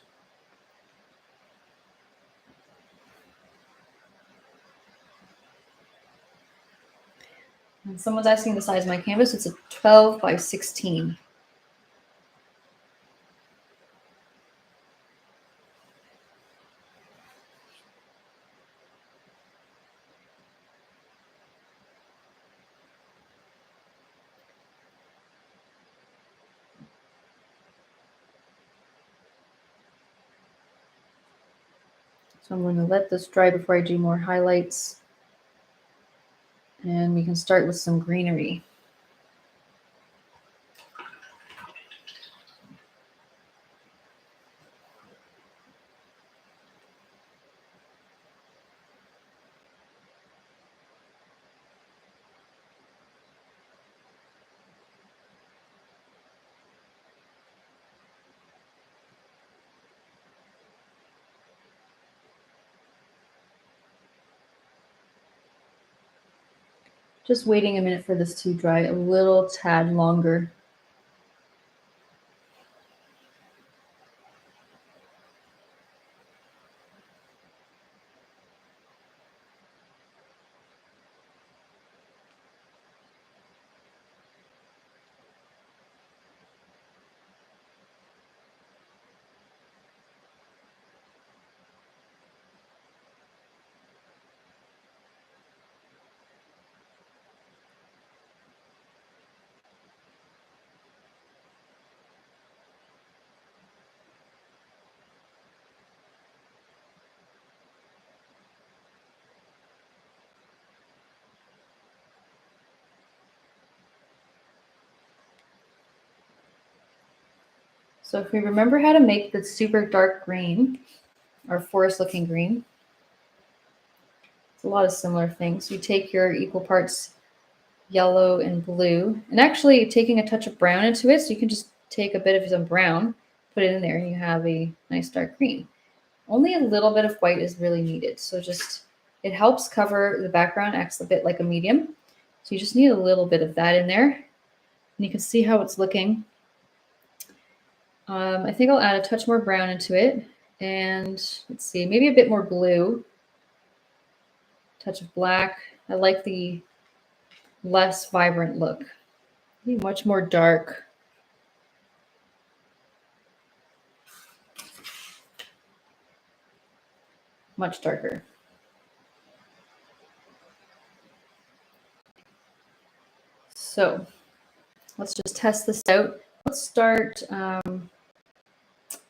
Speaker 1: And someone's asking the size of my canvas. It's a 12 by 16. So I'm going to let this dry before I do more highlights. And we can start with some greenery. Just waiting a minute for this to dry a little tad longer. So if we remember how to make the super dark green, or forest looking green, it's a lot of similar things. You take your equal parts yellow and blue, and actually taking a touch of brown into it, so you can just take a bit of some brown, put it in there, and you have a nice dark green. Only a little bit of white is really needed, so just it helps cover the background, acts a bit like a medium. So you just need a little bit of that in there, and you can see how it's looking. I think I'll add a touch more brown into it, and let's see, maybe a bit more blue, touch of black. I like the less vibrant look, much more dark. Much darker. So let's just test this out. Let's start, I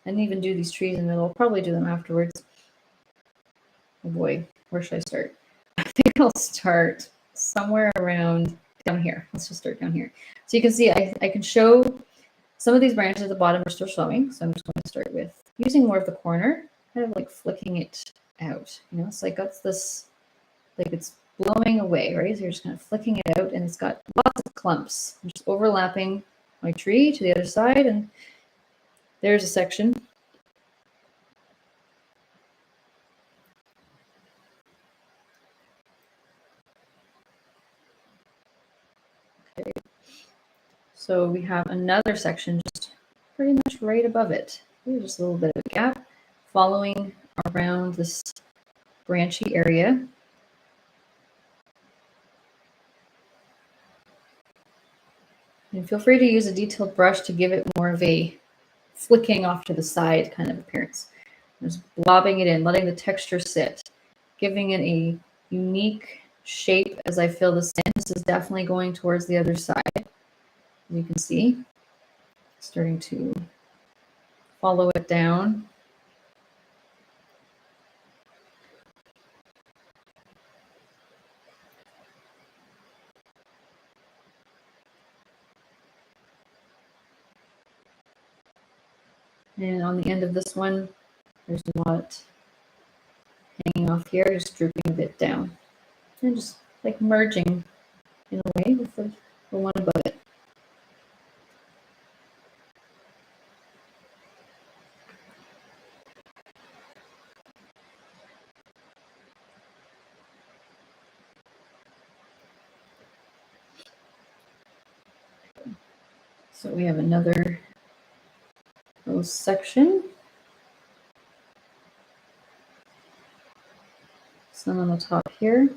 Speaker 1: didn't even do these trees in the middle. I'll probably do them afterwards. Oh boy, where should I start? I think I'll start somewhere around down here. Let's just start down here. So you can see I can show some of these branches at the bottom are still showing. So I'm just going to start with using more of the corner, kind of like flicking it out. You know, it's like that's this, like it's blowing away, right? So you're just kind of flicking it out, and it's got lots of clumps. I'm just overlapping my tree to the other side, and there's a section. Okay. So we have another section just pretty much right above it. There's just a little bit of a gap following around this branchy area. And feel free to use a detailed brush to give it more of a flicking off to the side kind of appearance. Just blobbing it in, letting the texture sit, giving it a unique shape as I fill this in. This is definitely going towards the other side. As you can see, starting to follow it down. And on the end of this one, there's a lot hanging off here, just drooping a bit down. And just like merging in a way with the one above it. So we have another little section. Some on the top here.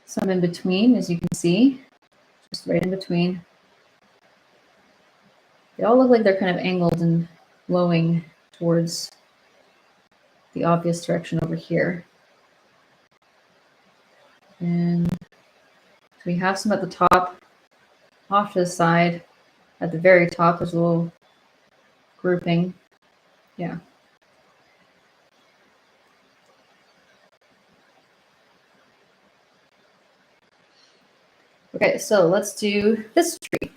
Speaker 1: Some in between, as you can see, just right in between. They all look like they're kind of angled and blowing towards the obvious direction over here. And so we have some at the top, off to the side. At the very top, there's a little grouping. Yeah. Okay, so let's do this tree.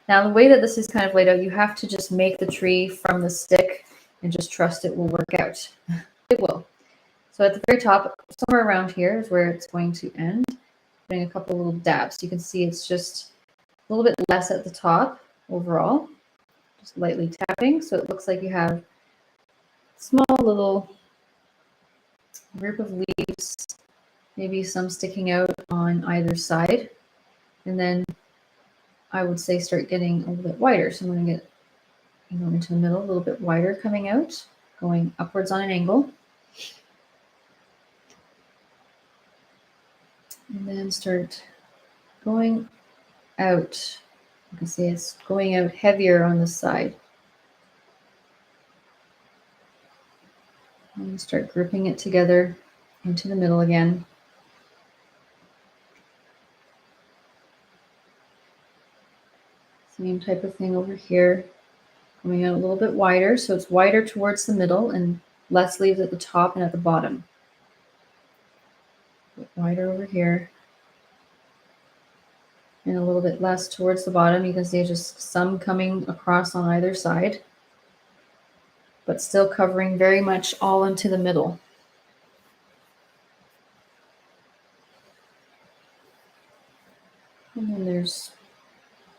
Speaker 1: Now, the way that this is kind of laid out, you have to just make the tree from the stick and just trust it will work out. It will. So at the very top, somewhere around here is where it's going to end. Putting a couple little dabs. You can see it's just a little bit less at the top overall. Just lightly tapping, so it looks like you have a small little group of leaves, maybe some sticking out on either side. And then I would say start getting a little bit wider. So I'm going to get, into the middle, a little bit wider coming out, going upwards on an angle. And then start going out. You can see it's going out heavier on the side. And start grouping it together into the middle again. So Same type of thing over here. Coming out a little bit wider, so it's wider towards the middle and less leaves at the top and at the bottom. Wider over here. And a little bit less towards the bottom. You can see just some coming across on either side, but still covering very much all into the middle. And then there's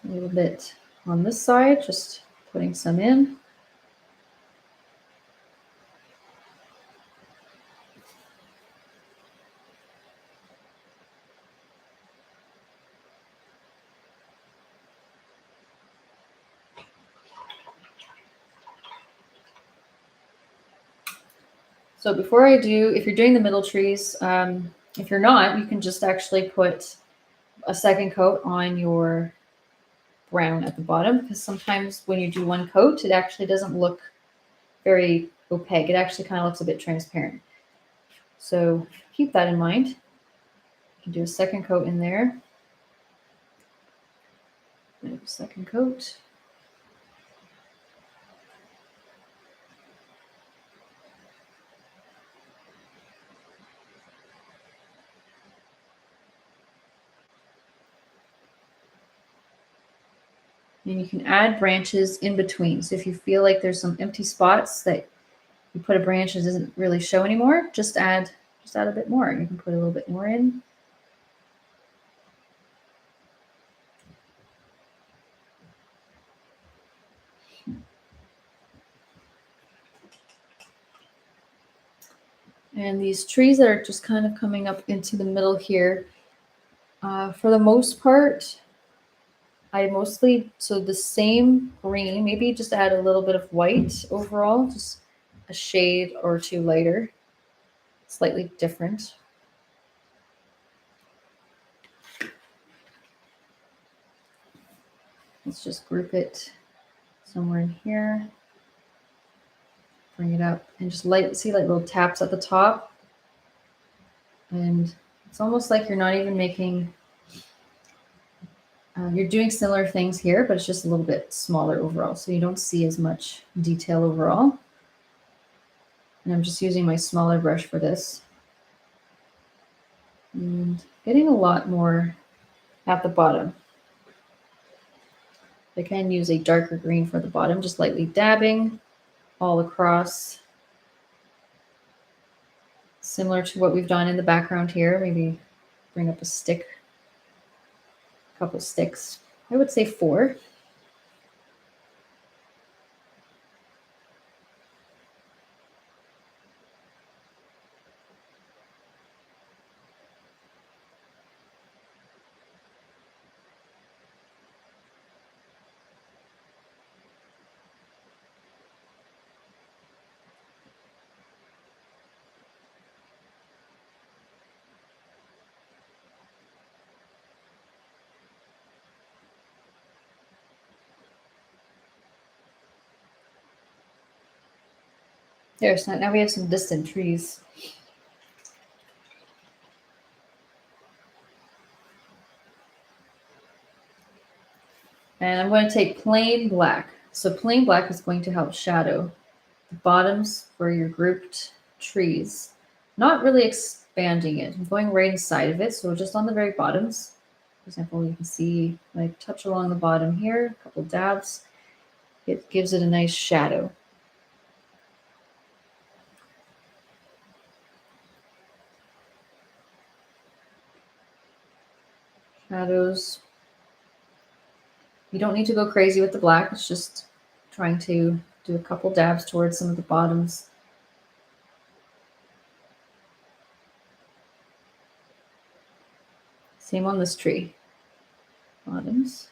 Speaker 1: a little bit on this side, just putting some in. So before I do, if you're doing the middle trees, if you're not, you can just actually put a second coat on your brown at the bottom, because sometimes when you do one coat, it actually doesn't look very opaque. It actually kind of looks a bit transparent. So keep that in mind. You can do a second coat in there. Second coat. And you can add branches in between. So if you feel like there's some empty spots that you put a branch that doesn't really show anymore, just add a bit more. You can put a little bit more in. And these trees that are just kind of coming up into the middle here, for the most part, so the same green, maybe just add a little bit of white overall, just a shade or two lighter, slightly different. Let's just group it somewhere in here. Bring it up and just see like little taps at the top. And it's almost like you're not even making, you're doing similar things here, but it's just a little bit smaller overall. So you don't see as much detail overall. And I'm just using my smaller brush for this. And getting a lot more at the bottom. I can use a darker green for the bottom, just lightly dabbing all across. Similar to what we've done in the background here. Maybe bring up a stick, a couple sticks. I would say 4. There, so now we have some distant trees. And I'm going to take plain black. So plain black is going to help shadow the bottoms for your grouped trees. Not really expanding it. I'm going right inside of it, so just on the very bottoms. For example, you can see I touch along the bottom here, a couple dabs. It gives it a nice shadow. Shadows. You don't need to go crazy with the black. It's just trying to do a couple dabs towards some of the bottoms. Same on this tree. Bottoms.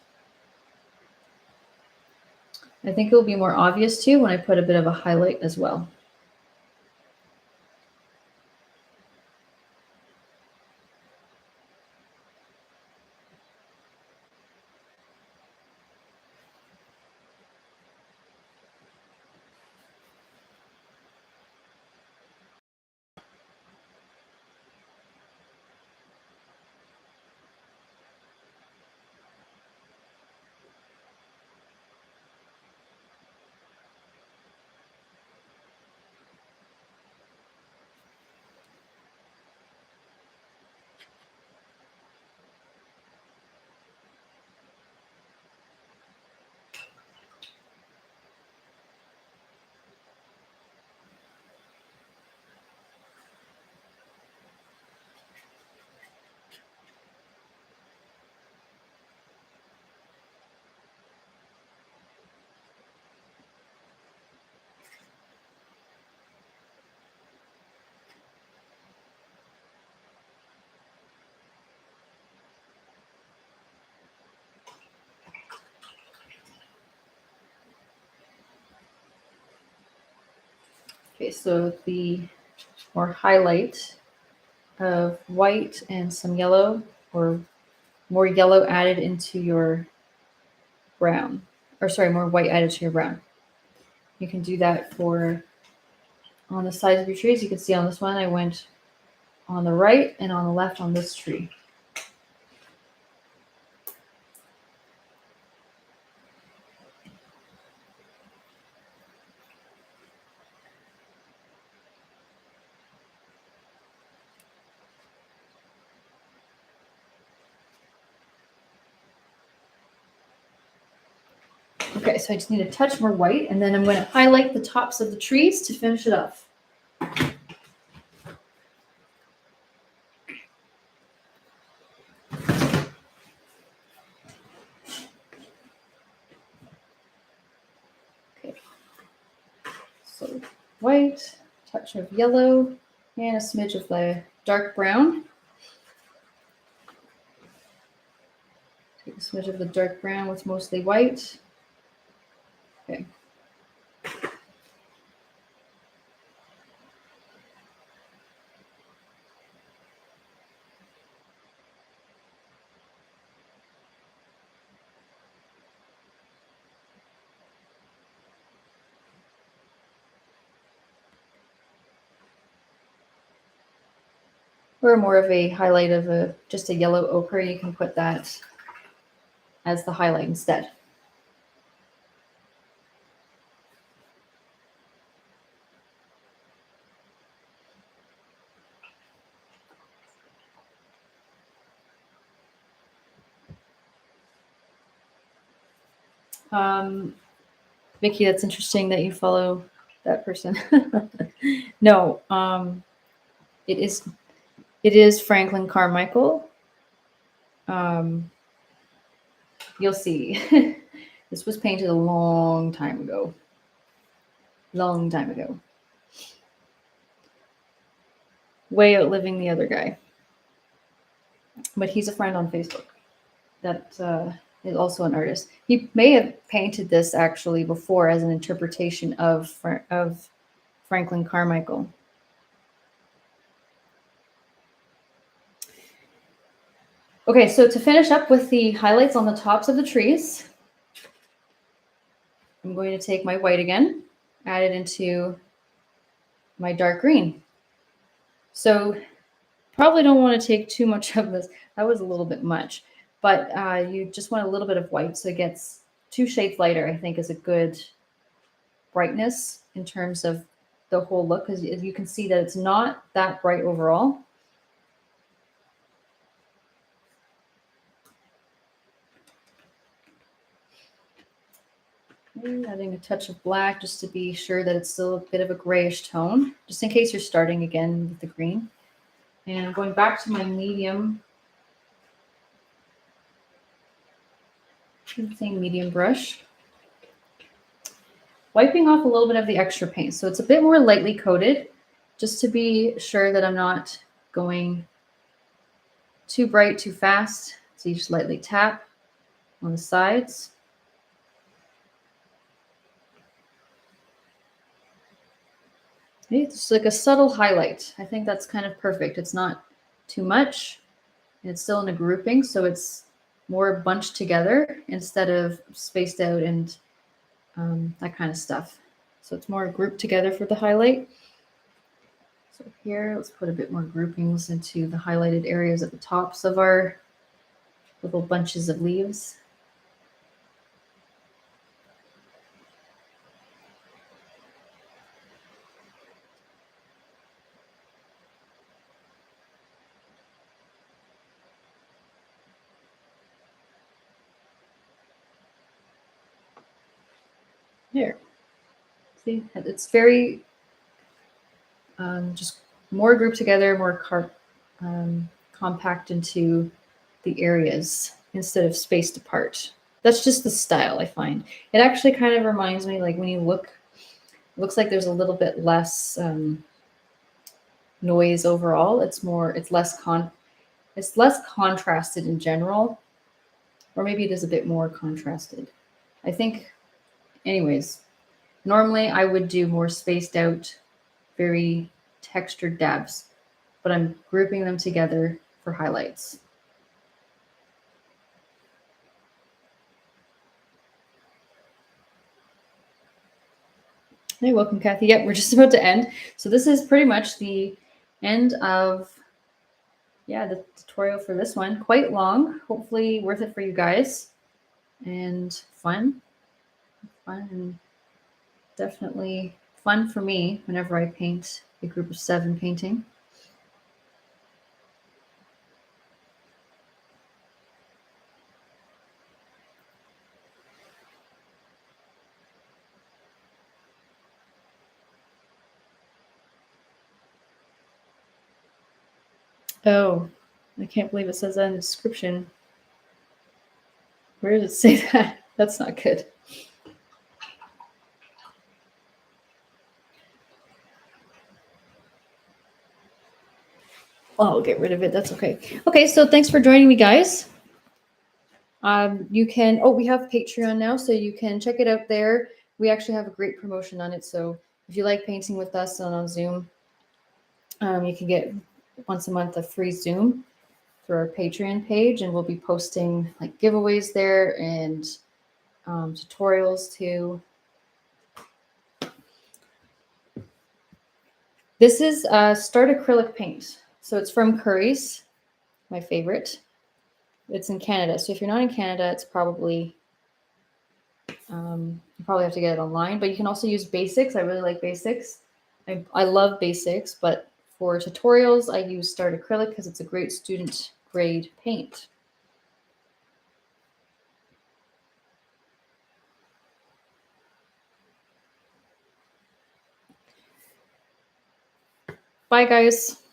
Speaker 1: I think it will be more obvious too when I put a bit of a highlight as well. Okay, so the more highlight of white and some yellow, or more yellow added into your brown, or sorry, more white added to your brown. You can do that for on the sides of your trees. You can see on this one, I went on the right and on the left on this tree. Okay, so I just need a touch more white, and then I'm going to highlight the tops of the trees to finish it off. Okay, so white, touch of yellow, and a smidge of the dark brown. Take a smidge of the dark brown with mostly white. Okay. Or more of a highlight of just a yellow ochre, you can put that as the highlight instead. Vicky, that's interesting that you follow that person. No, it is Franklin Carmichael. You'll see. This was painted a long time ago. Long time ago. Way outliving the other guy. But he's a friend on Facebook that is also an artist. He may have painted this actually before as an interpretation of Franklin Carmichael. Okay, so to finish up with the highlights on the tops of the trees, I'm going to take my white again, add it into my dark green. So probably don't want to take too much of this. That was a little bit much, but you just want a little bit of white so it gets 2 shades lighter, I think is a good brightness in terms of the whole look, because you can see that it's not that bright overall. Adding a touch of black just to be sure that it's still a bit of a grayish tone, just in case you're starting again with the green. And I'm going back to my medium, same medium brush, wiping off a little bit of the extra paint. So it's a bit more lightly coated, just to be sure that I'm not going too bright, too fast. So you just lightly tap on the sides. It's like a subtle highlight. I think that's kind of perfect. It's not too much, and it's still in a grouping, so it's more bunched together instead of spaced out and that kind of stuff. So it's more grouped together for the highlight. So here, let's put a bit more groupings into the highlighted areas at the tops of our little bunches of leaves. Here, see, it's very just more grouped together, more compact into the areas instead of spaced apart. That's just the style I find. It actually kind of reminds me, like when you look, it looks like there's a little bit less noise overall. It's less contrasted in general, or maybe it is a bit more contrasted. I think, anyways, normally I would do more spaced out very textured dabs, but I'm grouping them together for highlights. Hey, welcome, Kathy. Yep, we're just about to end. So this is pretty much the end of, the tutorial for this one. Quite long, hopefully worth it for you guys, and fun and definitely fun for me whenever I paint a group of 7 painting. Oh, I can't believe it says that in the description. Where does it say that? That's not good. Oh, I'll get rid of it. That's okay. Okay, so thanks for joining me, guys. You can, we have Patreon now, so you can check it out there. We actually have a great promotion on it. So if you like painting with us on Zoom, you can get once a month a free Zoom through our Patreon page, and we'll be posting like giveaways there and tutorials too. This is Start Acrylic Paint. So it's from Curry's, my favorite. It's in Canada. So if you're not in Canada, it's probably, you probably have to get it online, but you can also use Basics. I really like Basics. I love Basics, but for tutorials, I use Start Acrylic because it's a great student grade paint. Bye, guys.